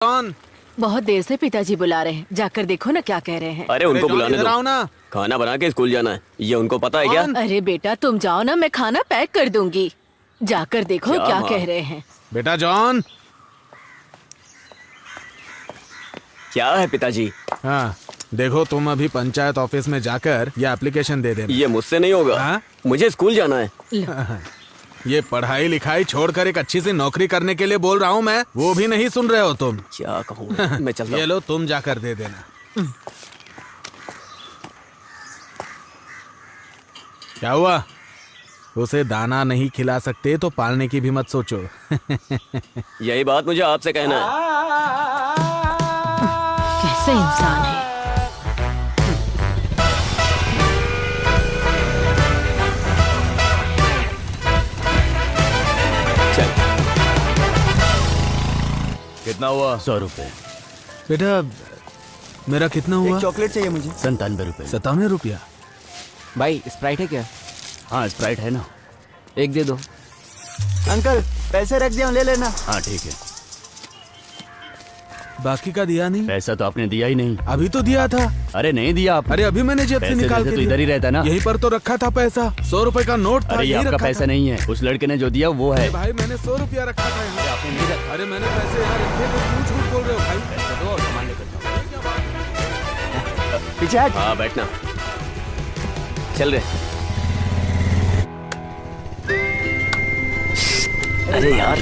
कौन? बहुत देर से पिताजी बुला रहे हैं, जाकर देखो ना क्या कह रहे हैं। अरे उनको बुलाने इधर आओ दो, ना। खाना बना के स्कूल जाना है, ये उनको पता है क्या? अरे बेटा तुम जाओ ना, मैं खाना पैक कर दूंगी। जाकर देखो क्या माँ? कह रहे हैं। बेटा जॉन। क्या है पिताजी? हाँ देखो, तुम अभी पंचायत ऑफिस में जाकर ये एप्लीकेशन दे देना। ये मुझसे नहीं होगा। हाँ? मुझे स्कूल जाना है। ये पढ़ाई लिखाई छोड़कर एक अच्छी सी नौकरी करने के लिए बोल रहा हूँ मैं, वो भी नहीं सुन रहे हो तुम। क्या कहूँ मैं चलता ये हूँ। लो, तुम जाकर दे देना। क्या हुआ? उसे दाना नहीं खिला सकते तो पालने की भी मत सोचो। यही बात मुझे आपसे कहना है। कैसे इंसान है। चल। कितना हुआ? 100 रुपए। बेटा मेरा कितना हुआ? चॉकलेट चाहिए मुझे। 97 रुपए। 57 रुपया। भाई स्प्राइट है क्या? हाँ स्प्राइट है ना। एक दे दो। अंकल पैसे रख दिया, ले लेना। हाँ ठीक है। बाकी का दिया नहीं? पैसा तो आपने दिया ही नहीं। अभी तो दिया था। अरे नहीं दिया आप। अरे अभी मैंने जेब से पैसे निकाल वैसे के तो दिया। इधर ही रहता ना। यहीं पर तो रखा था पैसा। 100 रुपए का नोट था। अरे ये यहीं आपका रखा पैसा था। नहीं है, उस लड़के ने जो दिया वो है। अरे भाई मैंने 100 रुपया रखा था यहाँ। आपने नहीं रखा। अरे मैंने पैसे यहाँ रखे थे, क्यों झूठ बोल रहे हो भाई? पैसा दो और सामान लेकर जाओ। पीछे हट। हाँ बैठना। चल रहे। अरे यार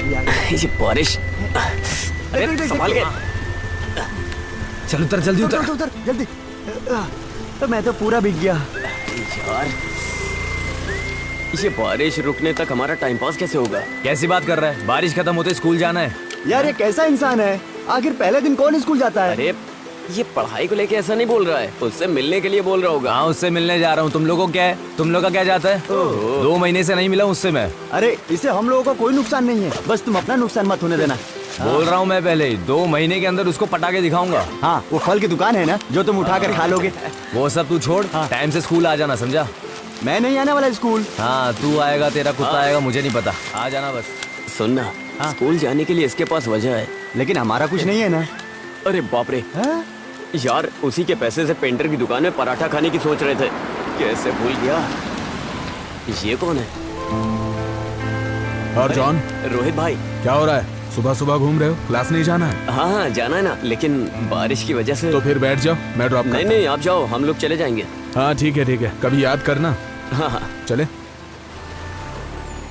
ये बारिश। अरे संभाल के। चल उतर, जल्दी उतर उतर जल्दी। तो मैं तो पूरा भीग गया। यार ये बारिश रुकने तक हमारा टाइम पास कैसे होगा? कैसी बात कर रहा है? बारिश खत्म होते स्कूल जाना है। यार ये कैसा इंसान है? आखिर पहले दिन कौन स्कूल जाता है? अरे ये पढ़ाई को लेके ऐसा नहीं बोल रहा है, उससे मिलने के लिए बोल रहा होगा। हाँ उससे मिलने जा रहा हूँ। तुम लोगों को क्या है? तुम लोग का क्या जाता है? 2 महीने से नहीं मिला उससे मैं। अरे इससे हम लोगों को कोई नुकसान नहीं है, बस तुम अपना नुकसान मत होने देना। बोल रहा हूँ मैं पहले 2 महीने के अंदर उसको पटाके दिखाऊंगा। हाँ वो फल की दुकान है ना, जो तुम उठा कर खा लोगे। वो सब तू छोड़, टाइम से स्कूल आ जाना, समझा? मैं नहीं आने वाला स्कूल। हाँ तू आएगा, तेरा कुत्ता आएगा, मुझे नहीं पता। आ जाना बस। सुनना, स्कूल जाने के लिए इसके पास वजह है। लेकिन हमारा कुछ नहीं है ना। अरे बाप रे यार, उसी के पैसे से पेंटर की दुकान में पराठा खाने की सोच रहे थे। कैसे भूल गया। ये कौन है? और जॉन, रोहित भाई। क्या हो रहा है? सुबह सुबह घूम रहे हो? क्लास नहीं जाना है? हाँ हाँ जाना है ना, लेकिन बारिश की वजह से। तो फिर बैठ जाओ, मैं ड्रॉप नहीं नहीं आप जाओ, हम लोग चले जाएंगे। हाँ ठीक है, कभी याद करना। हाँ हाँ चले।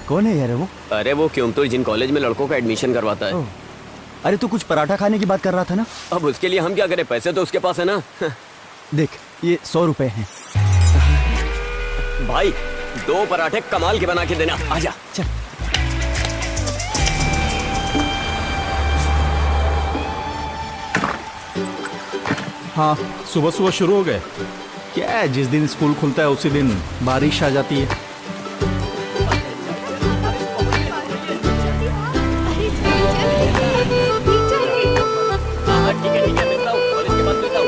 कौन है यार वो? अरे वो क्योंतुर जिन कॉलेज में लड़कों का एडमिशन करवाता है। अरे तू कुछ पराठा खाने की बात कर रहा था ना? अब उसके लिए हम क्या करें, पैसे तो उसके पास है ना। देख ये 100 रुपए हैं। भाई 2 पराठे कमाल के बना के देना। आजा चल। हाँ सुबह सुबह शुरू हो गए। क्या है, जिस दिन स्कूल खुलता है उसी दिन बारिश आ जाती है। ठीक है मिलता हूँ, कॉलेज के बाद मिलता हूँ।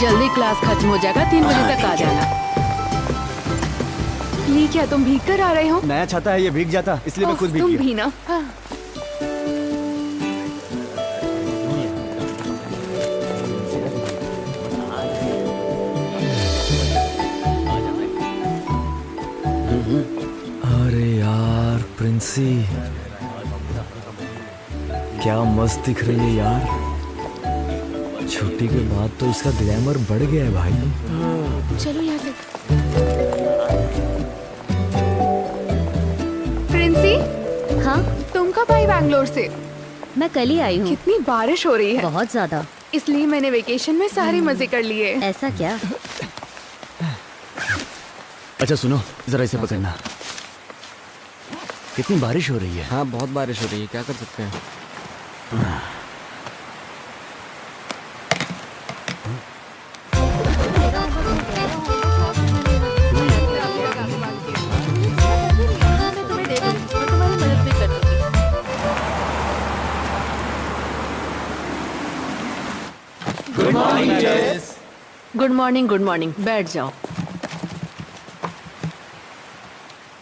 जल्दी क्लास खत्म हो जाएगा, 3 बजे तक आ जाना। ये क्या तुम भीग कर आ रहे हो? नया छाता है, ये भीग जाता, इसलिए मैं खुद भीग तुम गया। भी ना। हाँ। अरे यार प्रिंसी, क्या मस्त दिख रही है यार। छुट्टी के बाद तो इसका ग्लैमर बढ़ गया है भाई। चलो यहाँ से। प्रिंसी। हाँ तुम कब आई बैंगलोर से? मैं कल ही आई हूँ। कितनी बारिश हो रही है। बहुत ज्यादा, इसलिए मैंने वेकेशन में सारे मजे कर लिए। ऐसा क्या? अच्छा सुनो, जरा इसे पकड़ना। कितनी बारिश हो रही है। हाँ बहुत बारिश हो रही है, क्या कर सकते हैं। गुड मॉर्निंग, बैठ जाओ।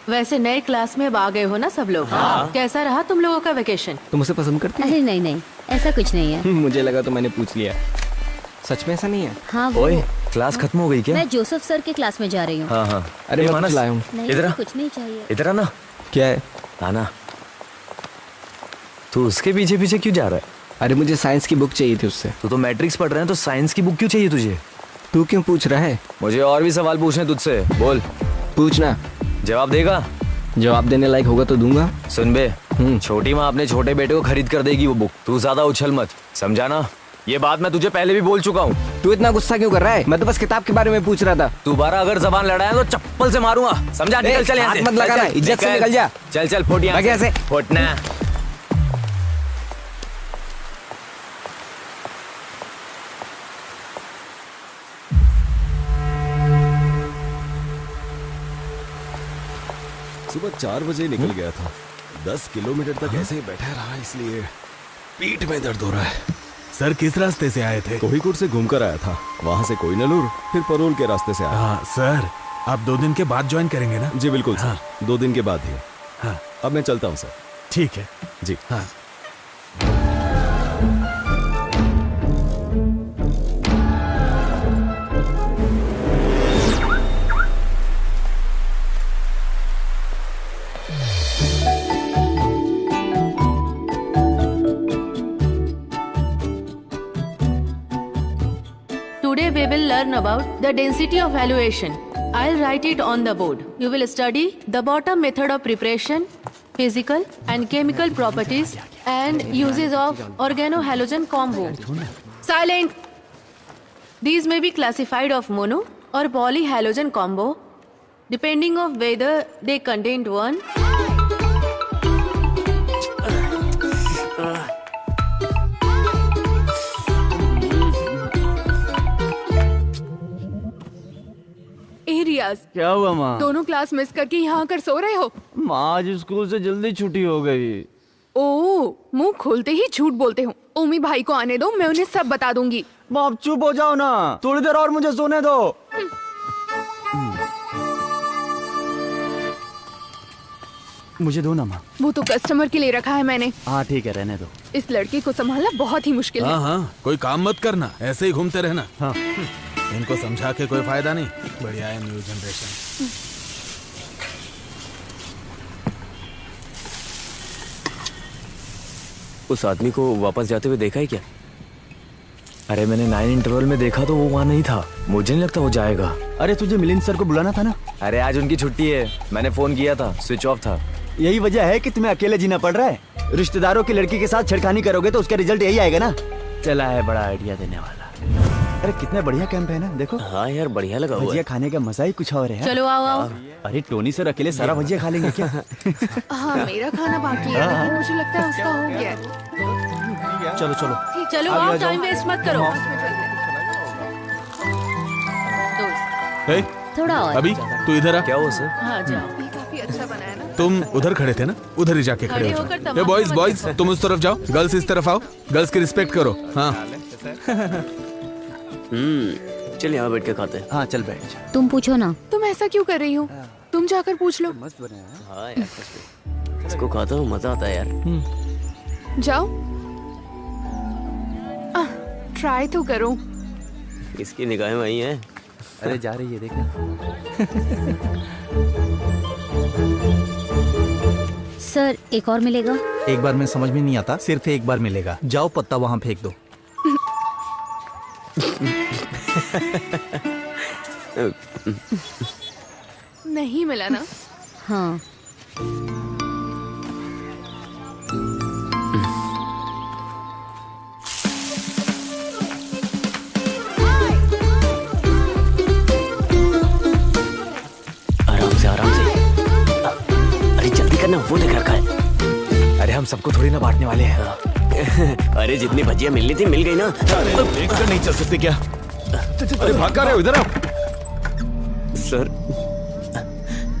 वैसे नए क्लास में अब आ गए हो ना सब लोग? कैसा रहा तुम लोगों का वेकेशन? तुम उसे पसंद करती अरे नहीं नहीं, ऐसा कुछ नहीं है। हो? मुझे लगा तो मैंने पूछ लिया। सच में ऐसा नहीं है? हाँ वो ओए क्लास खत्म हो गई क्या? मैं जोसेफ सर के क्लास में जा रही हूँ। हाँ हाँ। अरे मैं मानस लाया हूँ। नहीं इधर आ। कुछ नहीं चाहिए। इधर आना। क्या है? आना। तू उसके पीछे पीछे क्यों जा रहा है? अरे मुझे साइंस की बुक चाहिए थी उससे। तू तो मैट्रिक्स पढ़ रहे हैं तो साइंस की बुक क्यों चाहिए तुझे? तू क्यों पूछ रहा है? मुझे और भी सवाल पूछने तुझसे, बोल। पूछना। जवाब देगा? जवाब देने लायक होगा तो दूंगा। सुन बे, छोटी माँ अपने छोटे बेटे को खरीद कर देगी वो बुक। तू ज्यादा उछल मत, समझा ना? ये बात मैं तुझे पहले भी बोल चुका हूँ। तू इतना गुस्सा क्यों कर रहा है? मैं तो बस किताब के बारे में पूछ रहा था। दोबारा अगर जबान लड़ाया तो चप्पल से मारूंगा, समझा? निकल चल यहाँ से। हाथ मत लगाना, इज्जत से निकल जा। चल चल फुट यहाँ कैसे? फुटना। सुबह 4 बजे निकल गया था। 10 किलोमीटर तक ऐसे ही बैठा रहा, इसलिए पीठ में दर्द हो रहा है। सर किस रास्ते से आए थे? कोहिकोड से घूमकर आया था, वहां से कोइनलूर, फिर परोल के रास्ते से आया। हाँ सर, आप 2 दिन के बाद ज्वाइन करेंगे ना? जी बिल्कुल सर, 2 दिन के बाद ही। हाँ अब मैं चलता हूँ सर। ठीक है जी। हाँ। Today we will learn about the density of valuation. I'll write it on the board. You will study the bottom method of preparation, physical and chemical properties, and uses of organohalogen combo. Silent. These may be classified of mono or polyhalogen combo, depending of whether they contain one. रियाज, क्या हुआ माँ? दोनों class miss करके यहाँ आकर सो रहे हो? माँ आज स्कूल से जल्दी छुट्टी हो गई। ओह, मुंह खोलते ही झूठ बोलते हो। ओमी भाई को आने दो, मैं उन्हें सब बता दूंगी। बाप चुप हो जाओ ना, थोड़ी देर और मुझे सोने दो। मुझे दो ना माँ। वो तो कस्टमर के लिए रखा है मैंने। हाँ ठीक है, रहने दो। इस लड़के को संभालना बहुत ही मुश्किल है। हाँ हाँ, कोई काम मत करना, ऐसे ही घूमते रहना। हाँ। इनको समझा के कोई फायदा नहीं। बढ़िया है न्यू जनरेशन। उस आदमी को वापस जाते हुए देखा है क्या? अरे मैंने 9 इंटरवल में देखा तो वो वहाँ नहीं था। मुझे नहीं लगता वो जाएगा। अरे तुझे मिलिंद सर को बुलाना था ना? अरे आज उनकी छुट्टी है, मैंने फोन किया था, स्विच ऑफ था। यही वजह है कि तुम्हें अकेले जीना पड़ रहा है। रिश्तेदारों की लड़की के साथ छेड़खानी करोगे तो उसका रिजल्ट यही आएगा ना। चला है बड़ा आइडिया देने वाला। अरे कितना बढ़िया कैंप है ना, देखो। हाँ यार, बढ़िया लगा हुआ भजिया है। खाने का मजा ही कुछ और है। चलो आओ आओ। अरे टोनी सर अकेले सारा भजिया खा लेंगे क्या? हाँ, मेरा खाना बाकी है, लेकिन मुझे लगता है उसका हो गया है। चलो चलो चलो आओ, टाइम वेस्ट मत करो। हे, थोड़ा और। अभी तू इधर आ। क्या हुआ सर? हाँ जाओ। ये काफी अच्छा बना है ना? तुम उधर खड़े थे ना, उधर ही जाके खड़े खड़े हो होकर जाओ। तमाशा ये बॉयज मत बॉयज तुम उस तरफ जाओ, गर्ल्स इस तरफ आओ। गर्ल्स की रिस्पेक्ट करो। हाँ चल यहाँ बैठ के खाते हैं। हाँ चल बैठ जा। तुम पूछो ना। तुम ऐसा क्यों कर रही हो? तुम जाकर पूछ लो। हाँ यार, सच में। इसको खाता हूँ, मजा आता है यार। जाओ, ट्राई तो करो। इसकी निगाहें वही हैं। अरे जा रही है, देखना। सर एक और मिलेगा? एक बार में समझ में नहीं आता, सिर्फ एक बार मिलेगा। जाओ पत्ता वहाँ फेंक दो। नहीं मिला ना? हाँ। आराम से। अरे जल्दी करना, वो देख रखा है। अरे हम सबको थोड़ी ना बांटने वाले हैं। अरे जितनी भजिया मिलनी थी मिल गई ना। देखकर नहीं चल सकते क्या? अरे भाग कर रहे हो, इधर आओ। सर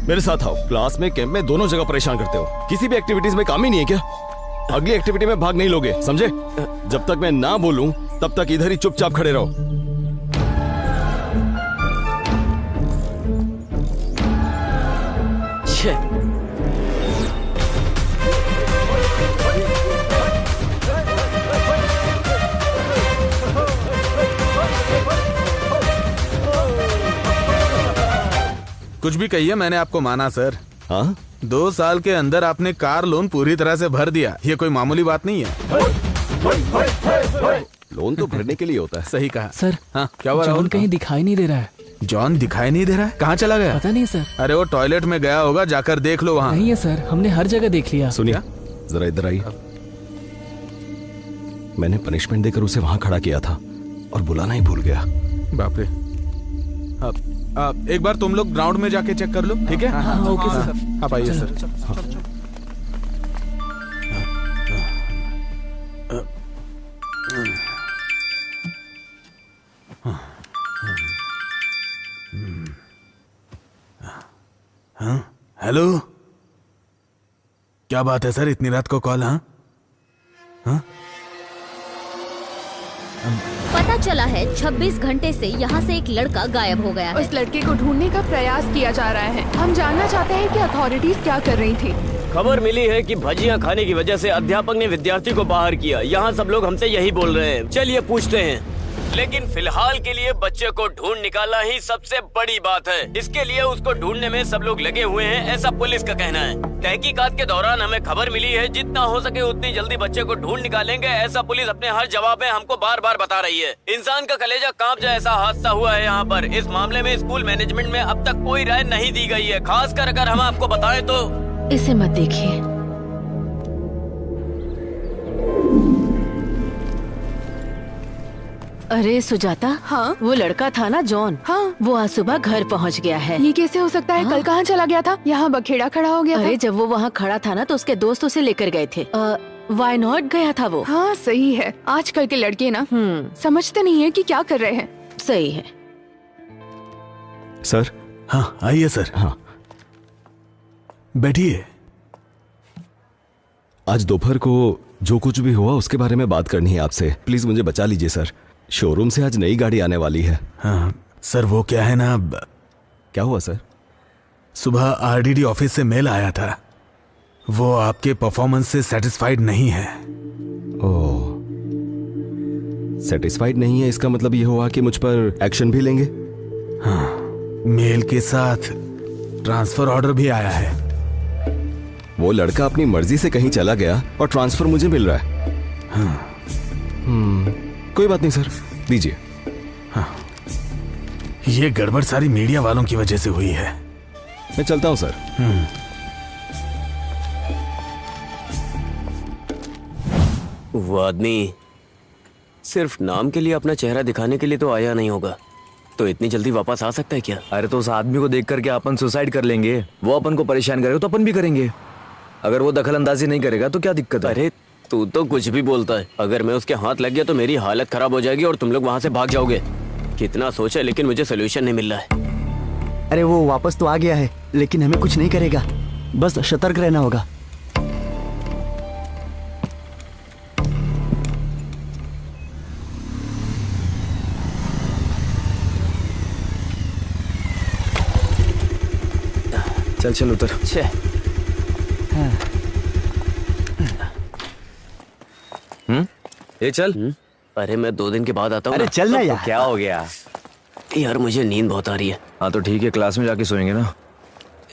मेरे साथ आओ। क्लास में, कैंप में, दोनों जगह परेशान करते हो। किसी भी एक्टिविटीज में काम ही नहीं है क्या? अगली एक्टिविटी में भाग नहीं लोगे, समझे? जब तक मैं ना बोलूं तब तक इधर ही चुपचाप खड़े रहो। छे। कुछ भी कहिए, मैंने आपको माना सर। हाँ 2 साल के अंदर आपने कार लोन पूरी तरह से भर दिया, ये कोई मामूली बात नहीं है। लोन तो भरने के लिए होता है। सही कहा सर। हाँ क्या हुआ जॉन राहुल? कहीं दिखाई नहीं दे रहा है। जॉन दिखाई नहीं दे रहा है? कहाँ चला गया? पता नहीं सर। अरे वो टॉयलेट में गया होगा, जाकर देख लो वहाँ। नहीं है सर, हमने हर जगह देख लिया। सुनिए जरा इधर आइए। मैंने पनिशमेंट देकर उसे वहां खड़ा किया था और बुलाना ही भूल गया। बाप रे। अब एक बार तुम लोग ग्राउंड में जाके चेक कर लो, ठीक है? हाँ, ओके सर। आप आइए सर। हाँ हेलो, क्या बात है सर, इतनी रात को कॉल? हाँ हाँ पता चला है 26 घंटे से यहाँ से एक लड़का गायब हो गया है। उस लड़के को ढूंढने का प्रयास किया जा रहा है। हम जानना चाहते हैं कि अथॉरिटीज क्या कर रही थी। खबर मिली है कि भजिया खाने की वजह से अध्यापक ने विद्यार्थी को बाहर किया। यहाँ सब लोग हमसे यही बोल रहे हैं। चलिए पूछते हैं, लेकिन फिलहाल के लिए बच्चे को ढूंढ निकालना ही सबसे बड़ी बात है। इसके लिए उसको ढूंढने में सब लोग लगे हुए हैं, ऐसा पुलिस का कहना है। तहकीकात के दौरान हमें खबर मिली है जितना हो सके उतनी जल्दी बच्चे को ढूंढ निकालेंगे, ऐसा पुलिस अपने हर जवाब में हमको बार बार बता रही है। इंसान का कलेजा कांप जाए ऐसा हादसा हुआ है यहाँ पर। इस मामले में स्कूल मैनेजमेंट में अब तक कोई राय नहीं दी गई है। खासकर अगर हम आपको बताएं तो इसे मत देखिए। अरे सुजाता, हाँ? वो लड़का था ना जॉन, हाँ? वो आज सुबह घर पहुंच गया है। ये कैसे हो सकता है? हाँ? कल कहाँ चला गया था? यहाँ बखेड़ा खड़ा हो गया अरे था। जब वो वहाँ खड़ा था ना तो उसके दोस्त उसे लेकर गए थे। वाई नॉट गया था वो। हाँ सही है। आजकल के लड़के ना समझते नहीं है कि क्या कर रहे हैं। सही है। सर। हाँ आइए सर। हाँ बैठिए। आज दोपहर को जो कुछ भी हुआ उसके बारे में बात करनी है आपसे। प्लीज मुझे बचा लीजिए सर। शोरूम से आज नई गाड़ी आने वाली है। हाँ सर, वो क्या है ना, क्या हुआ सर? सुबह आरडीडी ऑफिस से मेल आया था। वो आपके परफॉर्मेंस से सेटिस्फाइड नहीं है। ओह, सेटिस्फाइड नहीं है, इसका मतलब ये हुआ कि मुझ पर एक्शन भी लेंगे? हाँ, मेल के साथ ट्रांसफर ऑर्डर भी आया है। वो लड़का अपनी मर्जी से कहीं चला गया और ट्रांसफर मुझे मिल रहा है। हाँ। कोई बात नहीं सर, दीजिए। हाँ, ये गड़बड़ सारी मीडिया वालों की वजह से हुई है। मैं चलता हूं सर। वो आदमी सिर्फ नाम के लिए अपना चेहरा दिखाने के लिए तो आया नहीं होगा, तो इतनी जल्दी वापस आ सकता है क्या? अरे तो उस आदमी को देख करके अपन सुसाइड कर लेंगे। वो अपन को परेशान करेगा तो अपन भी करेंगे। अगर वो दखल अंदाजी नहीं करेगा तो क्या दिक्कत है? अरे तू तो कुछ भी बोलता है। अगर मैं उसके हाथ लग गया तो मेरी हालत खराब हो जाएगी और तुम लोग वहाँ से भाग जाओगे। कितना सोचा लेकिन मुझे सोल्यूशन नहीं मिल रहा है। अरे वो वापस तो आ गया है, लेकिन हमें कुछ नहीं करेगा, बस सतर्क रहना होगा। चल चल उतर। ये चल। अरे मैं 2 दिन के बाद आता हूँ। अरे चल ना यार। क्या हो गया? यार मुझे नींद बहुत आ रही है। हाँ तो ठीक है, क्लास में जाके सोएंगे ना।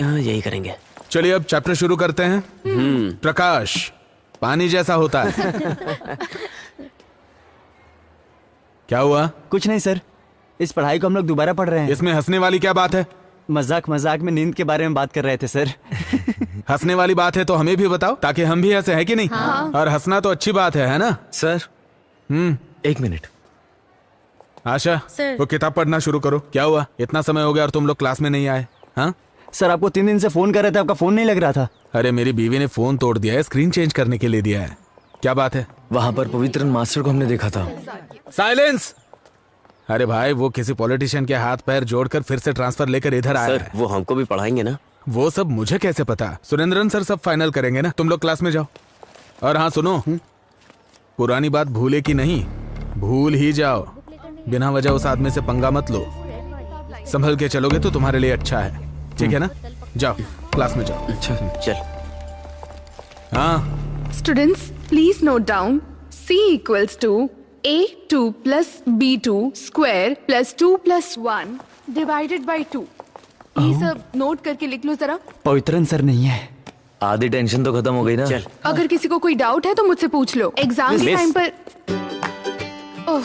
हाँ यही करेंगे। चलिए अब चैप्टर शुरू करते हैं। प्रकाश पानी जैसा होता है। क्या हुआ? कुछ नहीं सर, इस पढ़ाई को हम लोग दोबारा पढ़ रहे हैं। इसमें हंसने वाली क्या बात है? मजाक मजाक में नींद के बारे में बात कर रहे थे सर। हंसने वाली बात है तो हमें भी बताओ ताकि हम भी हंसे, है कि नहीं? हाँ। और हंसना तो अच्छी बात है ना? Sir 1 minute. आशा सर। वो किताब पढ़ना शुरू करो। क्या हुआ? इतना समय हो गया और तुम लोग क्लास में नहीं आए? हाँ सर आपको 3 दिन से फोन कर रहे थे, आपका फोन नहीं लग रहा था। अरे मेरी बीवी ने फोन तोड़ दिया है, स्क्रीन चेंज करने के लिए दिया है। क्या बात है? वहां पर पवित्रन मास्टर को हमने देखा था। साइलेंस! अरे भाई वो किसी पॉलिटिशियन के हाथ पैर जोड़कर फिर से ट्रांसफर लेकर इधर आया सर है। वो हमको भी पढ़ाएंगे ना? वो सब मुझे कैसे पता? सुरेंद्रन सर सब फाइनल करेंगे ना। तुम लोग क्लास में जाओ। और हाँ सुनो, पुरानी बात भूले की नहीं, भूल ही जाओ। बिना वजह उस आदमी से पंगा मत लो। संभल के चलोगे तो तुम्हारे लिए अच्छा है, ठीक है ना? जाओ। क्लास में जाओ। अच्छा चल। हाँ students please note down C equals to A2 plus B2 square plus 2 plus 1 divided by 2। ये सब नोट करके लिख लो जरा। पवित्रन सर नहीं है। आधी टेंशन तो खत्म हो गई ना। चल। अगर किसी को कोई डाउट है तो मुझसे पूछ लो। एग्जाम के मिस। टाइम पर ओह,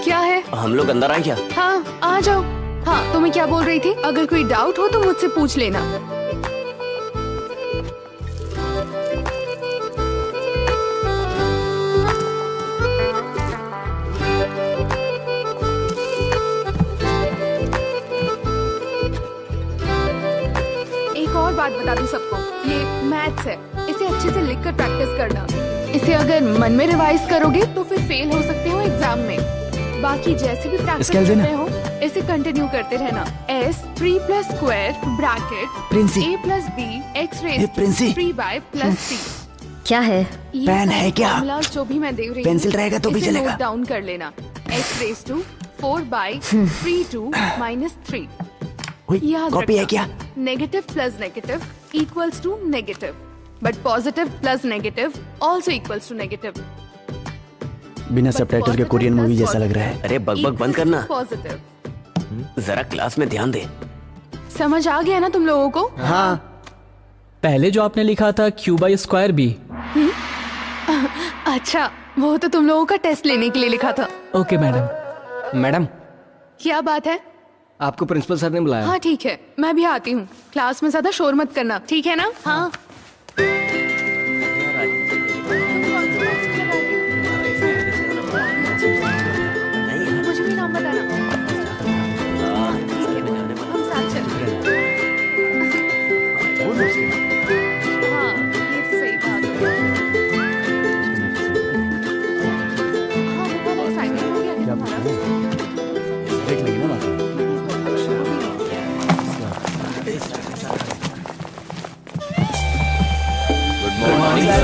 क्या है? हम लोग अंदर आए क्या? हाँ आ जाओ। हाँ तो मैं क्या बोल रही थी, अगर कोई डाउट हो तो मुझसे पूछ लेना। एक और बात बता दूं सबको, ये मैथ्स है, इसे अच्छे से लिखकर प्रैक्टिस करना। इसे अगर मन में रिवाइज करोगे तो फिर फेल हो सकते हो एग्जाम में। बाकी जैसे भी प्रैक्टिस करते हो इसे कंटिन्यू करते रहना। S 3 plus square bracket A plus B x raised to 3 by plus C। क्या है? पेन है क्या? फॉर्मूला जो भी मैं दे रही हूँ पेंसिल रहेगा तो भी इसे चलेगा। नोट डाउन कर लेना। x raised to 4 by 3 to minus 3। याद कॉपी है क्या? Negative plus negative equals to negative, but positive plus negative also equals to negative. बिना सबटाइटल के कोरियन मूवी जैसा लग रहा है। अरे बकबक बंद करना, पॉजिटिव। जरा क्लास में ध्यान दे। समझ आ गया ना तुम लोगों को? हाँ। पहले जो आपने लिखा था Q by square B। अच्छा वो तो तुम लोगों का टेस्ट लेने के लिए लिखा था। Okay madam. मैडम क्या बात है? आपको प्रिंसिपल सर ने बुलाया। हाँ ठीक है, मैं भी आती हूँ। क्लास में ज्यादा शोर मत करना, ठीक है ना? हाँ। मुझे भी नाम बताना। हम साथ चलते हैं। हाँ, ये तो सही बात है। हाँ, वो वाला assignment हो गया क्या तुम्हारा? देख लेंगे ना। Good morning sir.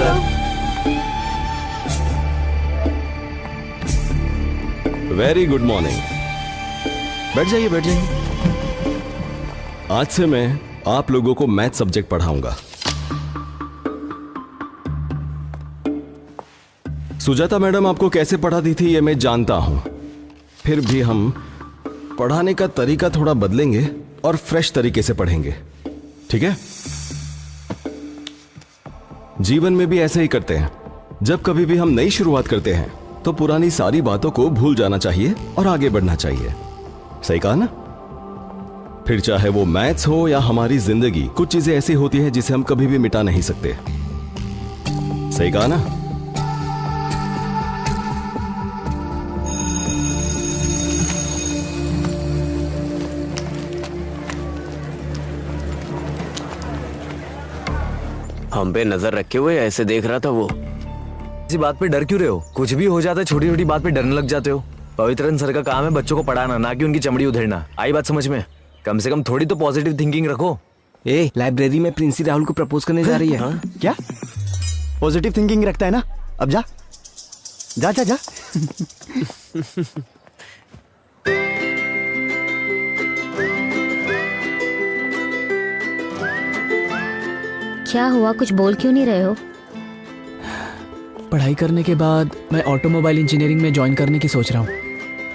Very good morning. बैठ जाइए बैठ जाइए। आज से मैं आप लोगों को मैथ सब्जेक्ट पढ़ाऊंगा। सुजाता मैडम आपको कैसे पढ़ाती थी ये मैं जानता हूं, फिर भी हम पढ़ाने का तरीका थोड़ा बदलेंगे और फ्रेश तरीके से पढ़ेंगे, ठीक है? जीवन में भी ऐसे ही करते हैं। जब कभी भी हम नई शुरुआत करते हैं तो पुरानी सारी बातों को भूल जाना चाहिए और आगे बढ़ना चाहिए। सही कहा ना? फिर चाहे वो मैथ्स हो या हमारी जिंदगी, कुछ चीजें ऐसी होती हैं जिसे हम कभी भी मिटा नहीं सकते। सही कहा ना? हम पे नजर रखे हुए ऐसे देख रहा था वो। इसी बात पे डर क्यों रहे हो? कुछ भी हो जाता है, छोटी छोटी बात पे डरने लग जाते हो। पवित्रन सर का काम है बच्चों को पढ़ाना, ना कि उनकी चमड़ी उधेड़ना। आई बात समझ में? कम से कम थोड़ी तो पॉजिटिव थिंकिंग रखो। ए लाइब्रेरी में प्रिंसी राहुल को प्रपोज करने जा रही है। हाँ? क्या पॉजिटिव थिंकिंग रखता है ना? अब जा जा जा जा। क्या हुआ, कुछ बोल क्यों नहीं रहे हो? पढ़ाई करने के बाद मैं ऑटोमोबाइल इंजीनियरिंग में ज्वाइन करने की सोच रहा हूँ।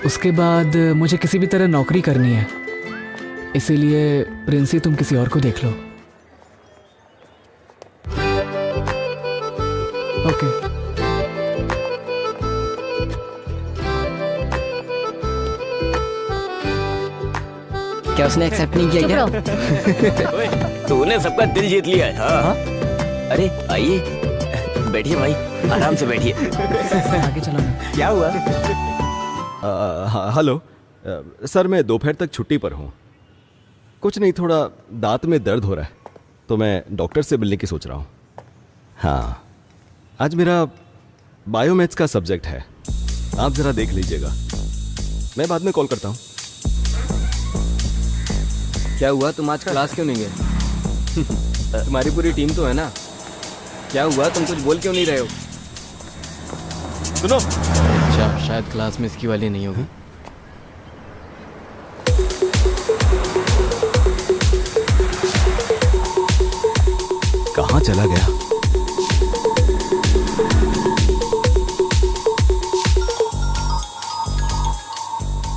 उसके बाद मुझे किसी भी तरह नौकरी करनी है, इसीलिए प्रिंसी तुम किसी और को देख लो। ओके। क्या उसने एक्सेप्ट नहीं किया क्या? तूने सबका दिल जीत लिया है। हाँ? अरे आइए, बैठिए भाई, आराम से बैठिए। आगे चलो ना। क्या हुआ? हेलो सर, मैं दोपहर तक छुट्टी पर हूँ। कुछ नहीं, थोड़ा दांत में दर्द हो रहा है तो मैं डॉक्टर से मिलने की सोच रहा हूँ। हाँ, आज मेरा बायोमैथ्स का सब्जेक्ट है, आप जरा देख लीजिएगा। मैं बाद में कॉल करता हूँ। क्या हुआ, तुम आज क्लास क्यों नहीं गए? तुम्हारी पूरी टीम तो है ना। क्या हुआ, तुम कुछ बोल क्यों नहीं रहे हो? सुनो। अच्छा, शायद क्लास में इसकी वाली नहीं होगी। कहाँ चला गया?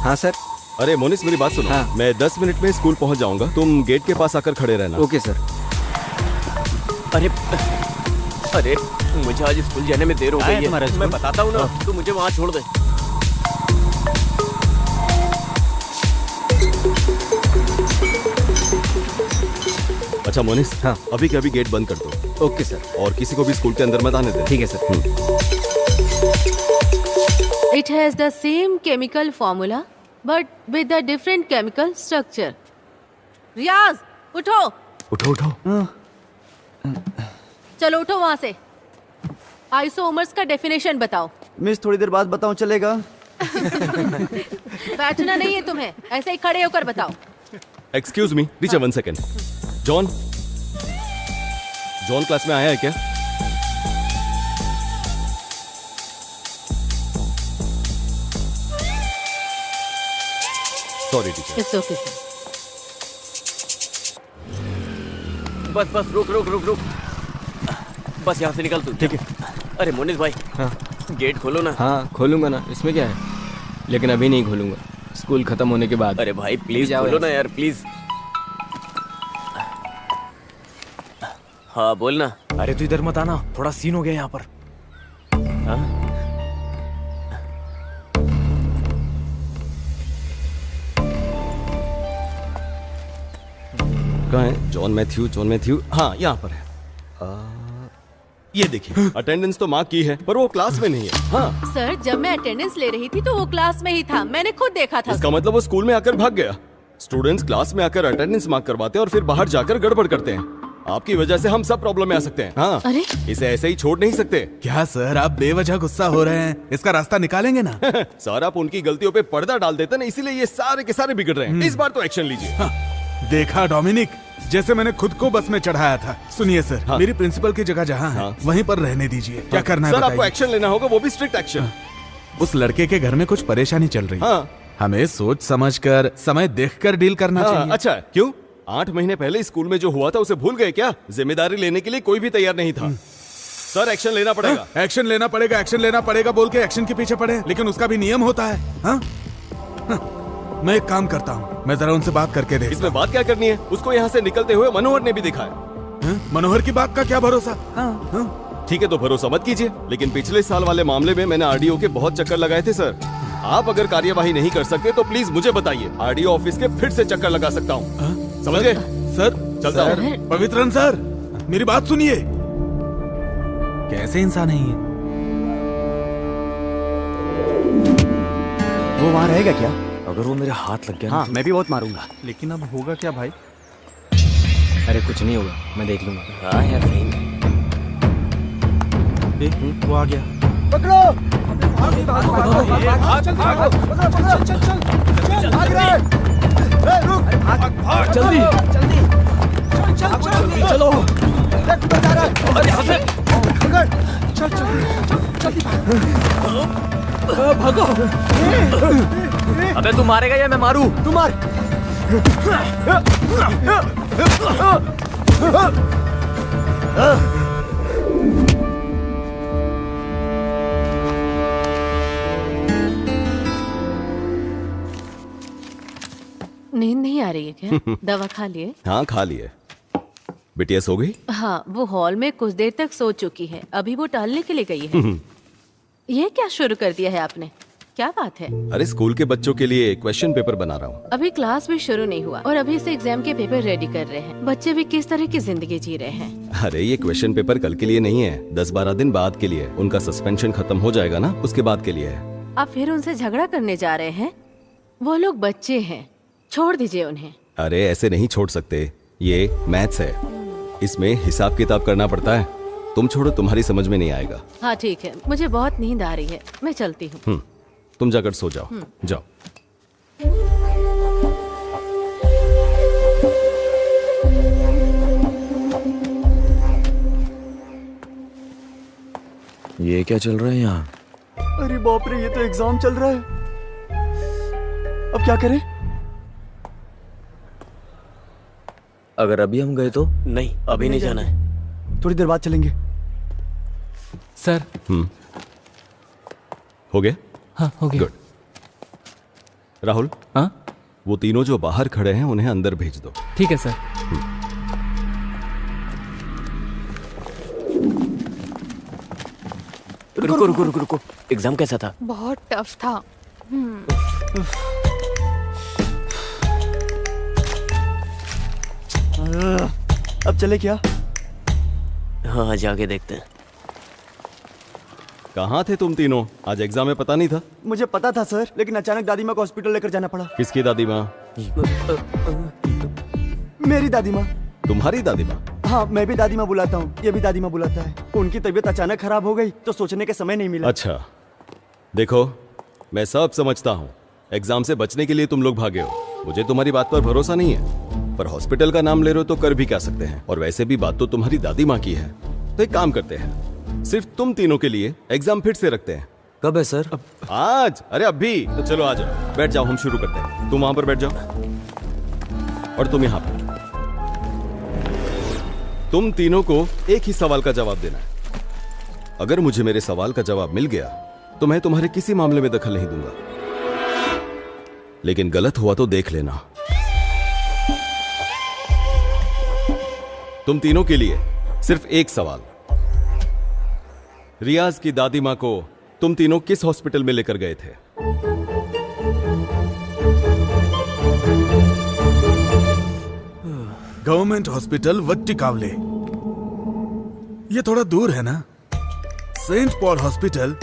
हाँ सर। अरे मोनिस, मेरी बात सुनो। हाँ। मैं 10 मिनट में स्कूल पहुंच जाऊंगा, तुम गेट के पास आकर खड़े रहना। Okay sir. अरे अरे मुझे आज स्कूल जाने में देर हो गई है। मैं बताता हूँ ना, तू मुझे वहाँ छोड़ दे। अच्छा मोनिस, हाँ। अभी के अभी गेट बंद कर दो। Okay sir. और किसी को भी स्कूल के अंदर मत आने दे। ठीक है sir. It has the same chemical formula, but with a different chemical structure. रियाज, उठो। उठो उठो। चलो उठो वहाँ से। आइसोमर्स का डेफिनेशन बताओ। मिस थोड़ी देर बाद बताऊं चलेगा? बैठना नहीं है तुम्हें, ऐसे ही खड़े होकर बताओ। Excuse me teacher, 1 second. John, John class में आया है क्या? Sorry teacher. It's okay sir. बस बस रुक रुक रुक रुक, बस यहाँ से निकल तू। ठीक है। अरे मोनिस भाई, हाँ गेट खोलो ना। हाँ खोलूंगा ना, इसमें क्या है, लेकिन अभी नहीं खोलूंगा, स्कूल खत्म होने के बाद। अरे भाई प्लीज जाओ खोलो यहाँ ना यार, प्लीज। हाँ बोलना। अरे तू इधर मत आना, थोड़ा सीन हो गया यहाँ पर। हाँ? कहाँ है जॉन मैथ्यू? जॉन मैथ्यू, हाँ यहाँ पर है। ये देखिए, अटेंडेंस तो मार्क की है पर वो क्लास में नहीं है। हाँ, सर जब मैं अटेंडेंस ले रही थी तो वो क्लास में ही था, मैंने खुद देखा था। इसका मतलब वो स्कूल में आकर भाग गया। स्टूडेंट्स क्लास में आकर अटेंडेंस मार्क करवाते हैं और फिर बाहर जाकर गड़बड़ करते हैं। आपकी वजह से हम सब प्रॉब्लम में आ सकते हैं। हाँ, अरे इसे ऐसे ही छोड़ नहीं सकते। क्या सर, आप बेवजह गुस्सा हो रहे हैं? इसका रास्ता निकालेंगे ना। सर आप उनकी गलतियों पे पर्दा डाल देते ना, इसीलिए ये सारे के सारे बिगड़ रहे हैं। इस बार तो एक्शन लीजिए। हाँ, देखा डोमिनिक, जैसे मैंने खुद को बस में चढ़ाया था। सुनिए सर, हाँ। मेरी प्रिंसिपल की जगह जहाँ है, हाँ। वहीं पर रहने दीजिए। क्या करना है सर, आपको बताइए। एक्शन लेना होगा, वो भी स्ट्रिक्ट एक्शन। उस लड़के के घर में कुछ परेशानी चल रही है। हाँ। हमें सोच समझकर, समय देखकर डील करना चाहिए। अच्छा, क्यों? 8 महीने पहले स्कूल में जो हुआ था उसे भूल गए क्या? जिम्मेदारी लेने के लिए कोई भी तैयार नहीं था। सर एक्शन लेना पड़ेगा। एक्शन लेना पड़ेगा, एक्शन लेना पड़ेगा बोल के एक्शन के पीछे पड़े, लेकिन उसका भी नियम होता है। हाँ? मैं एक काम करता हूँ, मैं जरा उनसे बात करके देखता इसमें बात क्या करनी है? उसको यहाँ से निकलते हुए मनोहर ने भी देखा है। मनोहर की बात का क्या भरोसा? ठीक है तो भरोसा मत कीजिए, लेकिन पिछले साल वाले मामले में मैंने आरडीओ के बहुत चक्कर लगाए थे सर। आप अगर कार्यवाही नहीं कर सकते तो प्लीज मुझे बताइए, आरडीओ ऑफिस के फिर से चक्कर लगा सकता हूँ। समझ गए? सर चलता हूँ। पवित्रन सर, मेरी बात सुनिए। कैसे इंसान है ये? वो वहाँ रहेगा क्या? अगर वो मेरे हाथ लग गया हाँ, मैं भी बहुत मारूंगा। लेकिन अब होगा क्या भाई? अरे कुछ नहीं होगा, मैं देख लूंगा। हाँ यार सही में। वो आ गया। पकड़ो! जल्दी चलो। भागो। अबे तू मारेगा या मैं मारूं? तू मार। नींद नहीं आ रही है क्या? दवा खा लिए? हाँ खा लिए। बिटिया सो गई? हाँ, वो हॉल में कुछ देर तक सो चुकी है, अभी वो टहलने के लिए गई है। ये क्या शुरू कर दिया है आपने? क्या बात है? अरे स्कूल के बच्चों के लिए क्वेश्चन पेपर बना रहा हूँ। अभी क्लास भी शुरू नहीं हुआ और अभी से एग्जाम के पेपर रेडी कर रहे हैं। बच्चे भी किस तरह की जिंदगी जी रहे हैं। अरे ये क्वेश्चन पेपर कल के लिए नहीं है, 10-12 दिन बाद के लिए। उनका सस्पेंशन खत्म हो जाएगा ना, उसके बाद के लिए है। आप फिर उनसे झगड़ा करने जा रहे हैं? वो लोग बच्चे हैं, छोड़ दीजिए उन्हें। अरे ऐसे नहीं छोड़ सकते, ये मैथ्स है, इसमें हिसाब किताब करना पड़ता है। तुम छोड़ो, तुम्हारी समझ में नहीं आएगा। हाँ ठीक है, मुझे बहुत नींद आ रही है, मैं चलती हूँ। तुम जाकर सो जाओ। जाओ। ये क्या चल रहा है यहाँ? अरे बाप रे, ये तो एग्जाम चल रहा है। अब क्या करें? अगर अभी हम गए तो? नहीं, अभी नहीं जाना है। थोड़ी देर बाद चलेंगे। सर। हो गया? हाँ हो गया। गुड। राहुल। हाँ? वो तीनों जो बाहर खड़े हैं उन्हें अंदर भेज दो। ठीक है सर। रुको रुको रुको रुको, एग्जाम कैसा था? बहुत टफ था। अब चले क्या? हाँ जाके देखते हैं। कहाँ थे तुम तीनों? आज एग्जाम में पता नहीं था? मुझे पता था सर, लेकिन अचानक दादी माँ को हॉस्पिटल लेकर जाना पड़ा। किसकी दादी माँ? मेरी दादी माँ। तुम्हारी दादी माँ? हाँ, मैं भी दादी माँ बुलाता हूँ, ये भी दादी माँ बुलाता है। उनकी तबीयत अचानक खराब हो गई तो सोचने के समय नहीं मिला। अच्छा, देखो मैं सब समझता हूँ। एग्जाम से बचने के लिए तुम लोग भागे हो, मुझे तुम्हारी बात पर भरोसा नहीं है, पर हॉस्पिटल का नाम ले रहे हो तो कर भी क्या सकते हैं। और वैसे भी बात तो तुम्हारी दादी माँ की है, तो एक काम करते हैं, सिर्फ तुम तीनों के लिए एग्जाम फिर से रखते हैं। कब है सर? आज। अरे अभी तो चलो आ जाओ, बैठ जाओ, हम शुरू करते हैं। तुम वहां पर बैठ जाओ और तुम यहाँ पर। तुम तीनों को एक ही सवाल का जवाब देना है। अगर मुझे मेरे सवाल का जवाब मिल गया तो मैं तुम्हारे किसी मामले में दखल नहीं दूंगा, लेकिन गलत हुआ तो देख लेना। तुम तीनों के लिए सिर्फ एक सवाल। रियाज की दादी मां को तुम तीनों किस हॉस्पिटल में लेकर गए थे? Government hospital Vattikavale. ये थोड़ा दूर है ना? Saint Paul hospital.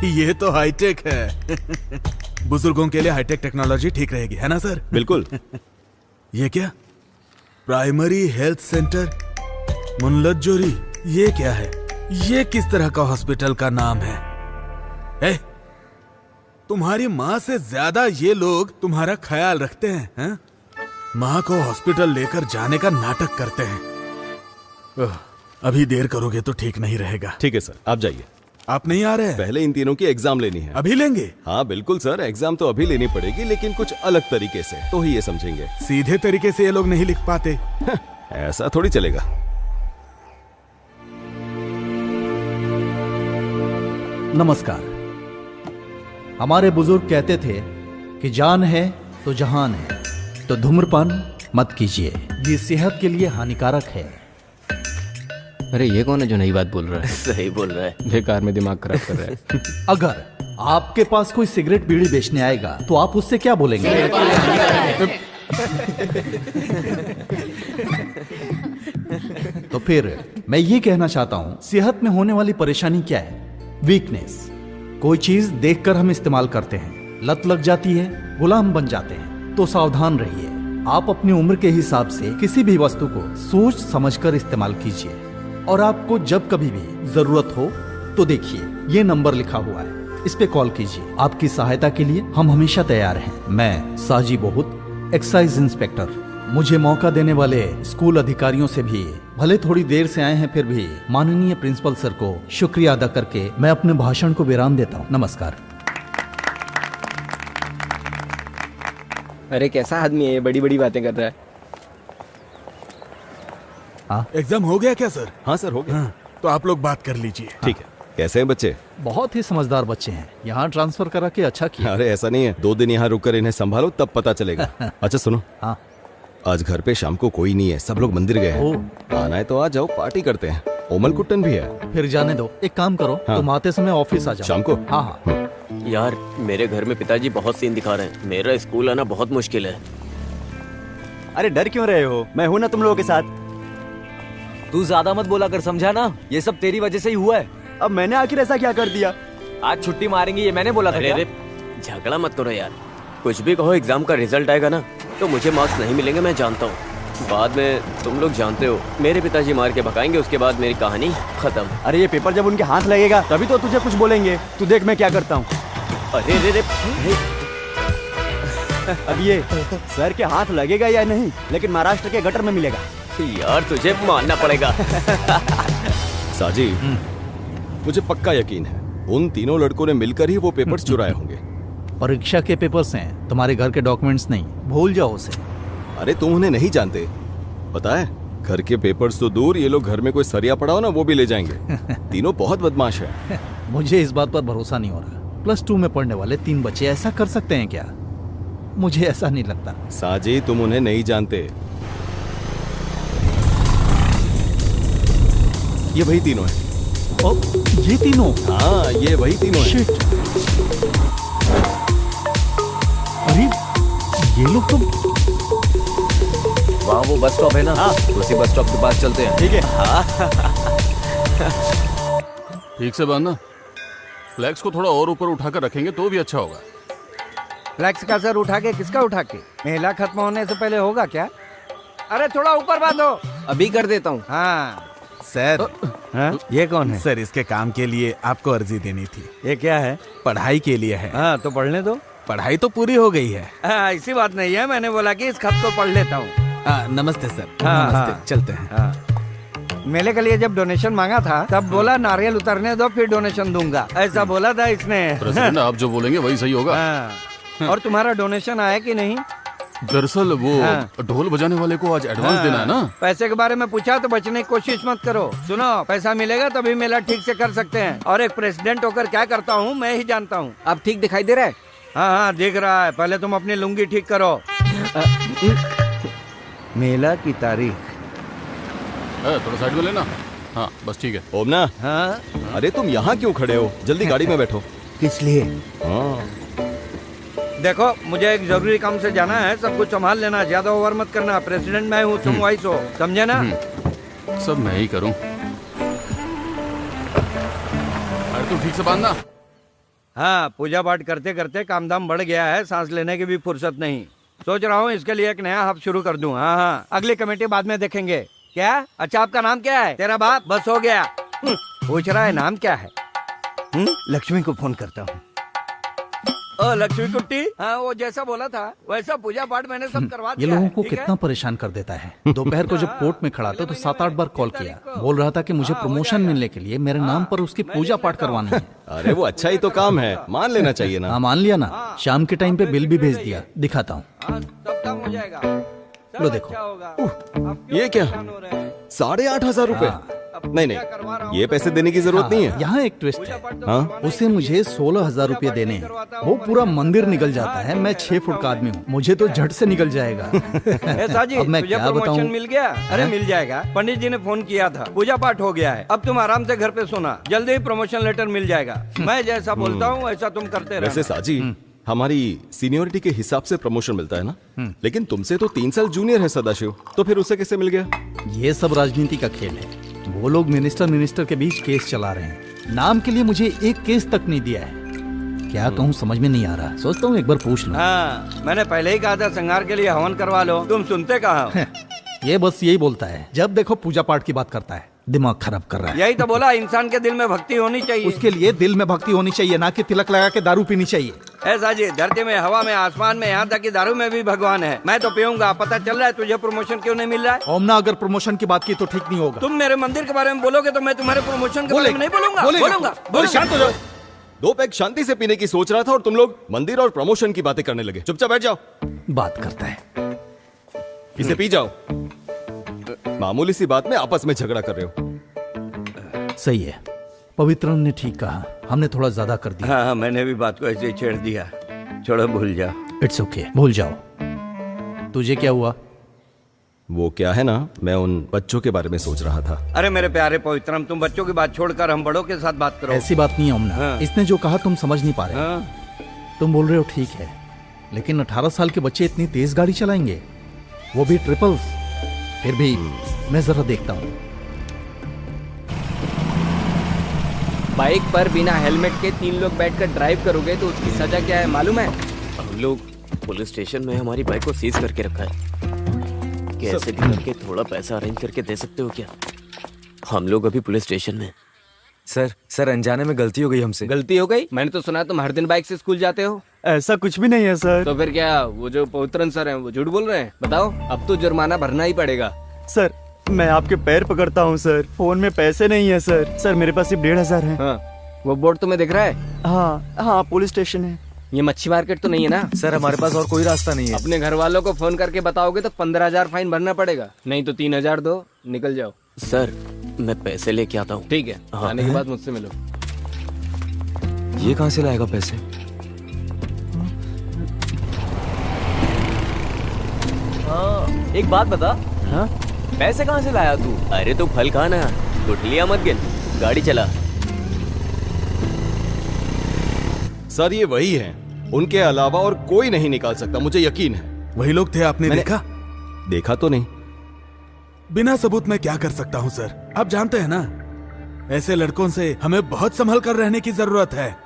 ये तो हाईटेक है। बुजुर्गों के लिए हाईटेक टेक्नोलॉजी ठीक रहेगी, है ना सर? बिल्कुल। ये क्या? Primary health centre Munalajjori. ये क्या है? ये किस तरह का हॉस्पिटल का नाम है? तुम्हारी माँ से ज्यादा ये लोग तुम्हारा ख्याल रखते हैं? माँ को हॉस्पिटल लेकर जाने का नाटक करते हैं। अभी देर करोगे तो ठीक नहीं रहेगा। ठीक है सर, आप जाइए। आप नहीं आ रहे हैं? पहले इन तीनों की एग्जाम लेनी है। अभी लेंगे? हाँ बिल्कुल सर, एग्जाम तो अभी लेनी पड़ेगी, लेकिन कुछ अलग तरीके से, तो ही ये समझेंगे। सीधे तरीके से ये लोग नहीं लिख पाते। ऐसा थोड़ी चलेगा। नमस्कार। हमारे बुजुर्ग कहते थे कि जान है तो जहान है, तो धूम्रपान मत कीजिए, ये सेहत के लिए हानिकारक है। अरे ये कौन है जो नई बात बोल रहा है? सही बोल रहा है, बेकार में दिमाग खराब कर रहा है। अगर आपके पास कोई सिगरेट बीड़ी बेचने आएगा तो आप उससे क्या बोलेंगे? तो फिर मैं ये कहना चाहता हूं, सेहत में होने वाली परेशानी क्या है? वीकनेस। कोई चीज देखकर हम इस्तेमाल करते हैं, लत लग जाती है, गुलाम बन जाते हैं। तो सावधान रहिए। आप अपनी उम्र के हिसाब से किसी भी वस्तु को सोच समझकर इस्तेमाल कीजिए, और आपको जब कभी भी जरूरत हो तो देखिए ये नंबर लिखा हुआ है, इस पे कॉल कीजिए। आपकी सहायता के लिए हम हमेशा तैयार हैं। मैं साजी बहुत, एक्साइज इंस्पेक्टर। मुझे मौका देने वाले स्कूल अधिकारियों से भी, भले थोड़ी देर से आए हैं फिर भी, माननीय प्रिंसिपल सर को शुक्रिया अदा करके मैं अपने भाषण को विराम देता हूँ। नमस्कार। अरे कैसा आदमी है ये, बड़ी बड़ी बातें कर रहा है। एग्जाम हो गया क्या सर? हाँ सर हो गया। तो आप लोग बात कर लीजिए। ठीक है। कैसे हैं बच्चे? बहुत ही समझदार बच्चे हैं, यहाँ ट्रांसफर करा के अच्छा किया। अरे ऐसा नहीं है, 2 दिन यहाँ रुककर इन्हें संभालो तब पता चलेगा। अच्छा सुनो, हाँ आज घर पे शाम को कोई नहीं है, सब लोग मंदिर गए हैं। आना है तो आ जाओ, पार्टी करते हैं। ओमल कुट्टन भी है। फिर जाने दो, एक काम करो, हाँ। तुम आते समय ऑफिस आ जाओ। शाम को? हाँ हाँ। यार मेरे घर में पिताजी बहुत सीन दिखा रहे हैं, मेरा स्कूल आना बहुत मुश्किल है। अरे डर क्यों रहे हो, मैं हूं ना तुम लोगों के साथ। तू ज्यादा मत बोला कर, समझा ना? ये सब तेरी वजह से ही हुआ है। अब मैंने आखिर ऐसा क्या कर दिया? आज छुट्टी मारेंगे ये मैंने बोला था। अरे अरे झगड़ा मत करो यार, कुछ भी कहो, एग्जाम का रिजल्ट आएगा ना तो मुझे मार्क्स नहीं मिलेंगे, मैं जानता हूँ। बाद में तुम लोग जानते हो, मेरे पिताजी मार के भगाएंगे, उसके बाद मेरी कहानी खत्म। अरे ये पेपर जब उनके हाथ लगेगा तभी तो तुझे कुछ बोलेंगे। तू देख मैं क्या करता हूँ। अरे रे रे अब ये सर के हाथ लगेगा या नहीं, लेकिन महाराष्ट्र के गटर में मिलेगा। यार तुझे मानना पड़ेगा। साजी, मुझे पक्का यकीन है उन तीनों लड़कों ने मिलकर ही वो पेपर्स चुराए होंगे। परीक्षा के पेपर्स हैं, तुम्हारे घर के डॉक्यूमेंट्स नहीं, भूल जाओ उसे। अरे तुम उन्हें नहीं जानते, पता है घर के पेपर्स तो दूर, ये लोग घर में कोई सरिया पड़ा हो ना वो भी ले जाएंगे। तीनों बहुत बदमाश है। मुझे इस बात पर भरोसा नहीं हो रहा। +2 में पढ़ने वाले 3 बच्चे ऐसा कर सकते हैं क्या? मुझे ऐसा नहीं लगता। साजी, तुम उन्हें नहीं जानते। ये वही तीनों हैं। ओ, ये तीनों? हाँ, ये वही तीनों हैं। शिट। अरे ये लोग तो वहाँ वो बस स्टॉप है ना, उसी बस स्टॉप के पास चलते हैं। ठीक है। ठीक से बांधना। फ्लैक्स को थोड़ा और ऊपर उठाकर रखेंगे तो भी अच्छा होगा। फ्लैक्स का सर उठा के किसका उठा के? मेला खत्म होने से पहले होगा क्या? अरे थोड़ा ऊपर बांधो। अभी कर देता हूँ। हाँ सर। ये कौन है? सर, इसके काम के लिए आपको अर्जी देनी थी। ये क्या है? पढ़ाई के लिए है। हाँ तो पढ़ने दो। पढ़ाई तो पूरी हो गई है। ऐसी बात नहीं है, मैंने बोला कि इस खत को पढ़ लेता हूँ। नमस्ते सर। हाँ, नमस्ते। हाँ। चलते हैं। मेले के लिए जब डोनेशन मांगा था तब बोला नारियल उतरने दो फिर डोनेशन दूंगा, ऐसा बोला था इसने। प्रेसिडेंट, आप जो बोलेंगे वही सही होगा। और तुम्हारा डोनेशन आया कि नहीं? दरअसल वो ढोल बजाने वाले को आज एडवांस देना है ना। पैसे के बारे में पूछा तो बचने की कोशिश मत करो। सुनो, पैसा मिलेगा तभी मेला ठीक से कर सकते हैं। और एक प्रेसिडेंट होकर क्या करता हूँ मैं ही जानता हूँ। अब ठीक दिखाई दे रहा है? हाँ दिख रहा है। पहले तुम अपनी लुंगी ठीक करो। मेला की तारीख थोड़ा साइड में लेना। हाँ बस ठीक है। ओमना। हाँ? अरे तुम यहाँ क्यों खड़े हो? जल्दी गाड़ी में बैठो। किस लिए? हाँ। देखो, मुझे एक जरूरी काम से जाना है, सब कुछ संभाल लेना, ज्यादा ओवर मत करना। प्रेसिडेंट मैं हूँ, तुम वाइस हो, समझे ना? सब मैं ही करूँ। अरे तू ठीक से बांधना। हाँ, पूजा पाठ करते करते काम धाम बढ़ गया है, सांस लेने की भी फुर्सत नहीं। सोच रहा हूँ इसके लिए एक नया हब शुरू कर दूं। हाँ हाँ, अगली कमेटी बाद में देखेंगे। क्या? अच्छा, आपका नाम क्या है? तेरा बाप? बस हो गया। पूछ रहा है नाम क्या है? लक्ष्मी को फोन करता हूँ। ओ लक्ष्मी कुट्टी, हाँ वो जैसा बोला था वैसा पूजा पाठ मैंने सब करवा दिया। ये लोगों को ठीक कितना परेशान कर देता है। दोपहर को जब कोर्ट में खड़ा था तो 7-8 बार कॉल किया। बोल रहा था कि मुझे प्रमोशन मिलने के लिए मेरे नाम पर उसकी पूजा पाठ करवानी है। अरे वो अच्छा ही तो काम है, मान लेना चाहिए ना। हाँ मान लिया ना। शाम के टाइम पे बिल भी भेज दिया, दिखाता हूँ। सब काम हो जाएगा। लो देखो। ये क्या? 8,500 रुपए? नहीं नहीं, ये पैसे देने की जरूरत नहीं है। यहाँ एक ट्विस्ट है। हाँ? उसे मुझे 16,000 रुपए देने हैं। वो पूरा मंदिर निकल जाता है। मैं 6 फुट का आदमी हूँ, मुझे तो झट से निकल जाएगा। अब मैं क्या बताऊँ? मिल गया? अरे मिल जाएगा। पंडित जी ने फोन किया था, पूजा पाठ हो गया है। अब तुम आराम से घर पे सोना, जल्दी ही प्रमोशन लेटर मिल जाएगा। मैं जैसा बोलता हूँ वैसा तुम करते रहना। वैसे साजी, हमारी सीनियोरिटी के हिसाब से प्रमोशन मिलता है ना, लेकिन तुमसे तो 3 साल जूनियर है सदाशिव, तो फिर उसे कैसे मिल गया? ये सब राजनीति का खेल है। वो लोग मिनिस्टर के बीच केस चला रहे हैं। नाम के लिए मुझे एक केस तक नहीं दिया है। क्या कहूँ समझ में नहीं आ रहा। सोचता हूँ एक बार पूछ लूं। हाँ, मैंने पहले ही कहा था संहार के लिए हवन करवा लो, तुम सुनते कहाँ? ये बस यही बोलता है, जब देखो पूजा पाठ की बात करता है। दिमाग खराब कर रहा है। यही तो बोला, इंसान के दिल में भक्ति होनी चाहिए। उसके लिए दिल में भक्ति होनी चाहिए, ना कि तिलक लगा के दारू पीनी चाहिए। ऐसा जी, धरती में, हवा में, आसमान में, यहाँ तक कि दारू में भी भगवान है। मैं तो पीऊंगा। पता चल रहा है तुझे प्रमोशन क्यों नहीं मिल रहा है? ओमना, अगर प्रमोशन की बात की तो ठीक नहीं होगा। तुम मेरे मंदिर के बारे में बोलोगे तो मैं तुम्हारे प्रमोशन के बारे में नहीं बोलूंगा। शांत हो जाओ। 2 पैक शांति से पीने की सोच रहा था और तुम लोग मंदिर और प्रमोशन की बातें करने लगे। चुपचाप बैठ जाओ। बात करता है। इसे पी जाओ। मामूली सी बात में आपस में झगड़ा कर रहे हो। सही है, पवित्रन ने ठीक कहा, हमने थोड़ा ज्यादा कर दिया। हाँ, मैंने भी बात को ऐसे ही छेड़ दिया। छोड़ो, भूल जाओ। इट्स ओके, भूल जाओ। तुझे क्या हुआ? वो क्या है ना, मैं उन बच्चों के बारे में सोच रहा था। अरे मेरे प्यारे पवित्रम, तुम बच्चों की बात छोड़कर हम बड़ों के साथ बात करो। ऐसी बात नहीं है ओमना। हाँ। इसने जो कहा तुम समझ नहीं पा रहे। तुम बोल रहे हो ठीक है, लेकिन 18 साल के बच्चे इतनी तेज गाड़ी चलाएंगे, वो भी ट्रिपल्स। फिर भी मैं जरा देखता हूँ। बाइक पर बिना हेलमेट के 3 लोग बैठकर ड्राइव करोगे तो उसकी सजा क्या है मालूम है? हम लोग पुलिस स्टेशन में हमारी बाइक को सीज करके रखा है। कैसे भी करके थोड़ा पैसा अरेंज करके दे सकते हो क्या? हम लोग अभी पुलिस स्टेशन में। सर अनजाने में गलती हो गई हमसे। गलती हो गई? मैंने तो सुना तुम हर दिन बाइक से स्कूल जाते हो। ऐसा कुछ भी नहीं है सर। तो फिर क्या वो जो पवित्रन सर हैं वो झूठ बोल रहे हैं? बताओ, अब तो जुर्माना भरना ही पड़ेगा। सर मैं आपके पैर पकड़ता हूँ सर, फोन में पैसे नहीं है सर। मेरे पास सिर्फ 1,500 है। हाँ, वो बोर्ड तुम्हें दिख रहा है? हाँ, पुलिस स्टेशन है। ये मच्छी मार्केट तो नहीं है ना? सर हमारे पास और कोई रास्ता नहीं है। अपने घर वालों को फोन करके बताओगे तो 15,000 फाइन भरना पड़ेगा, नहीं तो 3,000 दो, निकल जाओ। सर मैं पैसे लेके आता हूँ। ठीक है, आने के बाद मुझसे मिलो। ये कहाँ से लाएगा पैसे? हाँ, एक बात बता। हाँ, पैसे कहाँ से लाया तू? अरे तू फल खाना, गुठलियां मत गिन, गाड़ी चला। सर ये वही है, उनके अलावा और कोई नहीं निकाल सकता, मुझे यकीन है। वही लोग थे, आपने देखा? देखा तो नहीं। बिना सबूत मैं क्या कर सकता हूँ सर? आप जानते हैं ना, ऐसे लड़कों से हमें बहुत संभल कर रहने की जरूरत है।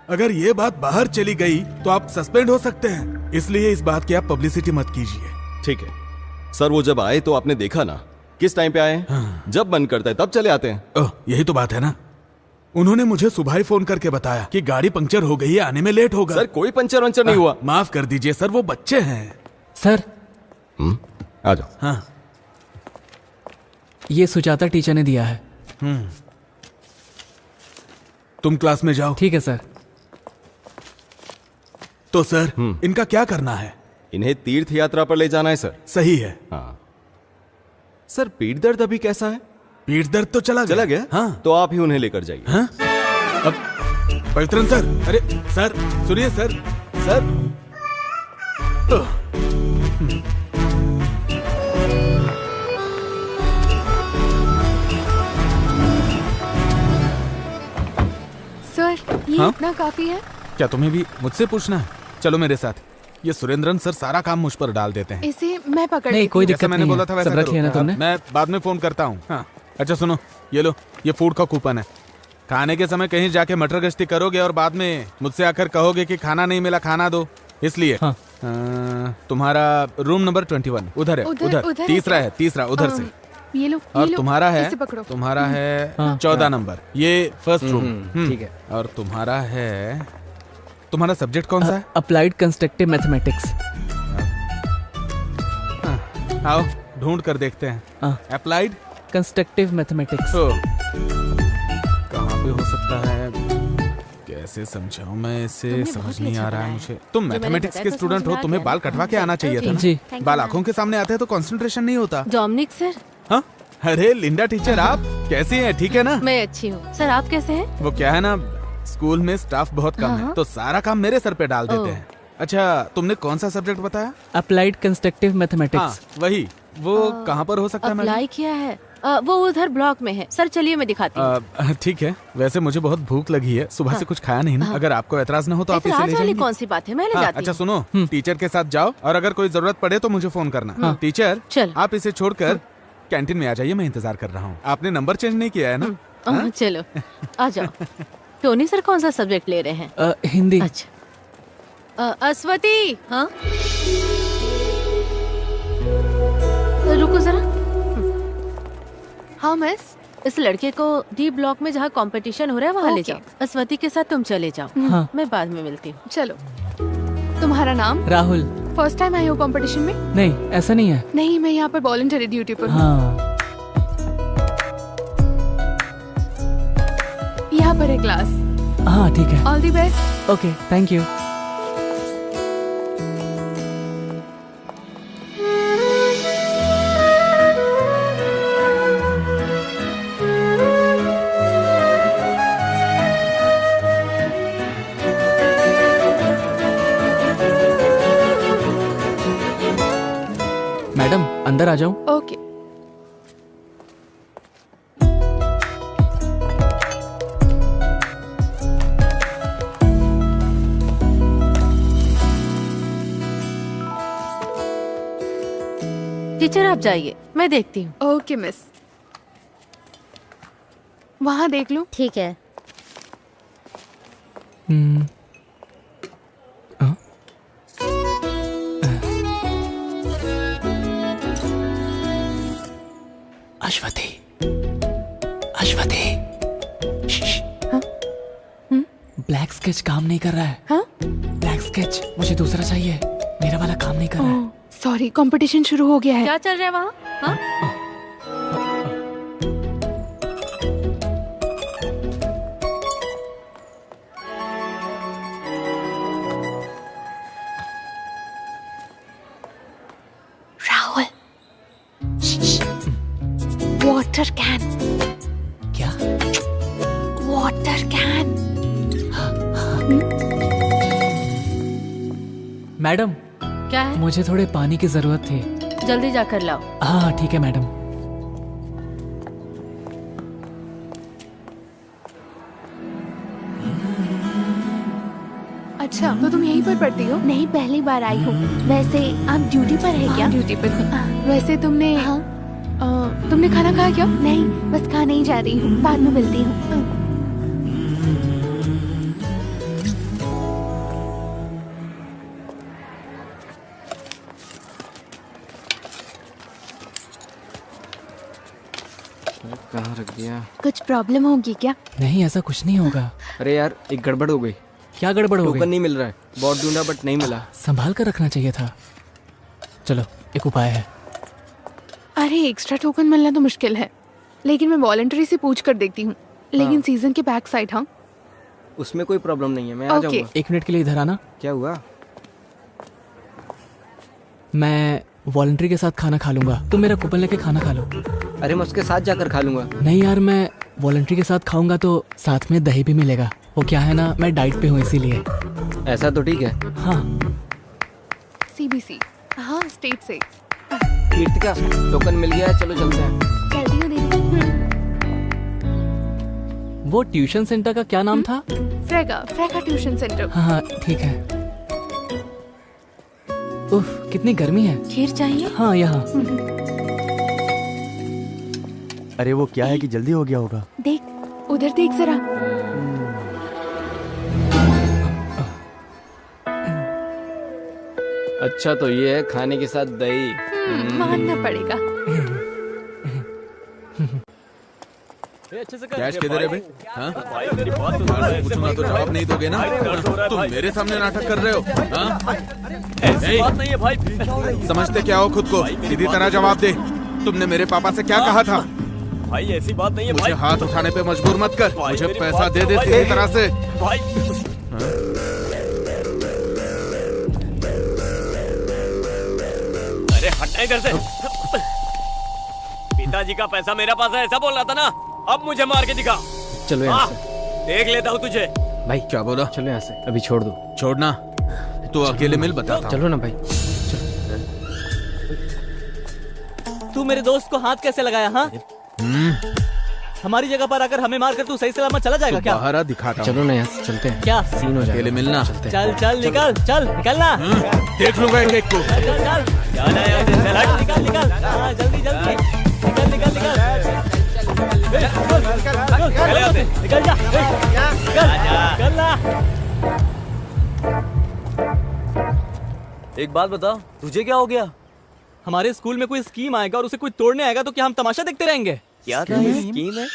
अगर ये बात बाहर चली गई तो आप सस्पेंड हो सकते हैं, इसलिए इस बात की आप पब्लिसिटी मत कीजिए। ठीक है सर, वो जब आए तो आपने देखा ना किस टाइम पे आए? हाँ। जब मन करता है तब चले आते हैं। यही तो बात है ना। उन्होंने मुझे सुबह ही फोन करके बताया कि गाड़ी पंक्चर हो गई है, आने में लेट होगा। सर कोई पंचर वंचर नहीं हुआ। माफ कर दीजिए सर, वो बच्चे हैं। सर आ जाओ। हाँ, ये सुजाता टीचर ने दिया है। तुम क्लास में जाओ। ठीक है सर। तो सर इनका क्या करना है? इन्हें तीर्थ यात्रा पर ले जाना है सर। सही है। हाँ सर, पीठ दर्द अभी कैसा है? पीठ दर्द तो चला गया। हाँ तो आप ही उन्हें लेकर जाइए। हाँ? अब पवित्रन सर, अरे सर सुनिए सर, सर सर ये हाँ? इतना काफी है? क्या तुम्हें भी मुझसे पूछना है? चलो मेरे साथ। ये सुरेंद्रन सर सारा काम मुझ पर डाल देते हैं। इसे मैं पकड़ नहीं, कोई जैसा दिक्कत मैंने नहीं बोला है। था वैसा सब रख लिया ना करो। तुमने? मैं बाद में फोन करता हूँ। हाँ अच्छा सुनो, ये लो, ये फूड का कूपन है। खाने के समय कहीं जाके मटर गश्ती करोगे और बाद में मुझसे आकर कहोगे कि खाना नहीं मिला, खाना दो, इसलिए। हाँ। तुम्हारा रूम नंबर 21 उधर है। उधर तीसरा है, तीसरा उधर से। ये लो, और ये लो, तुम्हारा है, इसे पकड़ो। तुम्हारा है हाँ। 14 नंबर, ये फर्स्ट रूम। ठीक है। और तुम्हारा है, तुम्हारा सब्जेक्ट कौन सा है? Applied constructive mathematics. आओ ढूंढ कर देखते हैं। Applied constructive mathematics. कहाँ पे हो सकता है? कैसे समझाऊं मैं इसे, समझ नहीं आ रहा है मुझे। तुम मैथमेटिक्स के स्टूडेंट हो, तुम्हें बाल कटवा के आना चाहिए था ना? जी। बाल आंखों के सामने आते हैं तो कंसंट्रेशन नहीं होता। Dominic sir. हाँ, अरे लिंडा टीचर, आप कैसी हैं? ठीक है ना? मैं अच्छी हूँ सर, आप कैसे हैं? वो क्या है ना, स्कूल में स्टाफ बहुत कम है, तो सारा काम मेरे सर पे डाल देते हैं। अच्छा, तुमने कौन सा सब्जेक्ट बताया? Applied constructive mathematics. वही, वो कहाँ पर हो सकता है? अप्लाई किया है, वो उधर ब्लॉक में है। सर चलिए मैं दिखाती हूँ। ठीक है, वैसे मुझे बहुत भूख लगी है, सुबह से कुछ खाया नहीं ना। अगर आपको एतराज न हो तो आप इसे ले जाइए। कौन सी बात है, मैं ले जाती हूँ। अच्छा सुनो, टीचर के साथ जाओ और अगर कोई जरूरत पड़े तो मुझे फोन करना। टीचर चल। आप इसे छोड़कर कैंटीन में आ जाइए, मैं इंतजार कर रहा हूँ। आपने नंबर चेंज नहीं किया है ना? चलो आ जाओ। टोनी सर कौन सा सब्जेक्ट ले रहे हैं? हिंदी। अच्छा अस्वती। हाँ रुको जरा। हाँ मिस। इस लड़के को डी ब्लॉक में जहाँ कंपटीशन हो रहा है वहाँ ले जाओ। अस्वती के साथ तुम चले जाओ। हाँ। मैं बाद में मिलती हूँ। चलो। तुम्हारा नाम? राहुल। फर्स्ट टाइम आई हो कंपटीशन में? नहीं, ऐसा नहीं है। नहीं, मैं यहाँ पर वॉलंटरी ड्यूटी पर हूँ। हाँ। यहाँ पर है क्लास। हाँ ठीक है। All the best. Okay, thank you. Madam अंदर आ जाऊं? ओके। टीचर आप जाइए, मैं देखती हूँ। Okay miss. वहाँ देख लो। ठीक है। अश्वती, अश्वती। ब्लैक स्केच काम नहीं कर रहा है। हाँ? ब्लैक स्केच मुझे दूसरा चाहिए, मेरा वाला काम नहीं कर रहा है। सॉरी, कंपटीशन शुरू हो गया है। क्या चल रहा है वहाँ? हाँ? Water can. क्या? Water can. मैडम, क्या है? मुझे थोड़े पानी की जरूरत थी। जल्दी जाकर लाओ। हाँ ठीक है मैडम। अच्छा, तो तुम यहीं पर पढ़ती हो? नहीं, पहली बार आई हूँ। वैसे आप ड्यूटी पर है क्या? ड्यूटी पर हूँ। वैसे तुमने तुमने खाना खाया क्या? नहीं, बस खाने ही जा रही हूँ, बाद में मिलती हूँ। कहाँ रख दिया? कुछ प्रॉब्लम होगी क्या? नहीं, ऐसा कुछ नहीं होगा। अरे यार, एक गड़बड़ हो गई। क्या गड़बड़ हो गई? टोकन नहीं मिल रहा है। बहुत ढूंढा बट नहीं मिला। संभाल कर रखना चाहिए था। चलो, एक उपाय है। अरे एक्स्ट्रा टोकन मिलना तो मुश्किल है, लेकिन मैं वॉलंटरी से पूछ कर देखती हूँ। लेकिन सीजन के बैक साइड। हाँ, उसमें कोई प्रॉब्लम नहीं है, मैं आ जाऊंगा। 1 मिनट के लिए इधर आना। क्या हुआ? मैं वॉलंटरी के साथ खाना खा लूंगा, तुम मेरा कूपन लेके खाना खा लो। अरे मैं उसके साथ जाकर खा लूंगा। नहीं यार, मैं वॉलंटरी के साथ खाऊंगा तो साथ में दही भी मिलेगा। वो क्या है ना, मैं डाइट पे हूँ इसीलिए। ऐसा तो ठीक है। हाँ। CBC। हाँ, स्टेट से। कीर्तिका, टोकन मिल गया है, चलो चलते हैं। चलती हूँ दीदी। वो ट्यूशन सेंटर का क्या नाम था? फ्रेगा ट्यूशन सेंटर। हाँ ठीक है। उफ, कितनी गर्मी है। खीर चाहिए? हाँ, यहाँ। अरे वो क्या है कि जल्दी हो गया होगा। देख, उधर देख जरा। अच्छा, तो ये है खाने के साथ दही। मानना पड़ेगा। कैश किधर है भाई? हाँ? पूछूंगा तो जवाब नहीं दोगे ना? तुम मेरे सामने नाटक कर रहे हो? हाँ? ऐसी बात नहीं है भाई। समझते क्या हो खुद को? सीधी तरह जवाब दे। तुमने मेरे पापा से क्या कहा था? भाई ऐसी बात नहीं है मुझे भाई। हाथ उठाने पे मजबूर मत कर। मुझे मेरी पैसा बात दे सुनो दे भाई। सीधी तरह से। भाई अरे हटना इधर से। पिताजी का पैसा मेरा पास है, ऐसा बोल रहा था ना? अब मुझे मार के दिखा। चलो यहाँ से। देख लेता हूँ तुझे। भाई क्या बोला? चलो यहाँ से, अभी छोड़ दो। छोड़ना तो अकेले मिल बताता हूँ। चलो ना भाई। तू मेरे दोस्त को हाथ कैसे लगाया? हाँ, हमारी जगह पर आकर हमें मारकर तू सही सलामत चला जाएगा क्या? बाहर आ, दिखाता हूँ। चलो ना यहाँ से, चलते हैं। क्या सीन हो जाएगा। अकेले मिलना। चल चल निकल, चल निकलना। देख लूंगा एक एक को। चल चल चल, निकल निकल। हाँ, जल्दी जल्दी निकल निकल निकल। निकल जा, निकल ना। एक बात बता, तुझे क्या हो गया? हमारे स्कूल में कोई स्कीम आएगा और उसे कोई तोड़ने आएगा तो क्या हम तमाशा देखते रहेंगे? क्या स्कीम है?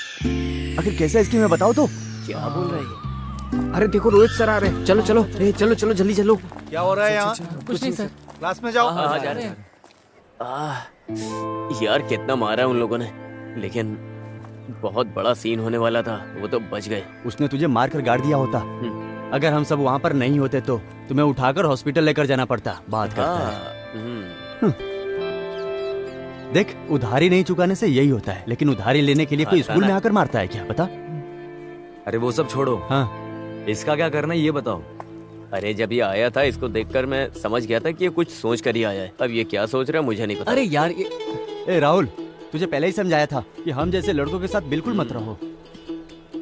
आखिर कैसा स्कीम है बताओ तो। क्या बोल रही है? अरे देखो, रोहित सर आ रहे हैं। चलो चलो, चलो चलो जल्दी चलो। क्या हो रहा है यहाँ? कुछ नहीं सर। क्लास में जाओ। हाँ, जा रहे हैं। यार कितना मारा है उन लोगों ने, लेकिन बहुत बड़ा सीन होने वाला था, वो तो बच गए। उसने तुझे मार कर गाड़ दिया होता। अगर हम सब वहाँ पर नहीं होते तो तुम्हें उठाकर हॉस्पिटल लेकर जाना पड़ता। बात करता है। देख, उधारी नहीं चुकाने से यही होता है, लेकिन उधारी लेने के लिए कोई स्कूल में आकर मारता है क्या? बता। अरे वो सब छोड़ो। हाँ, इसका क्या करना है ये बताओ। अरे जब ये आया था, इसको देखकर मैं समझ गया था कि ये कुछ सोच कर ही आया है। अब ये क्या सोच रहा है मुझे नहीं पता। अरे यार ए राहुल, तुझे पहले ही समझाया था कि हम जैसे लड़कों के साथ बिल्कुल मत रहो।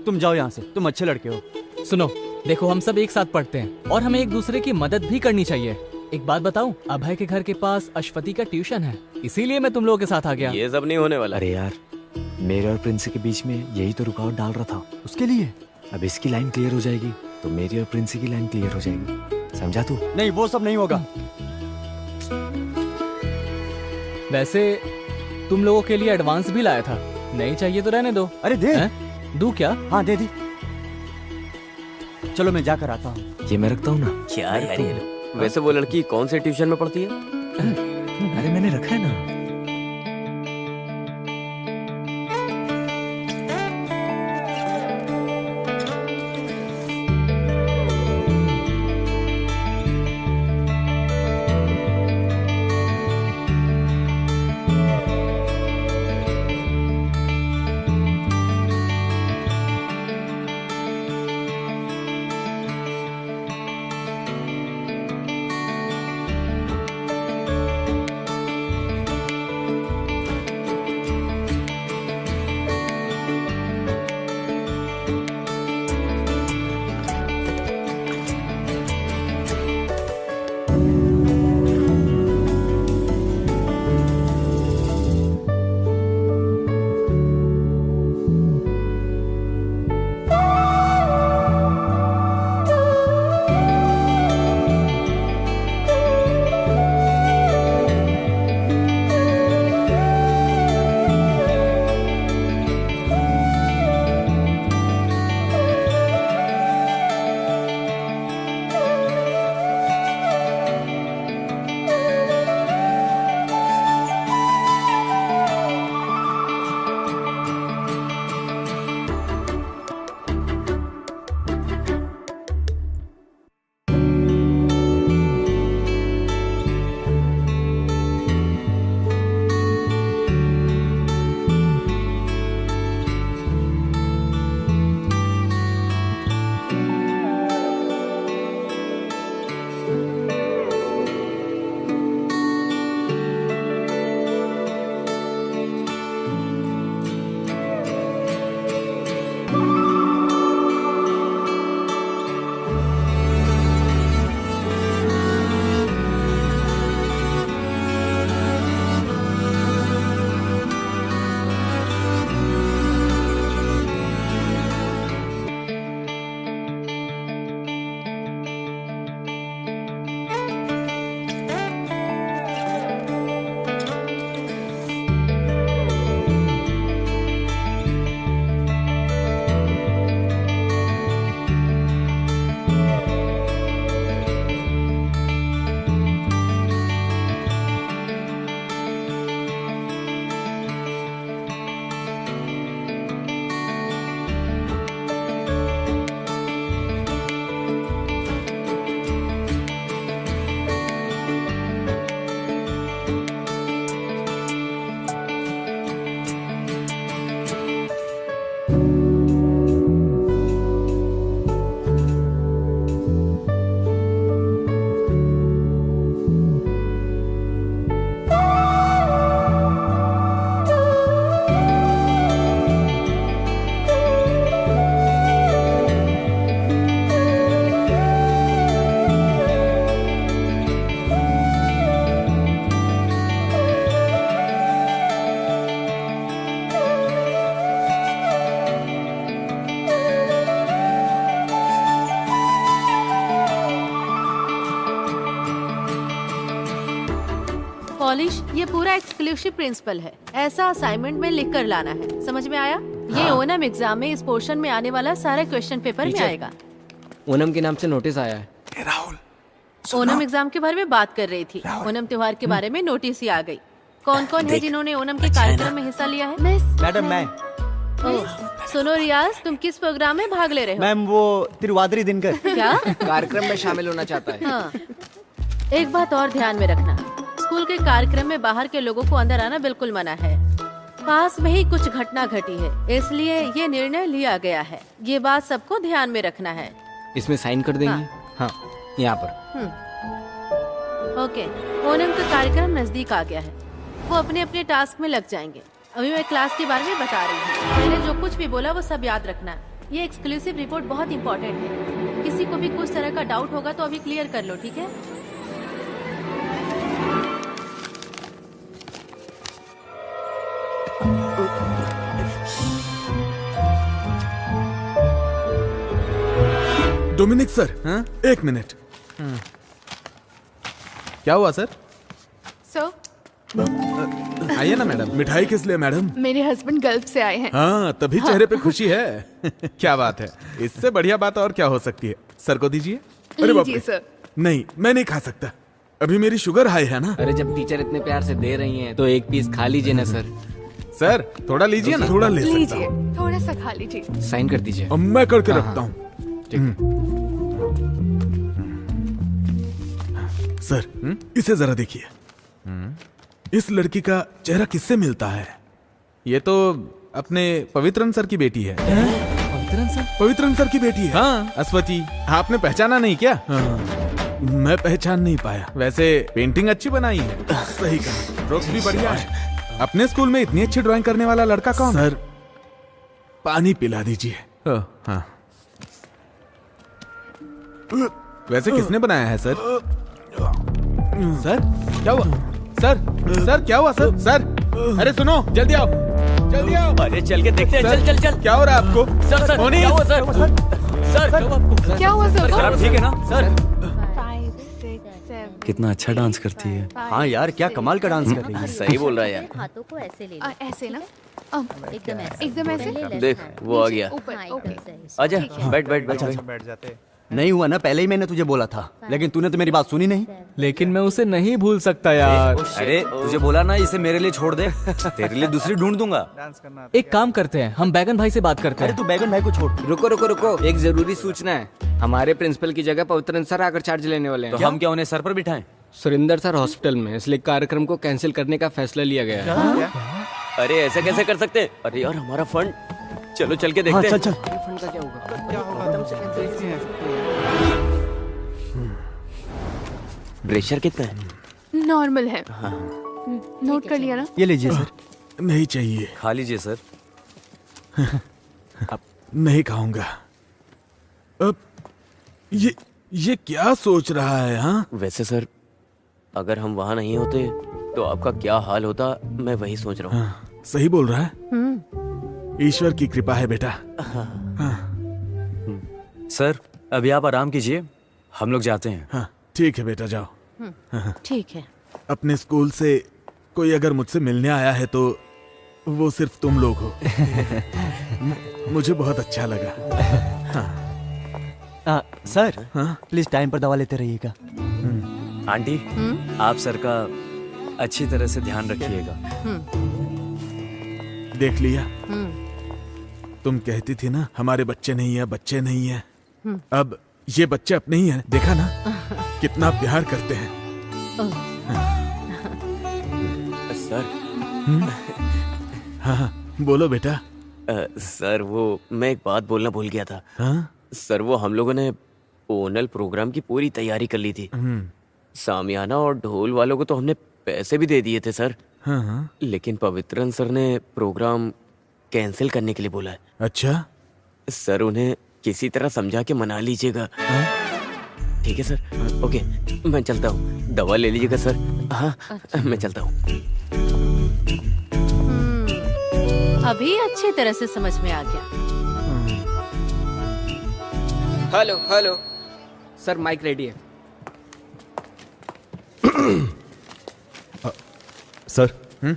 तुम जाओ यहाँ से, तुम अच्छे लड़के हो। सुनो, देखो हम सब एक साथ पढ़ते हैं और हमें एक दूसरे की मदद भी करनी चाहिए। एक बात बताऊं, अभय के घर के पास अश्वती का ट्यूशन है, इसीलिए मैं तुम लोगों के साथ आ गया। ये सब नहीं होने वाला। अरे यार, मेरे और प्रिंस के बीच में यही तो रुकावट डाल रहा था। उसके लिए अब इसकी लाइन क्लियर हो जाएगी तो मेरी और प्रिंस की लाइन क्लियर हो जाएगी। समझा तू? नहीं, वो सब नहीं होगा। वैसे तुम लोगों के लिए एडवांस भी लाया था, नहीं चाहिए तो रहने दो। अरे दे। दू क्या? हाँ दे दी। चलो मैं जाकर आता हूँ। ये मैं रखता हूँ ना। क्या यार ये लोग। वैसे वो लड़की कौन से ट्यूशन में पढ़ती है? अरे मैंने रखा है ना। पॉलिश, ये पूरा एक्सक्लूसिव प्रिंसिपल है। ऐसा असाइनमेंट में लिख कर लाना है, समझ में आया? ये ओनम एग्जाम में इस पोर्शन में आने वाला सारा क्वेश्चन पेपर में आएगा। ओनम के नाम से नोटिस आया है। ओनम एग्जाम के बारे में बात कर रही थी। ओनम त्योहार के बारे में नोटिस ही आ गई। कौन कौन है जिन्होंने ओनम के कार्यक्रम में हिस्सा लिया है? मैडम मैं। सुनो रियाज, तुम किस प्रोग्राम में भाग ले रहे हो? मैम वो तिरुवादिरी दिनकर। क्या? कार्यक्रम में शामिल होना चाहता है। हाँ। एक बात और ध्यान में रखना, स्कूल के कार्यक्रम में बाहर के लोगों को अंदर आना बिल्कुल मना है। पास में ही कुछ घटना घटी है, इसलिए ये निर्णय लिया गया है। ये बात सबको ध्यान में रखना है। इसमें साइन कर देंगे? हाँ, यहाँ पर। ओके, ओनम का कार्यक्रम नजदीक आ गया है। वो अपने अपने टास्क में लग जाएंगे। अभी मैं क्लास के बारे में बता रही हूँ। मैंने जो कुछ भी बोला वो सब याद रखना। ये एक्सक्लूसिव रिपोर्ट बहुत इंपॉर्टेंट है। किसी को भी कुछ तरह का डाउट होगा तो अभी क्लियर कर लो, ठीक है? डोमिनिक सर, हाँ? एक मिनट। क्या हुआ सर? सर, आइए ना मैडम। मिठाई किस लिए मैडम? मेरे हस्बैंड गल्फ से आए हैं। हाँ, तभी चेहरे पे खुशी है। क्या बात है, इससे बढ़िया बात और क्या हो सकती है। सर को दीजिए। अरे बाप लीजिए रे। सर। नहीं, मैं नहीं खा सकता, अभी मेरी शुगर हाई है ना। अरे जब टीचर इतने प्यार से दे रही हैं तो एक पीस खा लीजिए ना सर। सर थोड़ा लीजिए ना। थोड़ा ले सकता लीजिए, हूँ। थोड़ा सा खा लीजिए। साइन कर दीजिए। अब मैं करके हाँ, रखता हूँ। सर, इसे जरा देखिए। इस लड़की का चेहरा किससे मिलता है? ये तो अपने पवित्रन सर की बेटी है। पवित्रन सर की बेटी है? हाँ, अश्वती। आपने पहचाना नहीं क्या? हाँ, मैं पहचान नहीं पाया। वैसे पेंटिंग अच्छी बनाई है। सही कहा, स्ट्रोक्स भी बढ़िया है। अपने स्कूल में इतनी अच्छी ड्राइंग करने वाला लड़का कौन? सर, पानी पिला दीजिए। हाँ। वैसे किसने बनाया है सर? सर क्या हुआ? सर क्या हुआ सर? सर अरे सुनो, जल्दी आओ, जल्दी आओ। अरे चल के देखते हैं। चल चल चल। क्या हो रहा है आपको? सर सर क्या हुआ सर? सर क्या हुआ सर? सर ठीक है ना सर? 5, 6, 7। कितना अच्छा डांस करती है। हाँ यार, क्या कमाल का डांस कर रही है। सही बोल रहा है यार। हाथों को ऐसे ले ऐसे ना? एकदम ऐसे। एकदम ऐसे? देख वो आ गया। ऊपर, ओके। आजा, बैठ बैठ बैठ। बैठ जाते। नहीं हुआ ना, पहले ही मैंने तुझे बोला था, लेकिन तूने तो मेरी बात सुनी नहीं। लेकिन मैं उसे नहीं भूल सकता यार। अरे तुझे बोला ना इसे मेरे लिए छोड़ दे, तेरे लिए दूसरी ढूंढ दूंगा। एक काम करते हैं, हम बैगन भाई से बात करते हैं। अरे तू बैगन भाई को छोड़। रुको रुको रुको, एक जरूरी सूचना है। हमारे प्रिंसिपल की जगह पवित्रन सर आकर चार्ज लेने वाले हैं। तो हम क्या उन्हें सर पर बिठाएं? सुरेंद्र सर हॉस्पिटल में, इसलिए कार्यक्रम को कैंसिल करने का फैसला लिया गया है। अरे ऐसे कैसे कर सकते? अरे यार हमारा फंड। चलो चल के देखते हैं। चल फंड का क्या होगा? प्रेशर कितना है? नॉर्मल है। नोट कर लिया ना? ये लीजिए सर। नहीं चाहिए। खा लीजिए सर। नहीं खाऊंगा। अब ये क्या सोच रहा है? हाँ, वैसे सर, अगर हम वहाँ नहीं होते तो आपका क्या हाल होता, मैं वही सोच रहा हूँ। हाँ, सही बोल रहा है। ईश्वर की कृपा है बेटा। सर अभी आप आराम कीजिए, हम लोग जाते हैं। हाँ ठीक है बेटा, जाओ। ठीक है। अपने स्कूल से कोई अगर मुझसे मिलने आया है तो वो सिर्फ तुम लोग हो। मुझे बहुत अच्छा लगा। सर प्लीज टाइम पर दवा लेते रहिएगा। आंटी, आप सर का अच्छी तरह से ध्यान रखिएगा। देख लिया, तुम कहती थी ना हमारे बच्चे नहीं है, बच्चे नहीं है। अब ये बच्चे अपने ही हैं, देखा ना कितना प्यार करते हैं। सर हाँ बोलो बेटा। सर वो मैं एक बात बोलना भूल गया था। हाँ? सर वो हम लोगों ने ओनल प्रोग्राम की पूरी तैयारी कर ली थी। सामियाना और ढोल वालों को तो हमने पैसे भी दे दिए थे सर। हाँ। लेकिन पवित्रन सर ने प्रोग्राम कैंसिल करने के लिए बोला है। अच्छा सर, उन्हें किसी तरह समझा के मना लीजिएगा। ठीक है सर? ओके, मैं चलता हूँ। दवा ले लीजिएगा सर। हाँ मैं चलता हूँ। अभी अच्छी तरह से समझ में आ गया। Hello hello sir, mike ready है। सर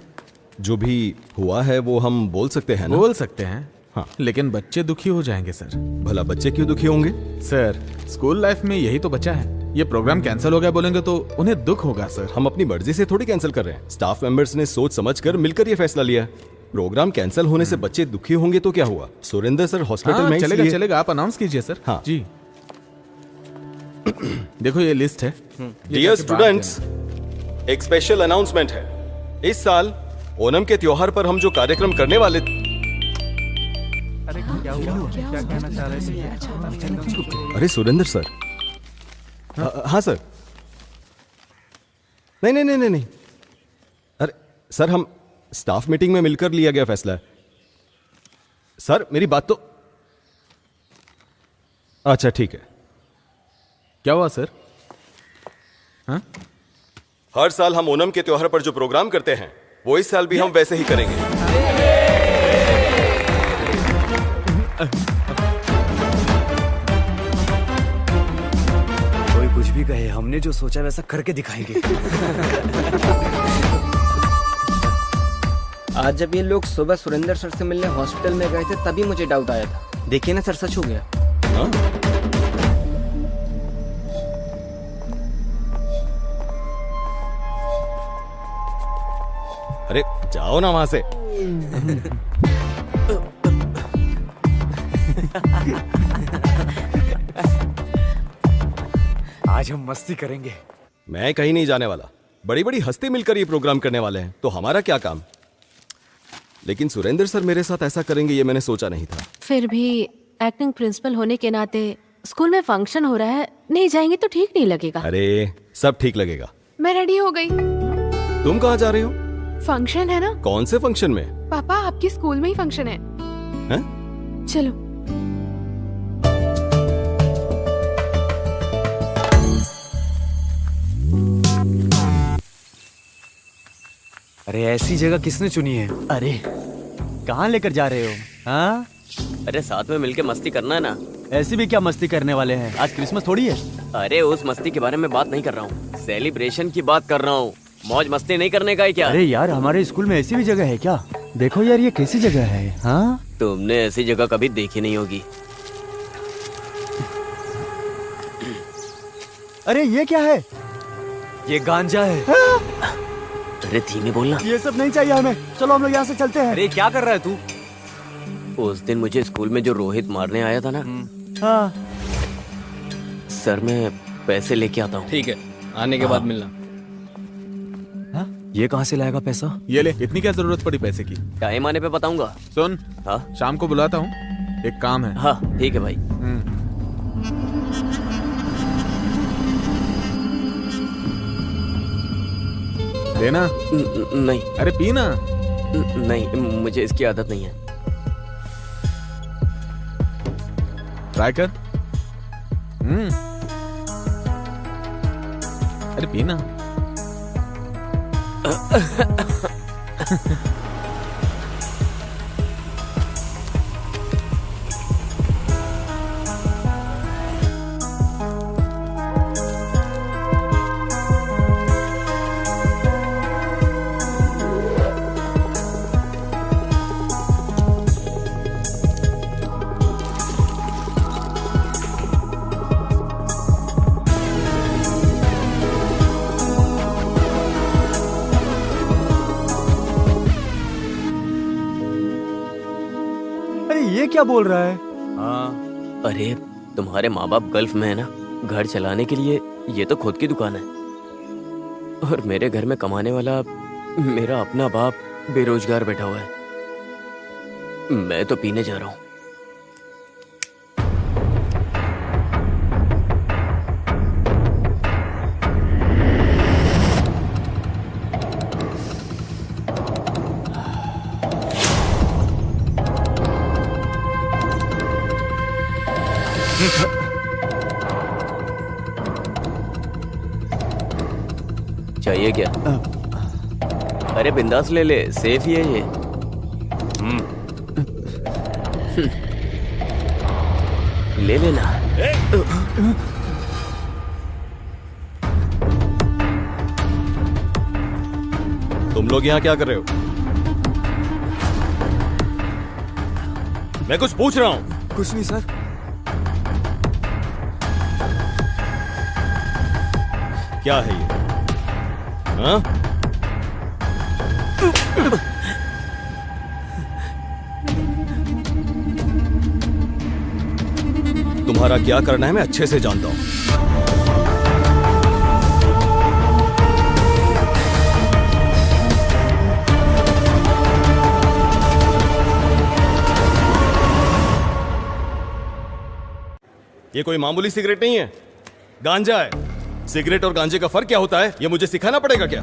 जो भी हुआ है वो हम बोल सकते हैं ना? बोल सकते हैं हाँ। लेकिन बच्चे दुखी हो जाएंगे सर। भला बच्चे क्यों दुखी होंगे? सर स्कूल लाइफ में यही तो बचा है। ये प्रोग्राम कैंसिल हो गया बोलेंगे तो उन्हें दुख होगा सर। हम अपनी मर्जी से थोड़ी कैंसिल कर रहे हैं। स्टाफ मेंबर्स ने सोच समझकर मिलकर ये फैसला लिया। प्रोग्राम कैंसिल होने से बच्चे दुखी होंगे तो क्या हुआ? सुरेंद्र सर हॉस्पिटल में चलेगा चलेगा, आप अनाउंस कीजिए सर। हाँ जी देखो ये लिस्ट है। डियर स्टूडेंट्स, एक स्पेशल अनाउंसमेंट है। इस साल ओणम के त्योहार पर हम जो कार्यक्रम करने वाले अरे सुरेंद्र सर। हाँ सर। नहीं। अरे सर हम स्टाफ मीटिंग में मिलकर लिया गया फैसला है। सर मेरी बात तो अच्छा ठीक है। क्या हुआ सर? हाँ? हर साल हम ओणम के त्योहार पर जो प्रोग्राम करते हैं वो इस साल भी हम वैसे ही करेंगे। कोई कुछ भी कहे, हमने जो सोचा वैसा करके दिखाएंगे। आज जब ये लोग सुबह सुरेंद्र सर से मिलने हॉस्पिटल में गए थे तभी मुझे डाउट आया था। देखिए ना सर, सच हो गया। अरे जाओ ना वहां से। आज हम मस्ती करेंगे। मैं कहीं नहीं जाने वाला। बड़ी बड़ी हस्ती मिलकर ये प्रोग्राम करने वाले हैं तो हमारा क्या काम? लेकिन सुरेंद्र सर मेरे साथ ऐसा करेंगे ये मैंने सोचा नहीं था। फिर भी एक्टिंग प्रिंसिपल होने के नाते स्कूल में फंक्शन हो रहा है, नहीं जाएंगे तो ठीक नहीं लगेगा। अरे सब ठीक लगेगा। मैं रेडी हो गई। तुम कहाँ जा रही हो? फंक्शन है ना। कौन से फंक्शन में? पापा आपकी स्कूल में ही फंक्शन है। चलो। अरे ऐसी जगह किसने चुनी है? अरे कहाँ लेकर जा रहे हो? हाँ? अरे साथ में मिलके मस्ती करना है ना। ऐसी भी क्या मस्ती करने वाले हैं? आज क्रिसमस थोड़ी है। अरे उस मस्ती के बारे में बात नहीं कर रहा हूँ, सेलिब्रेशन की बात कर रहा हूँ। मौज मस्ती नहीं करने का है क्या? अरे यार हमारे स्कूल में ऐसी भी जगह है क्या? देखो यार ये कैसी जगह है। हाँ? तुमने ऐसी जगह कभी देखी नहीं होगी। अरे ये क्या है? ये गांजा है। अरे धीमे बोलना। ये सब नहीं चाहिए हमें, चलो हम लोग यहाँ से चलते हैं। अरे क्या कर रहा है तू? उस दिन मुझे स्कूल में जो रोहित मारने आया था ना। हाँ। सर मैं पैसे लेके आता हूँ। ठीक है, आने के बाद मिलना। ये कहाँ से लाएगा पैसा? ये ले, इतनी क्या जरूरत पड़ी पैसे की? टाइम आने पे बताऊंगा। सुन, हाँ शाम को बुलाता हूँ, एक काम है। हाँ ठीक है भाई। लेना? नहीं। अरे पीना। नहीं, मुझे इसकी आदत नहीं है। ट्राई कर। अरे पीना। ये क्या बोल रहा है? हाँ। अरे तुम्हारे माँ बाप गल्फ में है ना, घर चलाने के लिए ये तो खुद की दुकान है। और मेरे घर में कमाने वाला मेरा अपना बाप बेरोजगार बैठा हुआ है। मैं तो पीने जा रहा हूँ। चाहिए क्या? अरे बिंदास ले ले, सेफ ही है ये। ले लेना। तुम लोग यहाँ क्या कर रहे हो? मैं कुछ पूछ रहा हूँ। कुछ नहीं सर। क्या है ये? हाँ? तुम्हारा क्या करना है मैं अच्छे से जानता हूं। ये कोई मामूली सिगरेट नहीं है, गांजा है। सिगरेट और गांजे का फर्क क्या होता है ये मुझे सिखाना पड़ेगा क्या?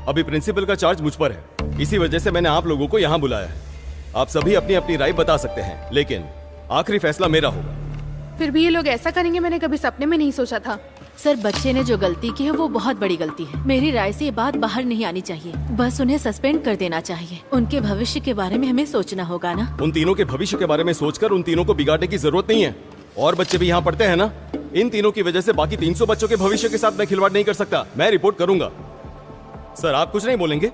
अभी प्रिंसिपल का चार्ज मुझ पर है, इसी वजह से मैंने आप लोगों को यहां बुलाया है। आप सभी अपनी अपनी राय बता सकते हैं, लेकिन आखिरी फैसला मेरा होगा। फिर भी ये लोग ऐसा करेंगे मैंने कभी सपने में नहीं सोचा था। सर, बच्चे ने जो गलती की है वो बहुत बड़ी गलती है। मेरी राय से ये बात बाहर नहीं आनी चाहिए, बस उन्हें सस्पेंड कर देना चाहिए। उनके भविष्य के बारे में हमें सोचना होगा ना। उन तीनों के भविष्य के बारे में सोचकर उन तीनों को बिगाड़ने की जरूरत नहीं है। और बच्चे भी यहाँ पढ़ते हैं ना। इन तीनों की वजह से बाकी 300 बच्चों के भविष्य के साथ मैं खिलवाड़ नहीं कर सकता। मैं रिपोर्ट करूंगा। सर, आप कुछ नहीं बोलेंगे?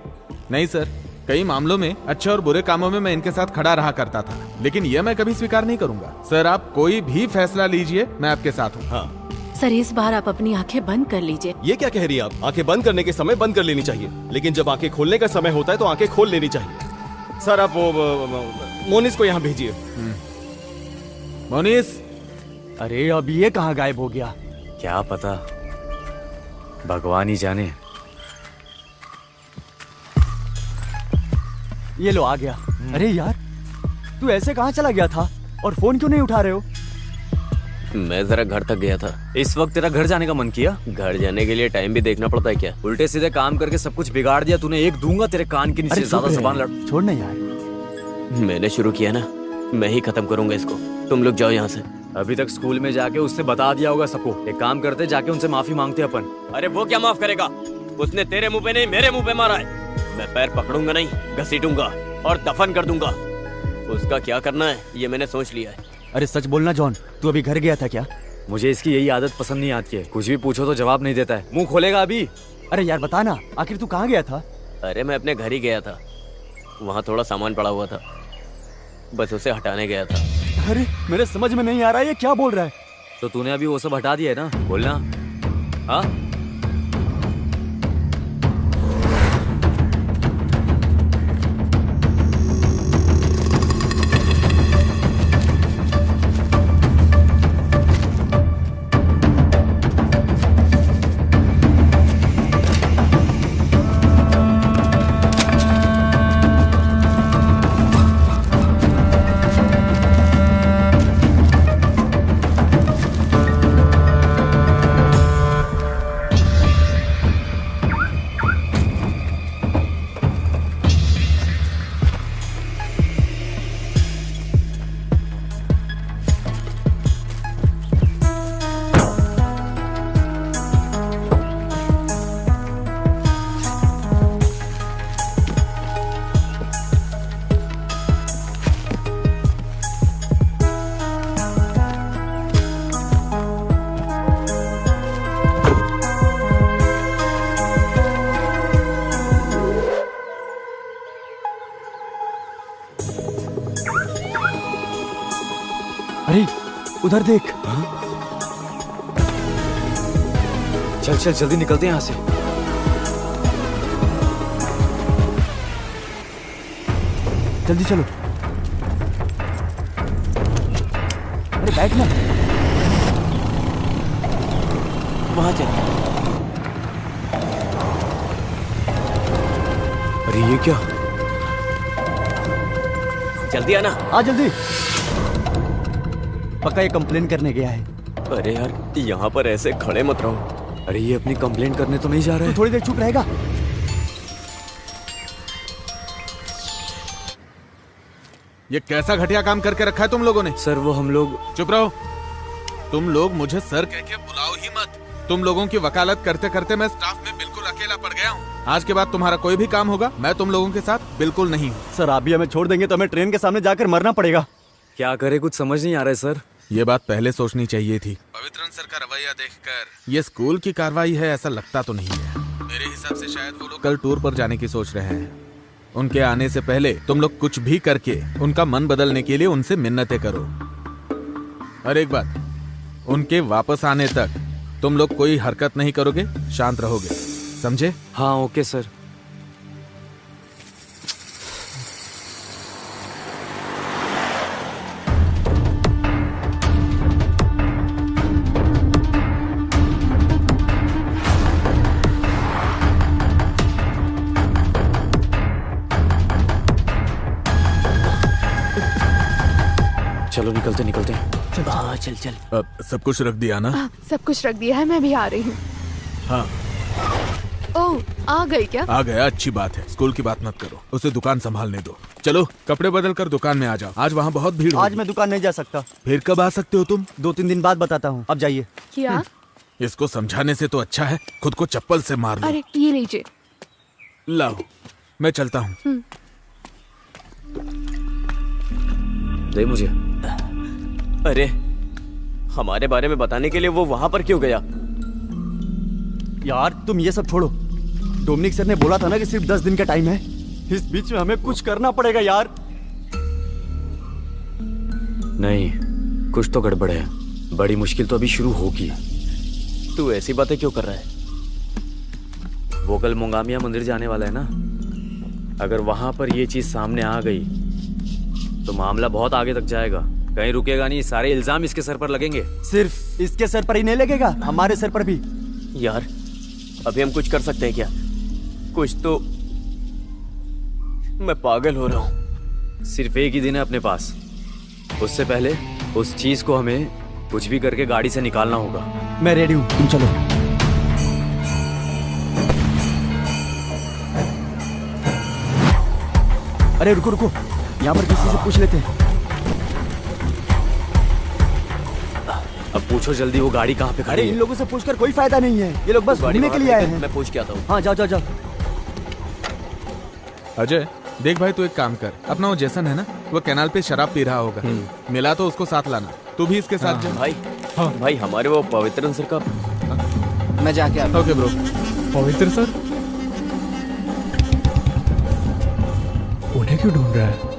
नहीं सर, कई मामलों में अच्छे और बुरे कामों में मैं इनके साथ खड़ा रहा करता था, लेकिन यह मैं कभी स्वीकार नहीं करूंगा। सर, आप कोई भी फैसला लीजिए, मैं आपके साथ हूँ। हाँ सर, इस बार आप अपनी आंखें बंद कर लीजिए। ये क्या कह रही है आप? आंखें बंद करने के समय बंद कर लेनी चाहिए, लेकिन जब आंखें खोलने का समय होता है तो आंखें खोल लेनी चाहिए। सर, आप वो मोनिस को यहाँ भेजिए। मोनिस। अरे अब ये कहाँ गायब हो गया? क्या पता, भगवान ही जाने। ये लो आ गया। अरे यार, तू ऐसे कहाँ चला गया था और फोन क्यों नहीं उठा रहे हो? मैं जरा घर तक गया था। इस वक्त तेरा घर जाने का मन किया? घर जाने के लिए टाइम भी देखना पड़ता है क्या? उल्टे सीधे काम करके सब कुछ बिगाड़ दिया तूने। एक दूंगा तेरे कान के नीचे। ज्यादा जबान लड़। छोड़ ना यार। मैंने शुरू किया ना, मैं ही खत्म करूंगा इसको। तुम लोग जाओ यहाँ से। अभी तक स्कूल में जाके उससे बता दिया होगा सबको। एक काम करते, जाके उनसे माफी मांगते अपन। अरे वो क्या माफ करेगा? उसने तेरे मुंह पे नहीं मेरे मुंह पे मारा है। मैं पैर पकड़ूंगा नहीं, घसीटूंगा और दफन कर दूंगा। उसका क्या करना है ये मैंने सोच लिया है। अरे सच बोलना जॉन, तू अभी घर गया था क्या? मुझे इसकी यही आदत पसंद नहीं आती है। कुछ भी पूछो तो जवाब नहीं देता है। मुंह खोलेगा अभी? अरे यार बता ना, आखिर तू कहाँ गया था? अरे मैं अपने घर ही गया था, वहाँ थोड़ा सामान पड़ा हुआ था, बस उसे हटाने गया था। अरे मेरे समझ में नहीं आ रहा है ये क्या बोल रहा है। तो तूने अभी वो सब हटा दिया है ना? बोलना। हाँ, अरे उधर देख। चल चल जल्दी निकलते हैं यहाँ से। जल्दी चलो। अरे बैठ ना। वहां चल। अरे ये क्या? जल्दी आना। आ जल्दी। पक्का ये कंप्लेन करने गया है। अरे यार यहाँ पर ऐसे खड़े मत रहो। अरे ये अपनी कंप्लेन करने तो नहीं जा रहा है। तू थोड़ी देर चुप रहेगा? ये कैसा घटिया काम करके रखा है तुम लोगों ने? सर वो हम लोग। चुप रहो। तुम लोग मुझे सर कह के बुलाओ ही मत। तुम लोगों की वकालत करते करते मैं स्टाफ में बिल्कुल अकेला पड़ गया हूँ। आज के बाद तुम्हारा कोई भी काम होगा मैं तुम लोगों के साथ बिल्कुल नहीं हूँ। सर आप भी हमें छोड़ देंगे तो हमें ट्रेन के सामने जाकर मरना पड़ेगा। क्या करे, कुछ समझ नहीं आ रहा है सर। ये बात पहले सोचनी चाहिए थी। पवित्रन सर का रवैया देखकर ये स्कूल की कार्रवाई है ऐसा लगता तो नहीं है। मेरे हिसाब से शायद वो लोग कल टूर पर जाने की सोच रहे हैं। उनके आने से पहले तुम लोग कुछ भी करके उनका मन बदलने के लिए उनसे मिन्नतें करो। और एक बात, उनके वापस आने तक तुम लोग कोई हरकत नहीं करोगे, शांत रहोगे, समझे? हाँ ओके सर। चलो निकलते निकलते चल चल। अब सब कुछ रख दिया ना? सब कुछ रख दिया है, मैं भी आ रही हूँ। हाँ ओह, आ गई क्या? आ गया, अच्छी बात है। स्कूल की बात मत करो, उसे दुकान संभालने दो। चलो कपड़े बदल कर दुकान में आ जाओ, आज वहाँ बहुत भीड़ आज मैं दुकान नहीं जा सकता। फिर कब आ सकते हो तुम? 2-3 दिन बाद बताता हूँ, अब जाइए। क्या? इसको समझाने से तो अच्छा है खुद को चप्पल से मार लो। अरे ये लीजिए। लाओ, मैं चलता हूँ। दे मुझे। अरे हमारे बारे में बताने के लिए वो वहां पर क्यों गया? यार तुम ये सब छोड़ो। डोमिनिक सर ने बोला था ना कि सिर्फ 10 दिन का टाइम है। इस बीच में हमें कुछ करना पड़ेगा यार। नहीं, कुछ तो गड़बड़ है। बड़ी मुश्किल तो अभी शुरू होगी। तू ऐसी बातें क्यों कर रहा है? वो कल मोंगामिया मंदिर जाने वाला है ना। अगर वहां पर ये चीज सामने आ गई तो मामला बहुत आगे तक जाएगा। कहीं रुकेगा नहीं, सारे इल्जाम इसके सर पर लगेंगे। सिर्फ इसके सर पर ही नहीं लगेगा, हमारे सर पर भी। यार अभी हम कुछ कर सकते हैं क्या? कुछ तो। मैं पागल हो रहा हूँ। सिर्फ एक ही दिन है अपने पास, उससे पहले उस चीज को हमें कुछ भी करके गाड़ी से निकालना होगा। मैं रेडी हूँ, तुम चलो। अरे रुको रुको, यहाँ पर किसी से पूछ लेते हैं। अब पूछो जल्दी, वो गाड़ी कहाँ पे खड़ी अरे है? इन लोगों से पूछकर कोई फायदा नहीं है, ये लोग बस घूमने के लिए आए हैं। मैं पूछ के आता हूँ। हाँ जाओ जाओ जाओ। अजय देख भाई, तू एक काम कर, अपना वो जैसन है ना, वो कैनाल पे शराब पी रहा होगा, मिला तो उसको साथ लाना। तू भी इसके साथ जा। भाई भाई हमारे वो पवित्रन सर का। मैं जाके आता हूँ। Okay bro. पवित्र सर उन्हें क्यों ढूंढ रहा है?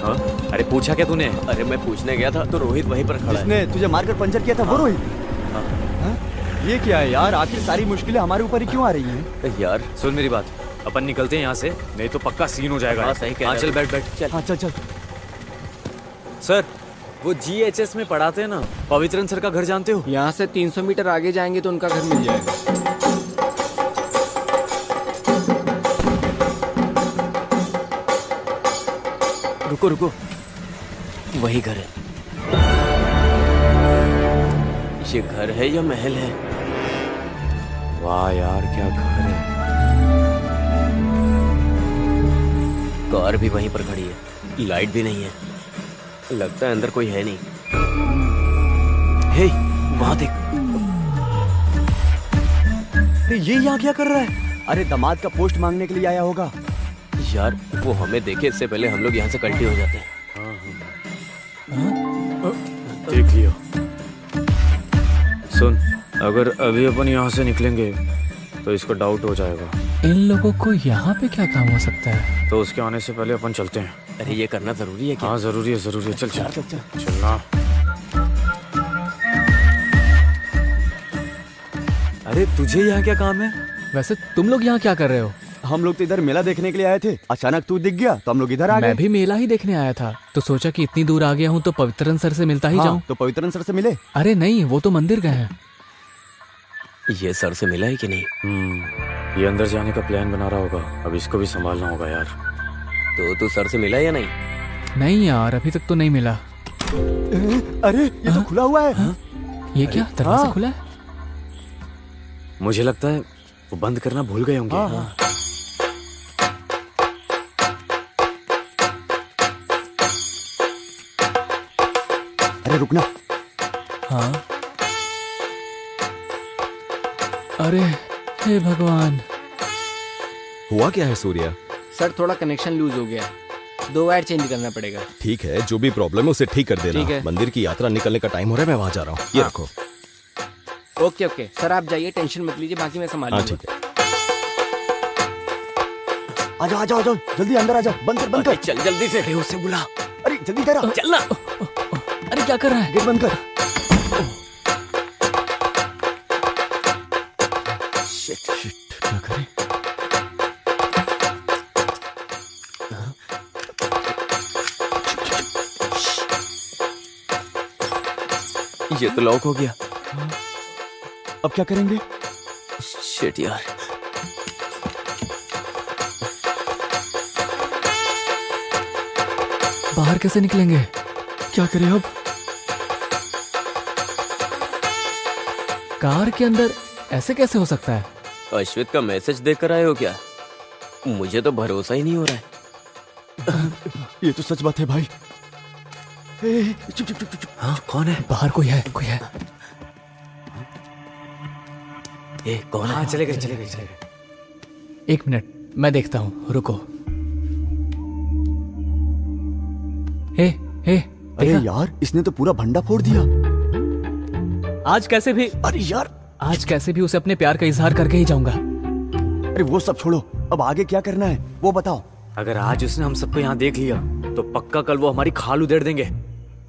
हाँ? अरे पूछा क्या तूने? अरे मैं पूछने गया था तो रोहित वहीं पर खड़ा है। जिसने तुझे मारकर पंचर किया था वो रोहित? ये क्या है यार, आखिर सारी मुश्किलें हमारे ऊपर ही क्यों आ रही हैं? यार सुन मेरी बात, अपन निकलते हैं यहाँ से, नहीं तो पक्का सीन हो जाएगा। हाँ, सही कह रहे हो। चल बैठ बैठ चल। हाँ चल चल। सर वो GHS में पढ़ाते हैं ना, पवित्रन सर का घर जानते हो? यहाँ से 300 मीटर आगे जाएंगे तो उनका घर मिल जाएगा। रुको रुको, वही घर है। ये घर है या महल है? वाह यार क्या घर है। कार भी वहीं पर खड़ी है, लाइट भी नहीं है, लगता है अंदर कोई है नहीं। हे वहां देख। ये यहाँ क्या कर रहा है? अरे दामाद का पोस्ट मांगने के लिए आया होगा। यार वो हमें देखे इससे पहले हम लोग यहाँ से कल्टी हो जाते हैं। देख लियो। सुन, अगर अभी अपन यहाँ से निकलेंगे तो इसको डाउट हो जाएगा। इन लोगों को यहाँ पे क्या काम हो सकता है? तो उसके आने से पहले अपन चलते हैं। अरे ये करना जरूरी है क्या? हाँ जरूरी है जरूरी है। चल चल चल चल चलना। अरे तुझे यहाँ क्या काम है? वैसे तुम लोग यहाँ क्या कर रहे हो? हम लोग तो इधर मेला देखने के लिए आए थे, अचानक तू दिख गया तो हम लोग इधर आ गए। मैं भी मेला ही देखने आया था, तो सोचा कि इतनी दूर आ गया हूँ तो पवित्रन सर से मिलता ही जाऊँ। तो पवित्रन सर से मिले? अरे नहीं, वो तो मंदिर गए हैं। ये सर से मिला है कि नहीं? ये अंदर जाने का प्लान बना रहा होगा, अब इसको भी संभालना होगा यार। तो तू सर से मिला या नहीं? नहीं यार, अभी तक तो नहीं मिला। अरे ये तो खुला हुआ है। ये क्या दरवाजा खुला है? मुझे लगता है वो बंद करना भूल गए होंगे। अरे रुकना। हाँ। अरे हे भगवान, हुआ क्या है सूर्या? सर थोड़ा कनेक्शन लूज हो गया, 2 वायर चेंज करना पड़ेगा। ठीक है, जो भी प्रॉब्लम है उसे ठीक कर देना। ठीक है। मंदिर की यात्रा निकलने का टाइम हो रहा है, मैं वहां जा रहा हूँ। ये रखो। ओके ओके सर, आप जाइए, टेंशन मत लीजिए, बाकी मैं संभाल हाँ लूंगा। ठीक है। आजा आजा आजा, जल्दी अंदर आजा, बंद कर बंद कर। चल जल्दी से। अरे उसे बुला। अरे जल्दी इधर आ। चलना। अरे क्या कर रहा है? गेट बंद कर। शिट शिट, क्या करें? ये तो लॉक हो गया। अब क्या करेंगे? शिट यार। बाहर कैसे निकलेंगे? क्या करें अब? कार के अंदर ऐसे कैसे हो सकता है? अश्वित का मैसेज देखकर आए हो क्या? मुझे तो भरोसा ही नहीं हो रहा है। ये तो सच बात है भाई। चुप चुप चुप चुप। हाँ, कौन है? बाहर कोई है, कोई है। कौन है? हाँ, चले गए। एक मिनट, मैं देखता हूँ, रुको। हे, अरे यार, इसने तो पूरा भंडा फोड़ दिया। आज कैसे भी, अरे यार, आज कैसे भी उसे अपने प्यार का इजहार करके ही जाऊंगा। अरे वो सब छोड़ो, अब आगे क्या करना है वो बताओ। अगर आज उसने हम सबको यहाँ देख लिया तो पक्का कल वो हमारी खाल उधेड़ देंगे।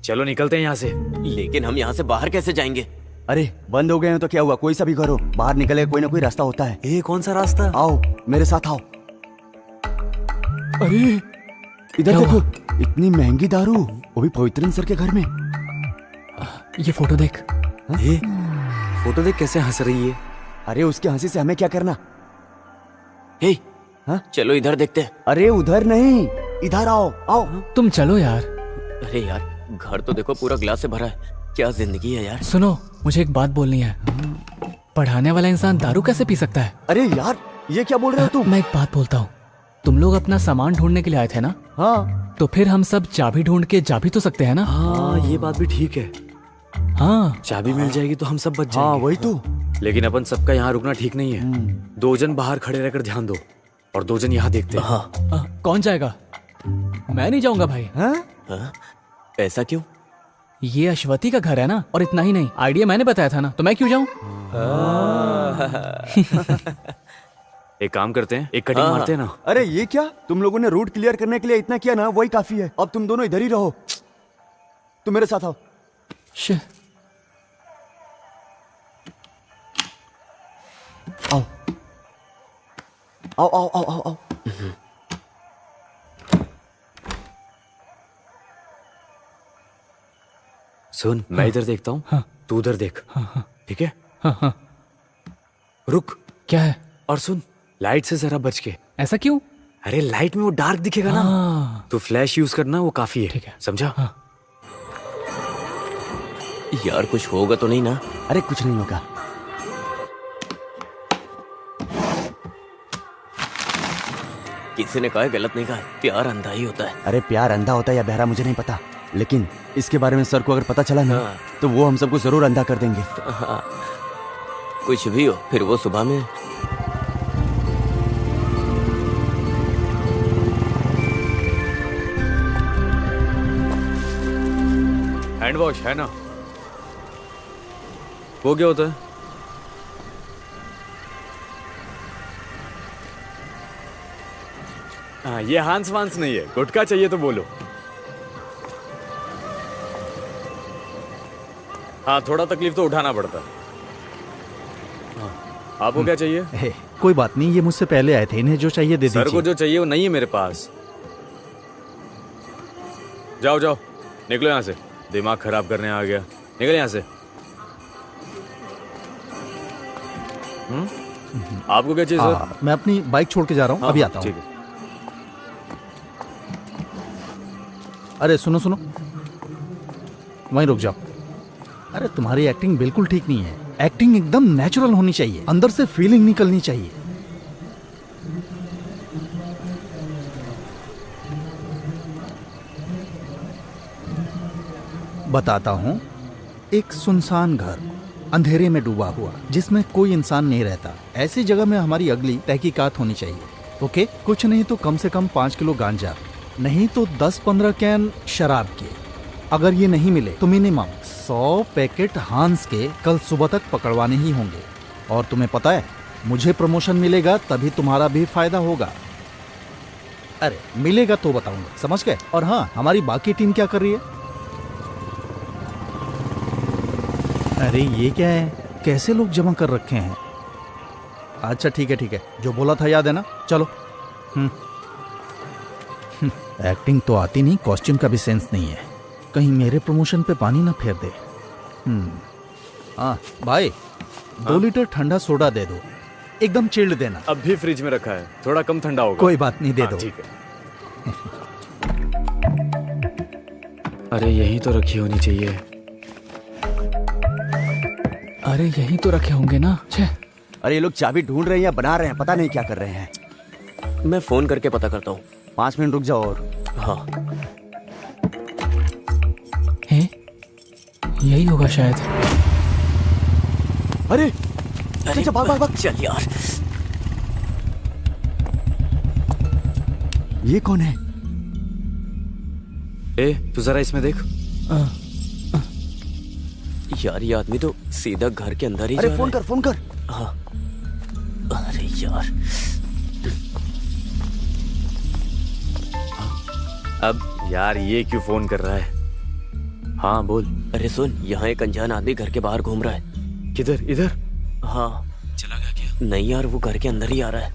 चलो निकलते हैं यहाँ से। लेकिन हम यहाँ से बाहर कैसे जाएंगे? अरे बंद हो गए हैं तो क्या हुआ, कोई सा भी करो, बाहर निकले कोई ना कोई रास्ता होता है। कौन सा रास्ता? आओ मेरे साथ आओ। अरे इधर देखो, इतनी महंगी दारू, वो भी पवित्रन सर के घर में। ये फोटो देख। फोटो देख कैसे हंस रही है। अरे उसके हंसी से हमें क्या करना? चलो इधर देखते हैं। अरे उधर नहीं, इधर आओ आओ। तुम चलो यार। अरे यार, घर तो देखो पूरा ग्लास से भरा है। क्या जिंदगी है यार। सुनो, मुझे एक बात बोलनी है। पढ़ाने वाला इंसान दारू कैसे पी सकता है? अरे यार, ये क्या बोल रहे हो तुम? मैं एक बात बोलता हूँ, तुम लोग अपना सामान ढूंढने के लिए आए थे ना? हाँ। तो फिर हम सब चाबी ढूंढ के जा भी तो सकते हैं ना? हाँ, ये बात भी ठीक है। हाँ, चाबी मिल जाएगी तो हम सब बच जाएंगे। हाँ वही तो। लेकिन अपन सबका यहाँ रुकना ठीक नहीं है। 2 जन बाहर खड़े रहकर ध्यान दो और 2 जन यहाँ देखते हैं। हाँ। कौन जाएगा? मैं नहीं जाऊंगा भाई। हाँ? ऐसा क्यों? ये अश्वती का घर है ना, और इतना ही नहीं, आइडिया मैंने बताया था ना, तो मैं क्यों जाऊं? एक काम करते हैं, एक कटिंग मारते हैं ना। अरे ये क्या, तुम लोगों ने रूट क्लियर करने के लिए इतना किया ना, वही काफी है। अब तुम दोनों इधर ही रहो। तुम मेरे साथ आओ। आओ आओ आओ आओ आओ। सुन, मैं इधर देखता हूँ, तू उधर देख। ठीक है? रुक। क्या है? और सुन, लाइट से जरा बच के। ऐसा क्यों? अरे लाइट में वो डार्क दिखेगा ना, तो फ्लैश यूज करना, वो काफी है। ठीक है, समझा? यार कुछ होगा तो नहीं ना? अरे कुछ नहीं होगा। किसी ने कहा है, गलत नहीं कहा, प्यार अंधा ही होता है। अरे प्यार अंधा होता है या बहरा मुझे नहीं पता, लेकिन इसके बारे में सर को अगर पता चला ना, तो वो हम सबको जरूर अंधा कर देंगे। हाँ। कुछ भी हो, फिर वो सुबह में। हैंड वॉश है ना? वो क्या होता है? हाँ, ये हांस वांस नहीं है। गुटखा चाहिए तो बोलो। हाँ, थोड़ा तकलीफ तो उठाना पड़ता है। हाँ, आपको क्या चाहिए? कोई बात नहीं, ये मुझसे पहले आए थे, इन्हें जो चाहिए दे दीजिए। सर को जो चाहिए वो नहीं है मेरे पास। जाओ जाओ, निकलो यहाँ से। दिमाग खराब करने आ गया। निकल यहाँ से। आपको क्या चाहिए सर? मैं अपनी बाइक छोड़ के जा रहा हूँ, अभी आता हूँ। ठीक है। अरे सुनो सुनो, वहीं रुक जाओ। अरे तुम्हारी एक्टिंग बिल्कुल ठीक नहीं है। एक्टिंग एकदम नेचुरल होनी चाहिए, अंदर से फीलिंग निकलनी चाहिए। बताता हूं, एक सुनसान घर, अंधेरे में डूबा हुआ, जिसमें कोई इंसान नहीं रहता। ऐसी जगह में हमारी अगली तहकीकात होनी चाहिए। ओके? कुछ नहीं तो कम से कम 5 किलो गांजा, नहीं तो 10-15 कैन शराब के। अगर ये नहीं मिले तो मिनिमम 100 पैकेट हांस के कल सुबह तक पकड़वाने ही होंगे। और तुम्हें पता है, मुझे प्रमोशन मिलेगा तभी तुम्हारा भी फायदा होगा। अरे मिलेगा तो बताऊंगा, समझ गए? और हाँ, हमारी बाकी टीम क्या कर रही है? अरे ये क्या है? कैसे लोग जमा कर रखे हैं? अच्छा ठीक है, जो बोला था याद है ना? चलो। एक्टिंग तो आती नहीं, कॉस्ट्यूम का भी सेंस नहीं है। कहीं मेरे प्रमोशन पे पानी ना फेर दे। हाँ भाई, 2 लीटर ठंडा सोडा दे दो, एकदम चिल्ड देना। अब भी फ्रिज में रखा है, थोड़ा कम ठंडा होगा। कोई बात नहीं, दे दो। ठीक है। अरे यही तो रखी होनी चाहिए। अरे यही तो रखे होंगे ना। छे। अरे ये लोग चाबी ढूंढ रहे हैं या बना रहे हैं, पता नहीं क्या कर रहे हैं। मैं फोन करके पता करता हूँ। 5 मिनट रुक जाओ और। हाँ यही होगा शायद। अरे चल भाग चल यार। ये कौन है? ए तू जरा इसमें देख। यार ये आदमी तो सीधा घर के अंदर ही अरे जा फोन रहा कर, फोन कर। हाँ। अरे यार अब यार ये क्यों फोन कर रहा है? हाँ बोल। अरे सुन, यहाँ एक अनजान आदमी घर के बाहर घूम रहा है। किधर? इधर? हाँ। चला गया क्या? नहीं यार, वो घर के अंदर ही आ रहा है।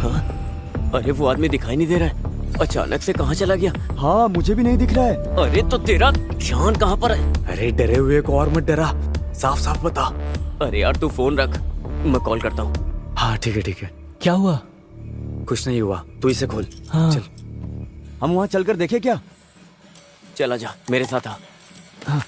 हाँ? अरे वो आदमी दिखाई नहीं दे रहा है, अचानक से कहाँ चला गया? हाँ मुझे भी नहीं दिख रहा है। अरे तो तेरा ध्यान कहाँ पर है? अरे डरे हुए को और मत डरा, साफ साफ बता। अरे यार तू फोन रख, मैं कॉल करता हूँ। हाँ ठीक है। क्या हुआ? कुछ नहीं हुआ, तू इसे खोल। हाँ। चल हम वहाँ चलकर देखें क्या? चला जा, मेरे साथ आ। हाँ।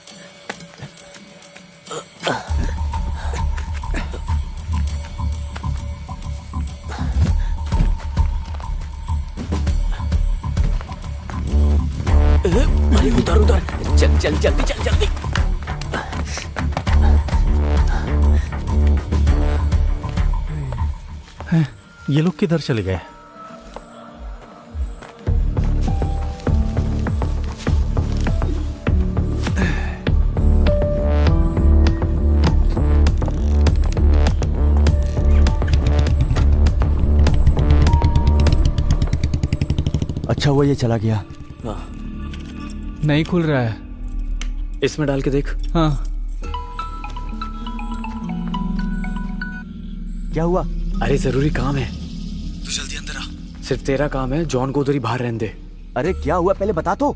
अरे उधर चल जल्दी। ये लोग किधर चले गए? अच्छा हुआ ये चला गया। नहीं खुल रहा है। इसमें डाल के देख। हाँ। क्या हुआ? अरे जरूरी काम है, तू जल्दी अंदर आ। सिर्फ तेरा काम है, जॉन को उधर ही बाहर रहने दे। अरे क्या हुआ पहले बता तो।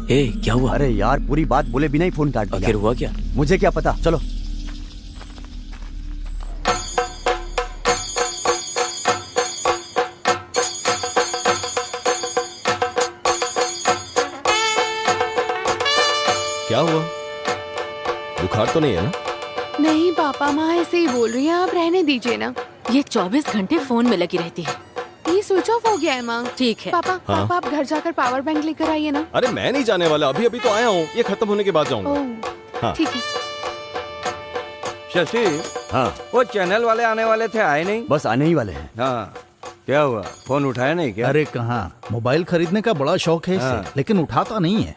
क्या हुआ? अरे यार पूरी बात बोले बिना ही फोन काट दिया। आखिर हुआ क्या? मुझे क्या पता, चलो। क्या हुआ? बुखार तो नहीं है ना? नहीं पापा, माँ ऐसे ही बोल रही है, आप रहने दीजिए ना। ये 24 घंटे फोन में लगी रहती है। ये स्विच ऑफ हो गया है माँ। ठीक है। पापा हाँ? पापा आप घर जाकर पावर बैंक लेकर आइए ना। अरे मैं नहीं जाने वाला, अभी तो आया हूँ, ये खत्म होने के बाद जाऊंगा। हाँ। ठीक है। शशि, हाँ वो चैनल वाले आने वाले थे, आए नहीं? बस आने ही वाले हैं। हाँ क्या हुआ, फोन उठाया नहीं क्या? अरे कहाँ, मोबाइल खरीदने का बड़ा शौक है इसे, लेकिन उठाता नहीं है।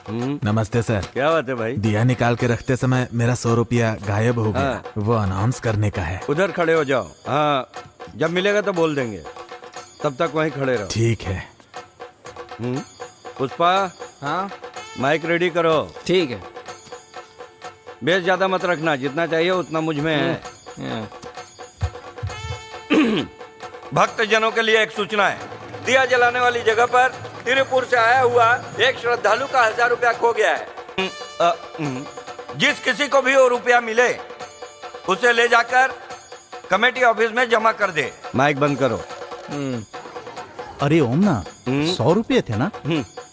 नमस्ते सर। क्या बात है भाई? दिया निकाल के रखते समय मेरा 100 रुपया गायब हो गया। वो अनाउंस करने का है। उधर खड़े हो जाओ। हाँ जब मिलेगा तो बोल देंगे, तब तक वहीं खड़े रहो। ठीक है। पुष्पा। हाँ माइक रेडी करो। ठीक है। बेस ज्यादा मत रखना, जितना चाहिए उतना मुझ में है। भक्त जनों के लिए एक सूचना है, दिया जलाने वाली जगह पर तिरुपुर से आया हुआ एक श्रद्धालु का 1000 रुपया खो गया है। जिस किसी को भी वो रुपया मिले उसे ले जाकर कमेटी ऑफिस में जमा कर दे। माइक बंद करो। अरे ओम ना, 100 रुपये थे ना?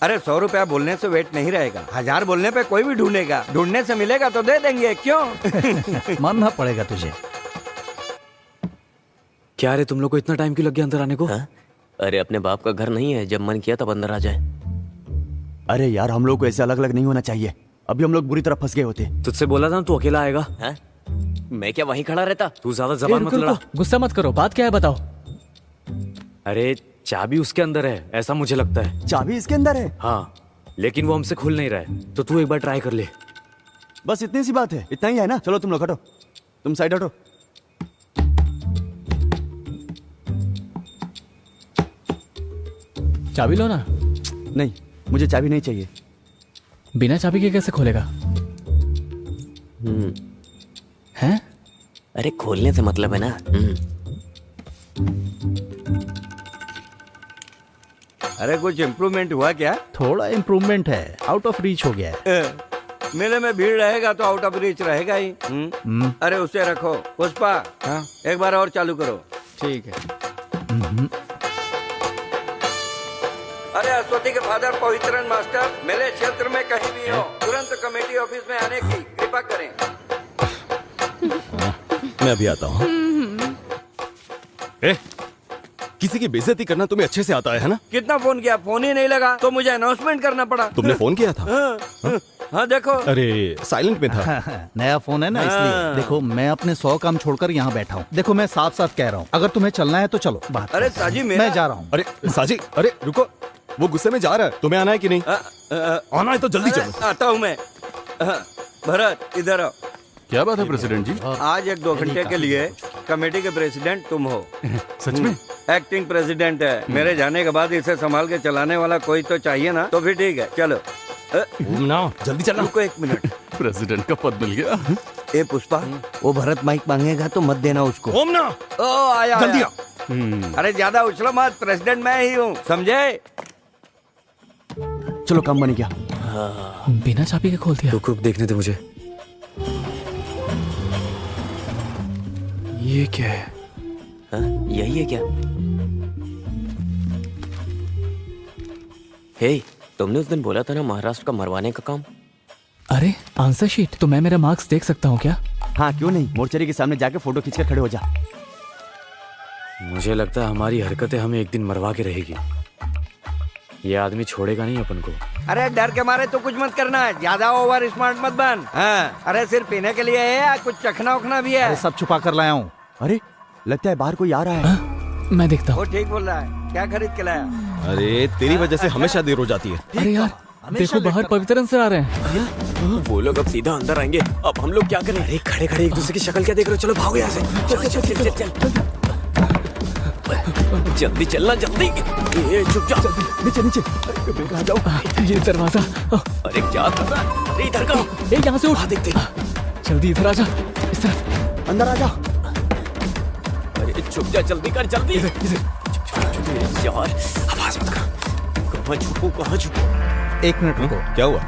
अरे 100 रुपया बोलने से वेट नहीं रहेगा, 1000 बोलने पे कोई भी ढूंढेगा, ढूंढने से मिलेगा तो दे देंगे, क्यों? मानना पड़ेगा तुझे। क्या रे, तुम लोग को इतना टाइम क्यों लग गया अंदर आने को? हाँ? अरे अपने बाप का घर नहीं है, जब मन किया तब अंदर आ जाए। अरे यार हम लोग को ऐसे अलग अलग नहीं होना चाहिए, अभी हम लोग बुरी तरह फंस गए होते। तुझसे बोला था तू अकेला आएगा। है? मैं क्या वहीं खड़ा रहता? तू ज्यादा जबान मत लड़ा। गुस्सा मत करो, बात क्या है बताओ। अरे चाबी उसके अंदर है, ऐसा मुझे लगता है। चाबी इसके अंदर है? हाँ, लेकिन वो हमसे खुल नहीं रहा है, तो तू एक बार ट्राई कर ले। बस इतनी सी बात है, इतना ही है ना? चलो तुम लोग हटो, तुम साइड हटो। चाबी लो ना। नहीं, मुझे चाबी नहीं चाहिए। बिना चाबी के कैसे खोलेगा? हैं? अरे खोलने से मतलब है ना। अरे कुछ इम्प्रूवमेंट हुआ क्या? थोड़ा इम्प्रूवमेंट है, आउट ऑफ रीच हो गया है। मेले में भीड़ रहेगा तो आउट ऑफ रीच रहेगा ही। अरे उसे रखो। पुष्पा, हाँ? एक बार और चालू करो। ठीक है। अरे अश्वती के फादर पवित्रन मास्टर मेरे क्षेत्र में कहीं भी हो, तुरंत कमेटी ऑफिस में आने की कृपा करें। मैं अभी आता हूँ। किसी की बेइज्जती करना तुम्हें अच्छे से आता है ना? कितना फोन किया, फोन ही नहीं लगा तो मुझे अनाउंसमेंट करना पड़ा। तुमने फोन किया था? हाँ देखो। अरे साइलेंट में था। नया फोन है ना, इसलिए। देखो मैं अपने 100 काम छोड़कर यहाँ बैठा हूँ। देखो मैं साफ साफ कह रहा हूँ, अगर तुम्हें चलना है तो चलो। बात अरे साजी मैं जा रहा हूँ। अरे साजी, अरे रुको, वो गुस्से में जा रहा है। तुम्हें आना है कि नहीं? आना है तो जल्दी चलो। आता हूँ मैं। भरत इधर आओ। क्या बात है प्रेसिडेंट जी? आज 1-2 घंटे के लिए कमेटी के प्रेसिडेंट तुम हो। सच में? एक्टिंग प्रेसिडेंट है। मेरे जाने के बाद इसे संभाल के चलाने वाला कोई तो चाहिए ना, तो फिर ठीक है चलो। ना जल्दी चलना। रुको 1 मिनट। प्रेसिडेंट का पद मिल गया। ए पुष्पा, वो भरत माइक मांगेगा तो मत देना उसको। ओमना, ओ आया जल्दी आया। अरे ज्यादा उछलो मत, प्रेसिडेंट मैं ही हूँ, समझे? चलो काम बन गया। बिना चाबी के खोल दिया। रुक देखने दे मुझे। ये क्या है? यही है क्या? हे, तुमने उस दिन बोला था ना महाराष्ट्र का मरवाने का काम। अरे आंसर शीट, तो मैं मेरा मार्क्स देख सकता हूँ क्या? हाँ क्यों नहीं, मोर्चरी के सामने जाके फोटो खींचकर खड़े हो जा। मुझे लगता है हमारी हरकतें हमें एक दिन मरवा के रहेगी। ये आदमी छोड़ेगा नहीं अपन को। अरे डर के मारे तो कुछ मत करना है, ज्यादा ओवर स्मार्ट मत बन। हाँ, अरे सिर्फ पीने के लिए है या कुछ चखना उखना भी है? अरे सब छुपा कर लाया हूँ। अरे लगता है बाहर कोई आ रहा है। मैं देखता हूँ। वो ठीक बोल रहा है। क्या खरीद के लाया? अरे तेरी वजह से हमेशा देर हो जाती है। अरे यार देखो बाहर पवित्रन से आ रहे हैं। वो लोग अब सीधा अंदर आएंगे, अब हम लोग क्या करें? अरे खड़े खड़े एक दूसरे की शक्ल क्या देख रहे हो? चलो भागो यहाँ से। चल चल चल चल चल जल्दी चलना, जल्दी। चुप जा। नीचे नीचे आ जाओ। ये दरवाजा। अरे क्या कर रहा है? अरे इधर का। यहाँ से उठ। देखते। जल्दी इधर आ जा, इस तरफ अंदर आ जा। अरे छुप जा, जल्दी कर, जल्दी। यार आवाज मत कर। कहाँ छुपू, कहाँ छुपू? 1 मिनट रुको। क्या हुआ?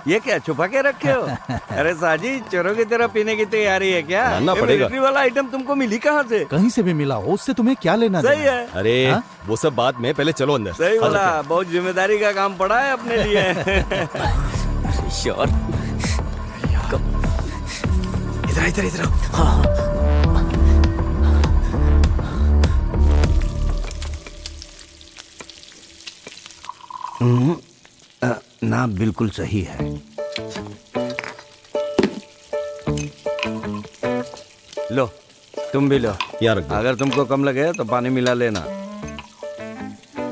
ये क्या छुपा के रखे हो? अरे साजी, चोरों की तरह पीने की तैयारी है क्या? मानना ये पड़ेगा। मिलिट्री वाला आइटम तुमको मिली कहाँ से? कहीं से भी मिला हो, उससे तुम्हें क्या लेना सही देना? है। अरे वो सब बात में, पहले चलो अंदर। सही बोला, बहुत जिम्मेदारी का काम पड़ा है अपने लिए। यार इधर इधर इधर। हाँ ना बिल्कुल सही है। लो तुम भी लो। यार अगर तुमको कम लगे तो पानी मिला लेना।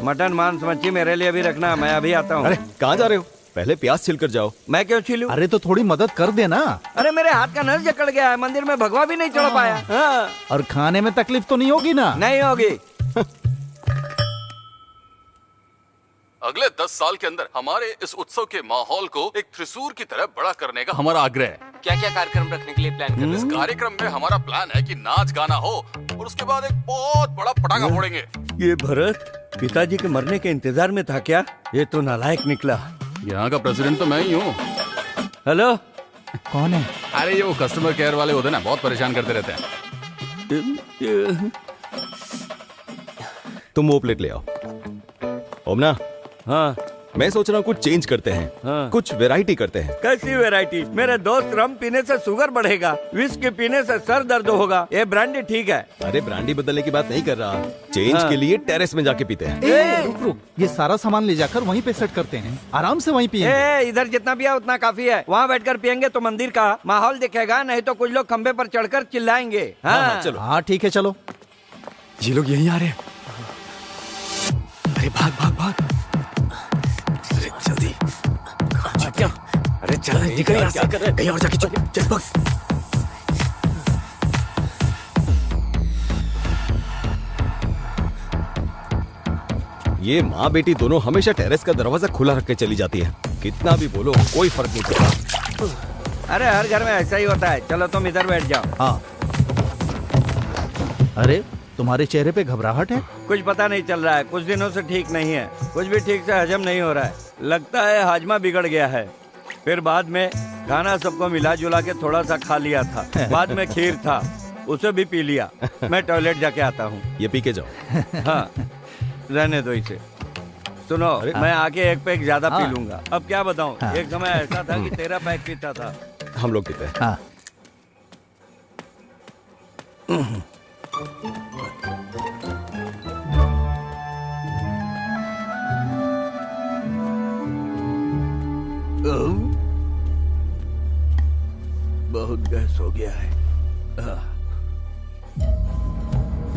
मटन मांस मच्छी मेरे लिए भी रखना, मैं अभी आता हूँ। अरे कहाँ जा रहे हो? पहले प्याज छिल कर जाओ। मैं क्यों छिलूं? अरे तो थोड़ी मदद कर देना। अरे मेरे हाथ का नस जकड़ गया है, मंदिर में भगवा भी नहीं चढ़ पाया। हाँ। और खाने में तकलीफ तो नहीं होगी ना? नहीं होगी। अगले 10 साल के अंदर हमारे इस उत्सव के माहौल को एक त्रिशूर की तरह बड़ा करने का हमारा आग्रह है। क्या क्या कार्यक्रम रखने के लिए प्लान कर रहे इस कार्यक्रम में हमारा प्लान है कि नाच गाना हो और उसके बाद एक बहुत बड़ा पटाखा फोड़ेंगे। ये भरत पिताजी के मरने के इंतजार में था क्या? ये तो नालायक निकला। यहाँ का प्रेसिडेंट तो मैं ही हूँ। हेलो, कौन है? अरे ये वो कस्टमर केयर वाले होते हैं ना, बहुत परेशान करते रहते हैं। तुम वो प्लेट ले आओ। ओमना। हाँ मैं सोच रहा हूँ कुछ चेंज करते हैं। हाँ। कुछ वैरायटी करते हैं। कैसी वैरायटी? मेरे दोस्त, रम पीने से शुगर बढ़ेगा, विस्की पीने से सर दर्द होगा, ये ब्रांडी ठीक है। अरे ब्रांडी बदलने की बात नहीं कर रहा, चेंज हाँ। के लिए टेरेस में जाके पीते हैं। रुक रुक, ये सारा सामान ले जाकर वहीं पे सेट करते हैं, आराम से वहीं पिएंगे। इधर जितना पिया उतना काफी है। वहाँ बैठकर पियेंगे तो मंदिर का माहौल दिखेगा, नहीं तो कुछ लोग खंबे पर चढ़कर चिल्लाएंगे। हाँ चलो। हाँ ठीक है चलो। ये लोग यहीं आ रहे हैं। अरे भाग भाग भाग। अरे जल्दी। क्या? अरे चल निकल यहाँ से। कहीं और जाके चल भाग। ये माँ बेटी दोनों हमेशा टेरेस का दरवाजा खुला रख के चली जाती है। कितना भी बोलो कोई फर्क नहीं पड़ता। अरे हर घर में ऐसा ही होता है। चलो तुम इधर बैठ जाओ। हाँ। अरे तुम्हारे चेहरे पे घबराहट है? कुछ पता नहीं चल रहा है, कुछ दिनों से ठीक नहीं है, कुछ भी ठीक से हजम नहीं हो रहा है। लगता है हाजमा बिगड़ गया है। फिर बाद में खाना सबको मिला जुला के थोड़ा सा खा लिया था। बाद में खीर था, उसे भी पी लिया। मैं टॉयलेट जाके आता हूँ। ये पी के जाओ। हाँ रहने दो इसे। सुनो, मैं आके एक पैक ज्यादा पी लूंगा। अब क्या बताऊँ, एक समय ऐसा था कि 13 पैक पीता था। हम लोग पीते हैं। हाँ। बहुत गैस हो गया है।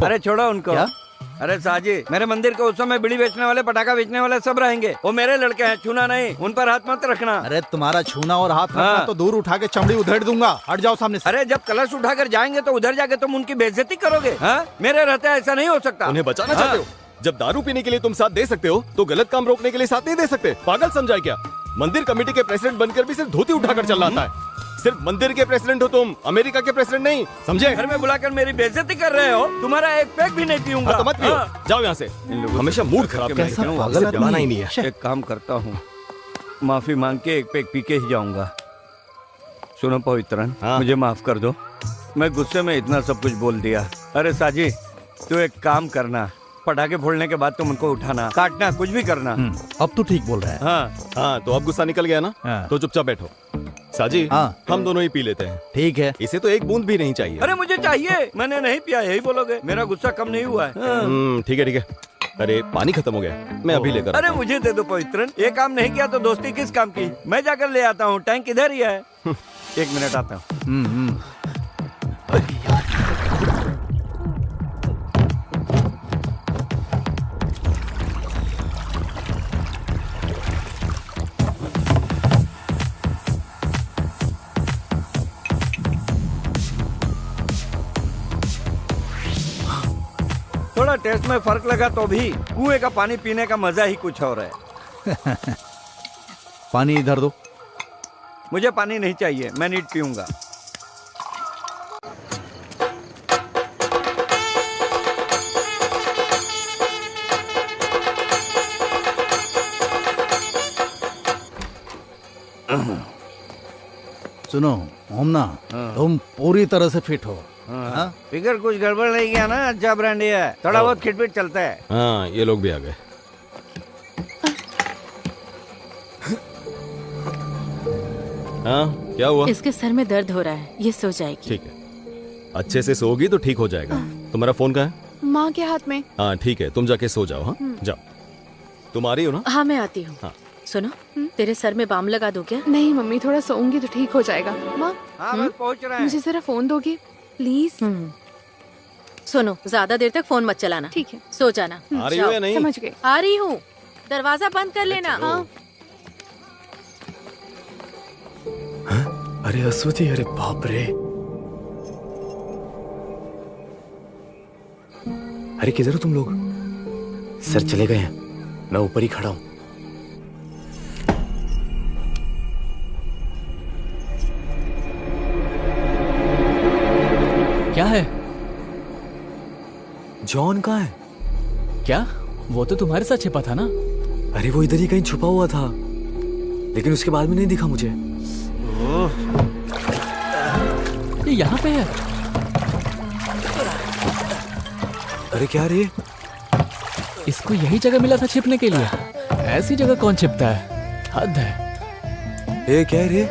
अरे छोड़ो उनको। क्या? अरे साजी, मेरे मंदिर के उत्सव में बीड़ी बेचने वाले, पटाखा बेचने वाले सब रहेंगे। वो मेरे लड़के हैं, छूना नहीं, उन पर हाथ मत रखना। अरे तुम्हारा छूना और हाथ रखना तो दूर उठा के चमड़ी उधेड़ दूंगा। हट जाओ सामने से। अरे जब कलश उठाकर जाएंगे तो उधर जाके तुम उनकी बेइज्जती करोगे। हाँ? मेरे रहते ऐसा नहीं हो सकता। उन्हें बचाना चाहते हो? जब दारू पीने के लिए तुम साथ दे सकते हो तो गलत काम रोकने के लिए साथ नहीं दे सकते? पागल समझाए क्या? मंदिर कमेटी के प्रेसिडेंट बनकर भी सिर्फ धोती उठाकर चल रहा है। सिर्फ मंदिर के प्रेसिडेंट हो तुम, अमेरिका के प्रेसिडेंट नहीं, समझे? घर में बुलाकर मेरी बेइज्जती कर रहे हो। तुम्हारा एक पैक भी नहीं पीऊंगा। तो मत पियो। जाओ यहाँ से। हमेशा मूड खराब कैसा पागल बनाना ही नहीं है। एक काम करता हूँ, माफी मांग के एक पैक पी के ही जाऊंगा। सुनो पवित्रन, मुझे माफ कर दो, मैं गुस्से में इतना सब कुछ बोल दिया। अरे साजी, तू एक काम करना, पटाखे फोड़ने के बाद तुम उनको उठाना, काटना, कुछ भी करना। अब तू ठीक बोल रहा है। हाँ, तो अब गुस्सा निकल गया ना? तो चुपचाप बैठो। साजी, हम दोनों ही पी लेते हैं। ठीक है। इसे तो एक बूंद भी नहीं चाहिए। अरे मुझे चाहिए, मैंने नहीं पिया, यही बोलोगे? मेरा गुस्सा कम नहीं हुआ है। ठीक है ठीक है। अरे पानी खत्म हो गया, मैं अभी लेकर। अरे मुझे दे दो पवित्रन, ये काम नहीं किया तो दोस्ती किस काम की? मैं जाकर ले आता हूँ, टैंक इधर ही है। 1 मिनट आता हूँ। थोड़ा टेस्ट में फर्क लगा तो भी कुएं का पानी पीने का मजा ही कुछ और है। पानी इधर दो। मुझे पानी नहीं चाहिए, मैं नीट पीऊंगा। सुनो ओमना, तुम पूरी तरह से फिट हो। फिगर कुछ गड़बड़ नहीं किया ना? अच्छा ब्रांडी है, थोड़ा बहुत खिटपिट चलता है। हाँ, ये लोग भी आ गए। हाँ, क्या हुआ? इसके सर में दर्द हो रहा है, ये सो जाएगी। ठीक है, अच्छे से सोगी तो ठीक हो जाएगा। तुम्हारा फोन कहाँ है? माँ के हाथ में। हाँ ठीक है, तुम जाके सो जाओ। हाँ जाओ। तुम आ रही हो ना? हाँ मैं आती हूँ। हाँ। सुनो, तेरे सर में बाम लगा दूं क्या? नहीं मम्मी, थोड़ा सोऊंगी तो ठीक हो जाएगा। माँ, पहुँच रहा है। मुझे जरा फोन दोगी प्लीज? सुनो, ज्यादा देर तक फोन मत चलाना। ठीक है, सो जाना। आ रही हो या नहीं? समझ गई। आ रही हूँ, दरवाजा बंद कर लेना। हाँ। अरे अश्वती, अरे बाप रे। अरे किधर हो तुम लोग? सर चले गए हैं, मैं ऊपर ही खड़ा हूं। क्या है? जॉन कहाँ है? क्या? वो तो तुम्हारे साथ छिपा था ना? अरे वो इधर ही कहीं छुपा हुआ था, लेकिन उसके बाद में नहीं दिखा मुझे। ये यहाँ पे है। अरे क्या रे? इसको यही जगह मिला था छिपने के लिए। ऐसी जगह कौन छिपता है? हद है। ए क्या रे?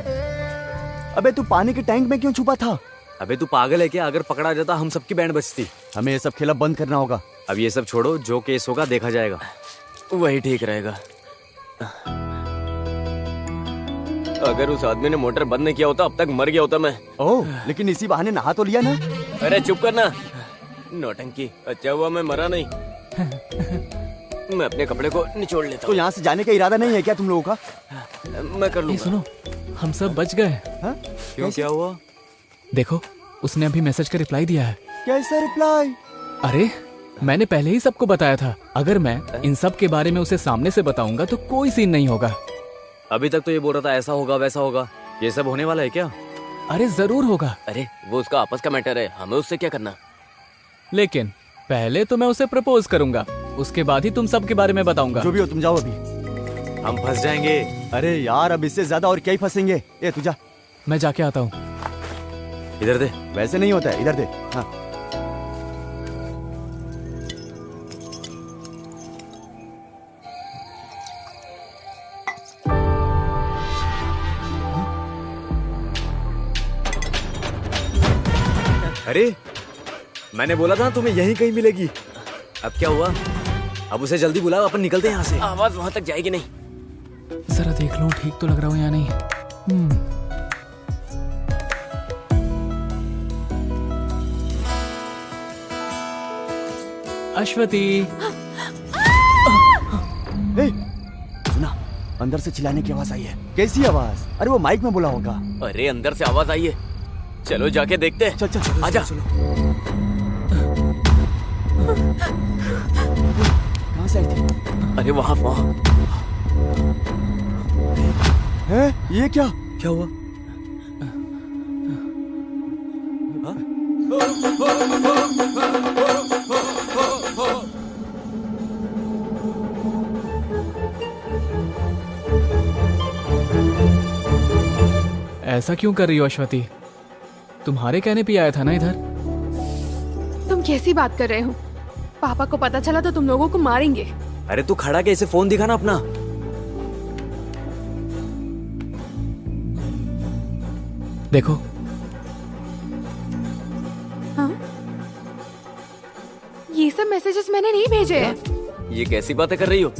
अबे तू पानी के टैंक में क्यों छुपा था? अबे तू पागल है क्या? अगर पकड़ा जाता हम सबकी बैंड बजती। हमें ये सब खेला बंद करना होगा। अब ये सब छोड़ो, जो केस होगा देखा जाएगा, वही ठीक रहेगा। अगर उस आदमी ने मोटर बंद नहीं किया होता अब तक मर गया होता मैं। ओह, लेकिन इसी बहाने नहा तो लिया ना। अरे चुप करना, नौटंकी। अच्छा हुआ मैं मरा नहीं। मैं अपने कपड़े को निचोड़ लेता हूँ। तो यहाँ से जाने का इरादा नहीं है क्या तुम लोगों का? मैं कर लूंगा। सुनो, हम सब बच गए। क्यों, क्या हुआ? देखो, उसने अभी मैसेज का रिप्लाई दिया है। कैसा रिप्लाई? अरे मैंने पहले ही सबको बताया था, अगर मैं इन सब के बारे में उसे सामने से बताऊंगा तो कोई सीन नहीं होगा। अभी तक तो ये बोल रहा था ऐसा होगा वैसा होगा, ये सब होने वाला है क्या? अरे जरूर होगा। अरे वो उसका आपस का मैटर है, हमें उससे क्या करना? लेकिन पहले तो मैं उसे प्रपोज करूंगा, उसके बाद ही तुम सब के बारे में बताऊंगा। जो भी हो तुम जाओ अभी। हम फंस जाएंगे। अरे यार अब इससे ज्यादा और क्या ही फंसेंगे। ए तू जा। मैं जाके आता हूँ। इधर दे। वैसे नहीं होता है, इधर दे। हाँ। अरे मैंने बोला था तुम्हें यहीं कहीं मिलेगी। अब क्या हुआ? अब उसे जल्दी बुलाओ, अपन निकलते हैं यहाँ से। आवाज वहां तक जाएगी नहीं। जरा देख लूं ठीक तो लग रहा हूँ या नहीं। अश्वती। सुना, अंदर से चिल्लाने की आवाज आई है। कैसी आवाज? अरे वो माइक में बोला होगा। अरे अंदर से आवाज आई है, चलो जाके देखते हैं। चल चल चल आजा। कहाँ से आई थी? अरे वहाँ है? ये क्या? क्या हुआ? ऐसा क्यों कर रही हो अश्वती? तुम्हारे कहने पे आया था ना इधर। तुम कैसी बात कर रहे हो? पापा को पता चला तो तुम लोगों को मारेंगे। अरे तू खड़ा के इसे फोन दिखाना अपना। देखो। हाँ? ये सब मैसेजेस मैंने नहीं भेजे हैं। ये कैसी बातें कर रही हो?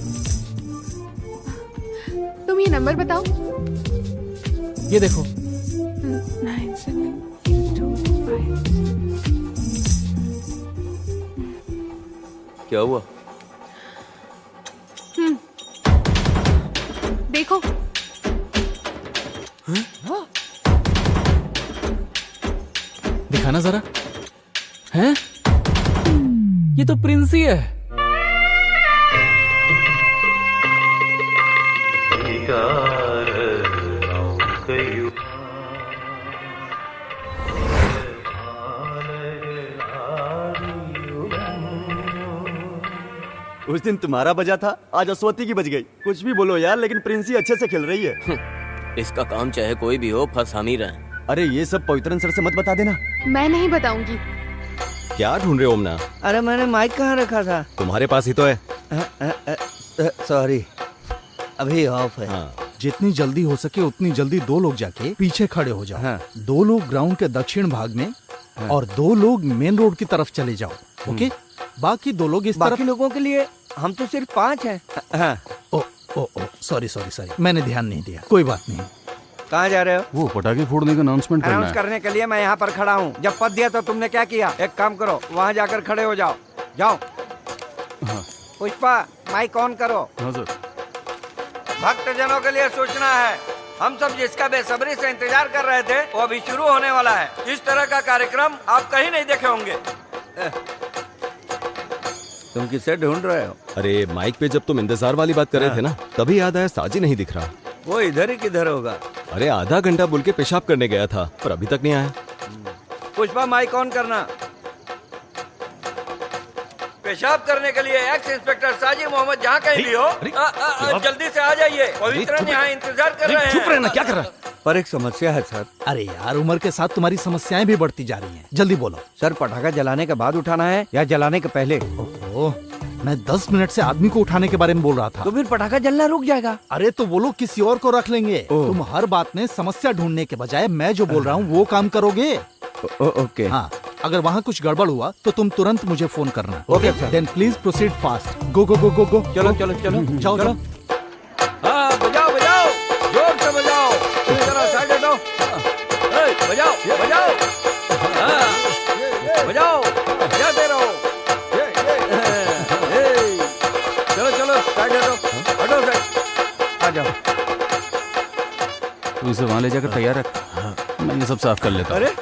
तुम ये नंबर बताओ। ये देखो। 9725। क्या हुआ? देखो। दिखाना जरा। हैं? ये तो प्रिंसी है। उस दिन तुम्हारा बजा था, आज अश्वती की बज गई। कुछ भी बोलो यार, लेकिन प्रिंसी अच्छे से खेल रही है। इसका काम चाहे कोई भी हो, फंस हम ही रहे। अरे ये सब पवित्रन सर से मत बता देना। मैं नहीं बताऊंगी। क्या ढूंढ रहे हो ओमना? अरे मैंने माइक कहाँ रखा था? तुम्हारे पास ही तो है। सॉरी, अभी ऑफ है। हाँ। जितनी जल्दी हो सके उतनी जल्दी 2 लोग जाके पीछे खड़े हो जाओ। 2 लोग ग्राउंड के दक्षिण भाग में और 2 लोग मेन रोड की तरफ चले जाओ। ओके? बाकी 2 लोग इस तरफ। बाकी लोगों के लिए हम तो सिर्फ 5 हैं। हाँ। ओ सॉरी मैंने ध्यान नहीं दिया। कोई बात नहीं। कहाँ जा रहे हो? वो पटाखे फोड़ने का अनाउंसमेंट करना अनाउंस है। करने के लिए मैं यहाँ पर खड़ा हूँ। जब पद दिया तो तुमने क्या किया? एक काम करो, वहाँ जाकर खड़े हो जाओ। जाओ। हाँ। पुष्पा, माइक ऑन करो। हाँ सर। भक्तजनों के लिए सूचना है, हम सब जिसका बेसब्री से इंतजार कर रहे थे वो अभी शुरू होने वाला है। इस तरह का कार्यक्रम आप कहीं नहीं देखे होंगे। तुम किसे ढूंढ रहे हो? अरे माइक पे जब तुम इंतजार वाली बात कर रहे थे ना, तभी याद आया साजी नहीं दिख रहा। वो इधर ही किधर होगा? अरे आधा घंटा बोल के पेशाब करने गया था, पर अभी तक नहीं आया। पुष्पा, माइक ऑन करना। पेशाब करने के लिए एक्स इंस्पेक्टर साजी मोहम्मद जहाँ कहीं भी हो, जल्दी से आ जाइए। पवित्रन यहाँ इंतजार कर रहे हैं। चुप रहना, क्या कर रहा है? पर एक समस्या है सर। अरे यार, उम्र के साथ तुम्हारी समस्याएं भी बढ़ती जा रही हैं। जल्दी बोलो। सर, पटाखा जलाने के बाद उठाना है या जलाने के पहले? ओहो, मैं 10 मिनट से आदमी को उठाने के बारे में बोल रहा था। तो फिर पटाखा जलना रुक जाएगा। अरे तो वो लोग किसी और को रख लेंगे। तुम हर बात में समस्या ढूंढने के बजाय मैं जो बोल रहा हूँ वो काम करोगे। ओके। हाँ, अगर वहाँ कुछ गड़बड़ हुआ तो तुम तुरंत मुझे फोन करना। Okay sir. Then please proceed fast. Go go go go go. चलो चलो चलो जाओ चलो। हाँ, बजाओ बजाओ, जोर से बजाओ। पूरी तरह साइड हटो। बजाओ बजाओ, बजाओ, बजाते रहो। चलो चलो साइड हटो, हटो साइड। आ जाओ। तू इसे वहाँ ले जाकर तैयार रख, मैं ये सब साफ कर लेता हूँ। अरे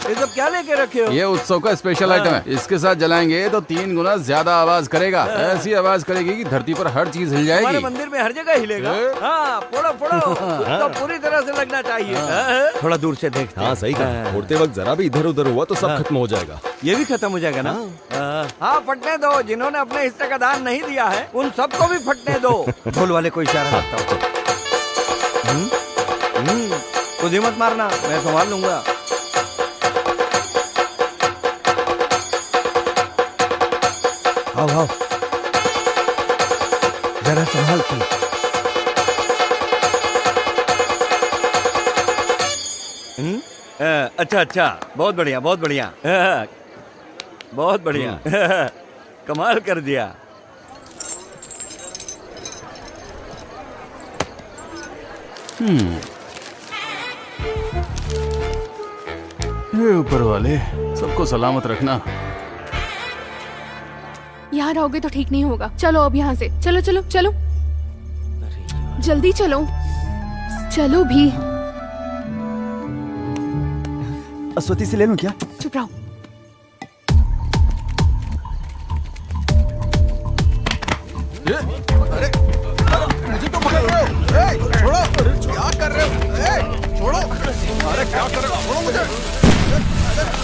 ये सब क्या लेके रखे हो? ये उत्सव का स्पेशल आइटम है। इसके साथ जलाएंगे तो 3 गुना ज्यादा आवाज करेगा। ऐसी आवाज करेगी कि धरती पर हर चीज हिल हमारे जाएगी। मंदिर में हर जगह हिलेगा। हाँ, फोड़ो फोड़ो, तो पूरी तरह से लगना चाहिए। थोड़ा दूर से देखते हैं। हाँ सही कहा, फोड़ते वक्त जरा भी इधर उधर हुआ तो सब खत्म हो जाएगा। ये भी खत्म हो जाएगा ना? हाँ, फटने दो। जिन्होंने अपने हिस्से का दान नहीं दिया है उन सबको भी फटने दो। ढोल वाले को इशारा करता हूँ। तुझे मत मारना, मैं संभाल लूंगा। आओ आओ, जरा संभाल के। अच्छा अच्छा, बहुत बढ़िया बहुत बढ़िया, बहुत बढ़िया। कमाल कर दिया। हे ऊपर वाले, सबको सलामत रखना। यहाँ रहोगे तो ठीक नहीं होगा। चलो अब यहाँ से, चलो चलो चलो, जल्दी चलो, चलो भी। अस्वती से ले लूं क्या? चुप रहो। अरे मुझे तो पकड़ रहे हो। छोड़ो, क्या कर रहे हो? छोड़ो, अरे क्या कर रहे हो? छोड़ो मुझे। छोड़ो मुझे। क्या कर रहे हो?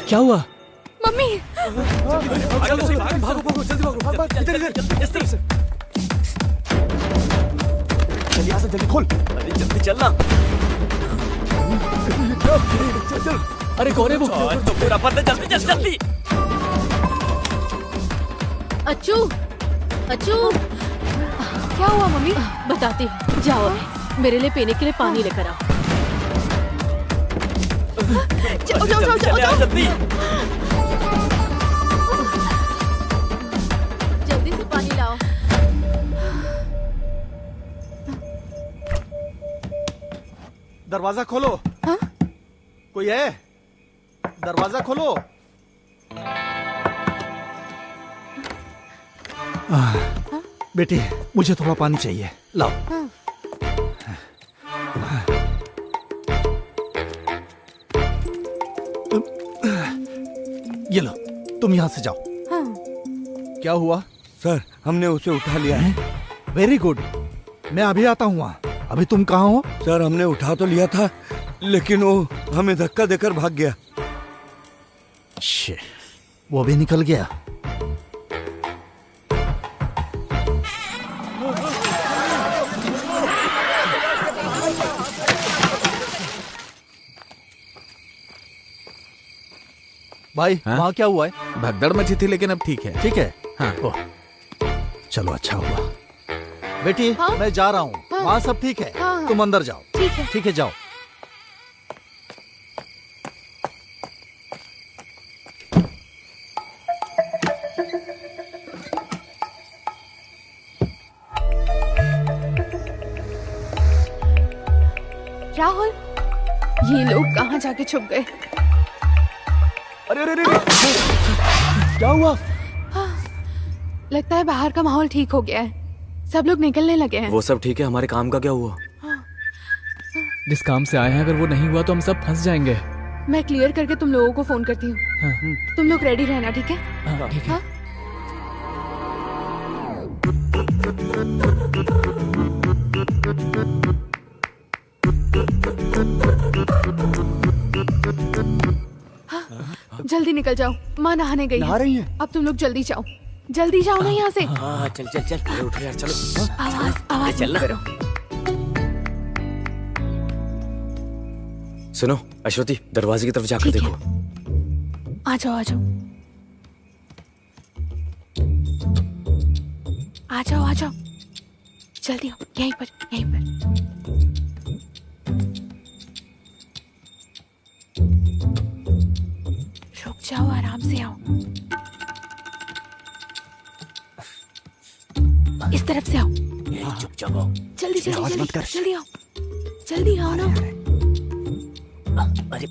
क्या हुआ? मम्मी, भागो भागो, जल्दी भागो, इधर इधर, इस तरफ से। चल यहाँ से जल्दी खोल। अरे जल्दी चलना। चल चल। अरे कौन है वो? तो पूरा पता, जल्दी जल्दी जल्दी। अच्छू, अच्छू, क्या हुआ मम्मी? बताती हूँ। जाओ अभी मेरे लिए पीने के लिए पानी लेकर आओ। जाओ जाओ जाओ जाओ, जल्दी जल्दी से पानी लाओ। दरवाजा खोलो। हाँ? कोई है? दरवाजा खोलो। बेटी, मुझे थोड़ा पानी चाहिए, लाओ। हाँ। ये लो, तुम यहाँ से जाओ। हाँ। क्या हुआ? सर, हमने उसे उठा लिया है। वेरी गुड, मैं अभी आता हूँ वहाँ। अभी तुम कहाँ हो? सर, हमने उठा तो लिया था, लेकिन वो हमें धक्का देकर भाग गया। शिट, वो भी निकल गया। भाई, वहाँ क्या हुआ है? भगदड़ मची थी लेकिन अब ठीक है। ठीक है। हाँ। ओह, चलो अच्छा हुआ। बेटी, हाँ? मैं जा रहा हूँ। हाँ? वहाँ सब ठीक है। हाँ। तुम अंदर जाओ। ठीक है। ठीक है, जाओ। राहुल, ये लोग कहाँ जाके छुप गए? अरे अरे अरे, क्या हुआ? लगता है बाहर का माहौल ठीक हो गया है। सब लोग निकलने लगे हैं। वो सब ठीक है, हमारे काम का क्या हुआ? जिस काम से आए हैं, अगर वो नहीं हुआ तो हम सब फंस जाएंगे। मैं क्लियर करके तुम लोगों को फोन करती हूँ। हाँ। तुम लोग रेडी रहना, ठीक है? हाँ, ठीक है। जल्दी निकल जाओ, माँ नहाने गई नहा रही है? अब तुम लोग जल्दी जाओ, जल्दी जाओ ना यहाँ से। हाँ चल चल चल, उठो यार, चलो। आवाज चल ना। करो। सुनो अश्वती, दरवाजे की तरफ जाकर देखो। आ जाओ आ जाओ आ जाओ आ जाओ, जल्दी आओ, यहीं पर यहीं पर। रुक जाओ, आराम से आओ, इस तरफ से आओ। चुपचाप आओ। जल्दी जल्दी जल्दी जल्दी आओ, जल्दी आओ ना। अरे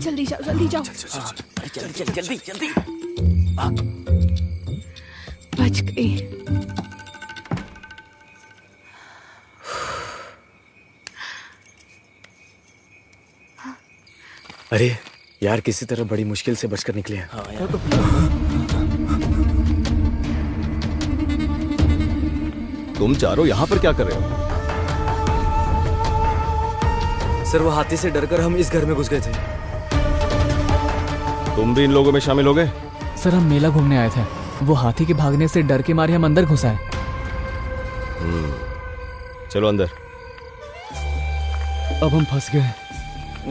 जल्दी जाओ जल्दी जाओ। अरे जल्दी जल्दी जल्दी जल्दी। बच गई। अरे यार, किसी तरह बड़ी मुश्किल से बचकर निकले हैं। तुम चारों यहाँ पर क्या कर रहे हो? सर, वो हाथी से डरकर हम इस घर में घुस गए थे। तुम भी इन लोगों में शामिल हो गए? सर, हम मेला घूमने आए थे। वो हाथी के भागने से डर के मारे हम अंदर घुस आए। चलो अंदर। अब हम फंस गए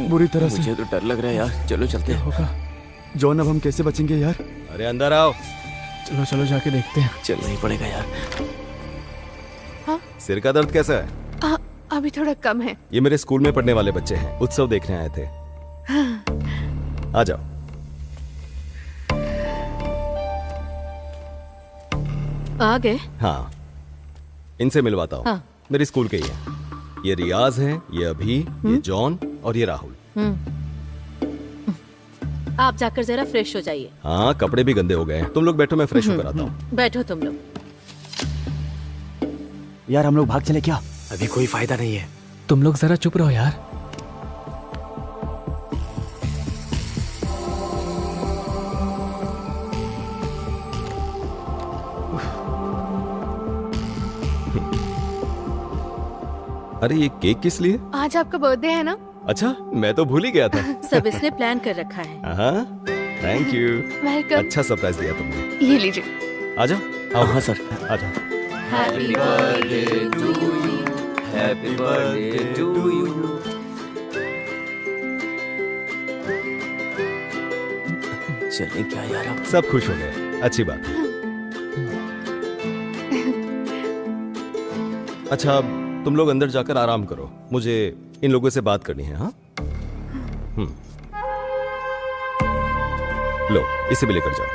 बुरी तरह से। मुझे तो डर लग रहा है यार, चलो चलते हैं। होगा जॉन, अब हम कैसे बचेंगे यार? अरे अंदर आओ। चलो चलो जाके देखते हैं। चलना ही पड़ेगा यार। हाँ? सिर का दर्द कैसा है? अभी थोड़ा कम है। ये मेरे स्कूल में पढ़ने वाले बच्चे हैं, उत्सव देखने आए थे। आ जाओ। आ गए? हाँ, इनसे मिलवाता हूँ। हाँ। मेरे स्कूल के ही हैं। ये रियाज है, ये अभी, ये जॉन और ये राहुल। आप जाकर जरा फ्रेश हो जाइए। हाँ, कपड़े भी गंदे हो गए हैं। तुम लोग बैठो, मैं फ्रेश होकर आता हूँ। बैठो तुम लोग। यार, हम लोग भाग चले क्या? अभी कोई फायदा नहीं है। तुम लोग जरा चुप रहो यार। अरे ये केक किस लिए? आज आपका बर्थडे है ना? अच्छा, मैं तो भूल ही गया था। सब इसने प्लान कर रखा है। हाँ, थैंक यू। वेलकम। अच्छा सरप्राइज दिया तुमने। ये लीजिए। आ जाओ। हाँ सर, आ जाओ। Happy birthday to you, happy birthday to you. चले क्या यार, आप सब खुश हो गए, अच्छी बात है। अच्छा, तुम लोग अंदर जाकर आराम करो, मुझे इन लोगों से बात करनी है। हाँ, लो इसे भी लेकर जाओ।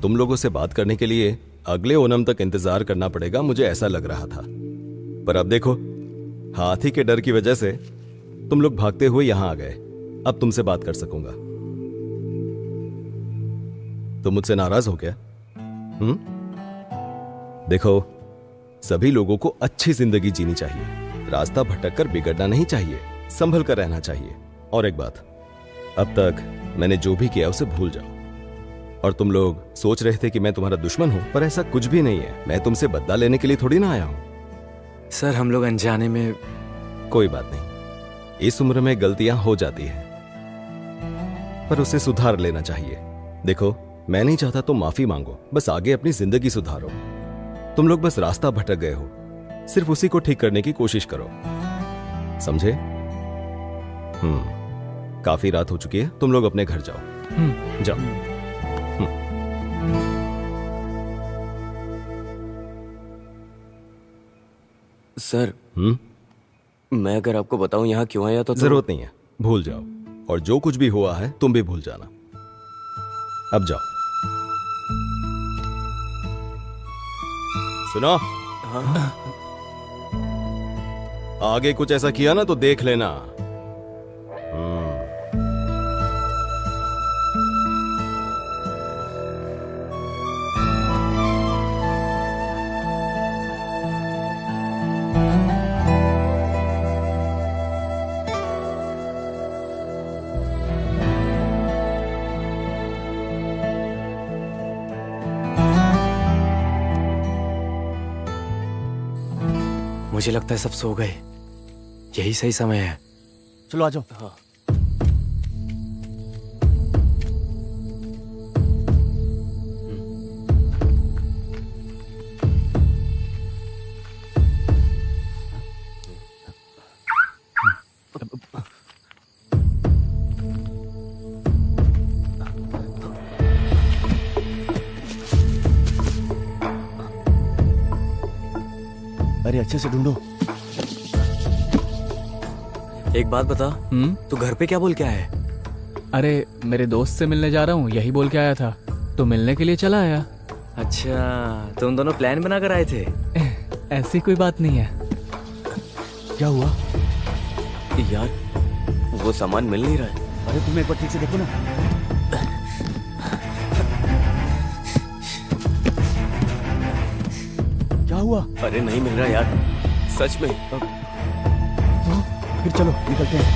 तुम लोगों से बात करने के लिए अगले ओणम तक इंतजार करना पड़ेगा, मुझे ऐसा लग रहा था। पर अब देखो, हाथी के डर की वजह से तुम लोग भागते हुए यहां आ गए। अब तुमसे बात कर सकूंगा। तुम मुझसे नाराज हो क्या? देखो, सभी लोगों को अच्छी जिंदगी जीनी चाहिए, रास्ता भटक कर बिगड़ना नहीं चाहिए, संभल कर रहना चाहिए। और एक बात, अब तक मैंने जो भी किया उसे भूल जाओ। और तुम लोग सोच रहे थे कि मैं तुम्हारा दुश्मन हूं, पर ऐसा कुछ भी नहीं है। मैं तुमसे बदला लेने के लिए थोड़ी ना आया हूं। सर, हम लोग अनजाने में। कोई बात नहीं, इस उम्र में गलतियां हो जाती है, पर उसे सुधार लेना चाहिए। देखो, मैं नहीं चाहता तुम माफी मांगो, बस आगे अपनी जिंदगी सुधारो। तुम लोग बस रास्ता भटक गए हो, सिर्फ उसी को ठीक करने की कोशिश करो, समझे? काफी रात हो चुकी है, तुम लोग अपने घर जाओ। जाओ। सर, मैं अगर आपको बताऊं यहाँ क्यों आया तो जरूरत नहीं है, भूल जाओ। और जो कुछ भी हुआ है तुम भी भूल जाना। अब जाओ। सुनो, आगे कुछ ऐसा किया ना तो देख लेना। मुझे लगता है सब सो गए, यही सही समय है। चलो आ जाओ। हाँ। अरे अच्छे से ढूंढो। एक बात बता, तू घर पे क्या बोल के आया है? अरे मेरे दोस्त से मिलने जा रहा हूँ, यही बोल के आया था, तो मिलने के लिए चला आया। अच्छा, तुम दोनों प्लान बना कर आए थे? ऐसी कोई बात नहीं है। क्या हुआ यार? वो सामान मिल नहीं रहा है। अरे तुम एक बार ठीक से देखो ना। क्या हुआ? अरे नहीं मिल रहा यार, सच में। फिर चलो निकलते हैं।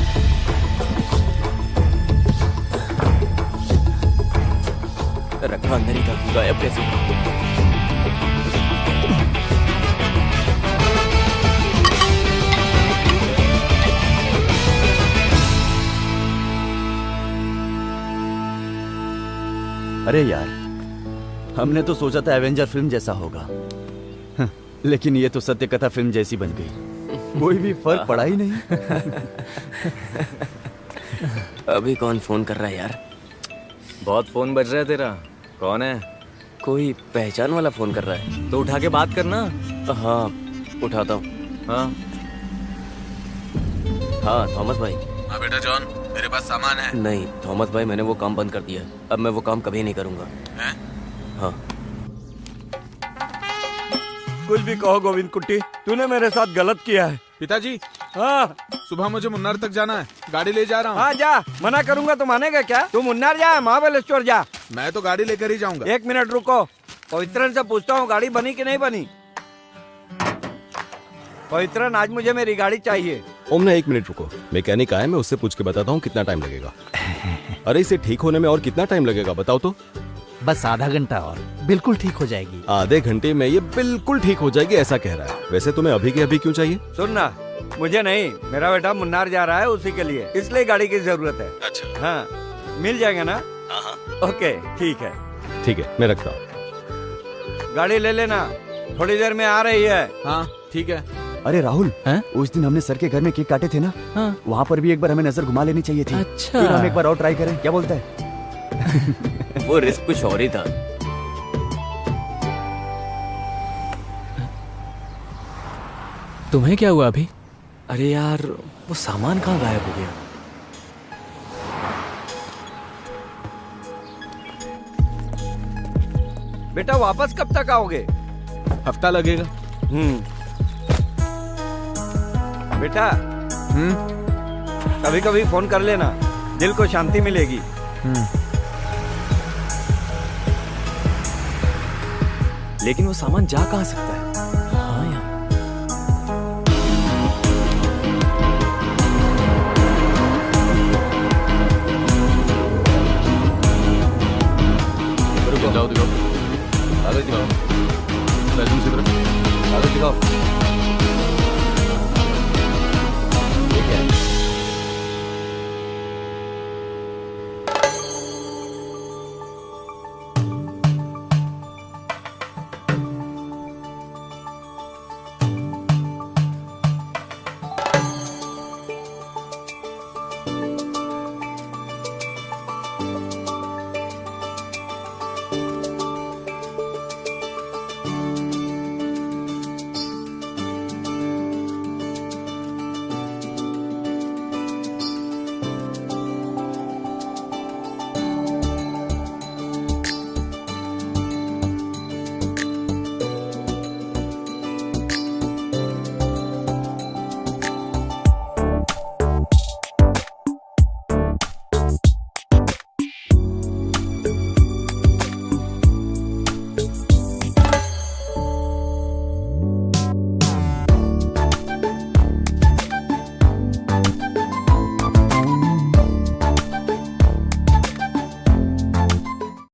रखा अंदर ही था, गायब कैसे? अरे यार, हमने तो सोचा था एवेंजर फिल्म जैसा होगा, लेकिन ये तो सत्य कथा फिल्म जैसी बन गई। कोई भी फर्क पड़ा ही नहीं। अभी कौन फोन कर रहा है यार? बहुत फोन बज रहा है तेरा। कौन है? कोई पहचान वाला फोन कर रहा है। तो उठा के बात करना। हाँ उठाता हूँ। हाँ हाँ थॉमस भाई। हाँ बेटा जॉन, मेरे पास सामान है। नहीं थॉमस भाई, मैंने वो काम बंद कर दिया। अब मैं वो काम कभी नहीं करूँगा। हाँ। कुछ भी कहो गोविंद कुट्टी, तूने मेरे साथ गलत किया है। पिताजी, हाँ सुबह मुझे मुन्नार तक जाना है, गाड़ी ले जा रहा हूँ। हाँ जा, मना करूंगा तो मानेगा क्या? तू मुन्नार जा, महाबलेश्वर जा। मैं तो गाड़ी लेकर ही जाऊंगा। 1 मिनट रुको, पवित्रन से पूछता हूँ गाड़ी बनी कि नहीं बनी। पवित्रन, आज मुझे मेरी गाड़ी चाहिए। ओमना 1 मिनट रुको, मैकेनिक आया, मैं उससे पूछ के बताता हूँ कितना टाइम लगेगा। अरे इसे ठीक होने में और कितना टाइम लगेगा बताओ तो? बस आधा घंटा और बिल्कुल ठीक हो जाएगी। आधे घंटे में ये बिल्कुल ठीक हो जाएगी ऐसा कह रहा है। वैसे तुम्हें अभी के अभी क्यों चाहिए? सुनना, मुझे नहीं, मेरा बेटा मुन्नार जा रहा है, उसी के लिए, इसलिए गाड़ी की जरूरत है। अच्छा हाँ, मिल जाएगा ना? ओके ठीक है। ठीक है, मैं रखता हूँ। गाड़ी ले लेना, थोड़ी देर में आ रही है। हाँ ठीक है। अरे राहुल, उस दिन हमने सर के घर में केक काटे थे ना, वहाँ पर भी एक बार हमें नजर घुमा लेनी चाहिए थी। अच्छा। फिर हम एक बार और ट्राई करें, क्या बोलता है? वो रिस्क कुछ और ही था। तुम्हें क्या हुआ अभी? अरे यार, वो सामान कहाँ गायब हो गया? बेटा वापस कब तक आओगे? हफ्ता लगेगा। बेटा कभी कभी फोन कर लेना, दिल को शांति मिलेगी। लेकिन वो सामान जा कहाँ सकता है? हाँ यार, दिखाओ, कागज दिखाओ, कागज दिखाओ।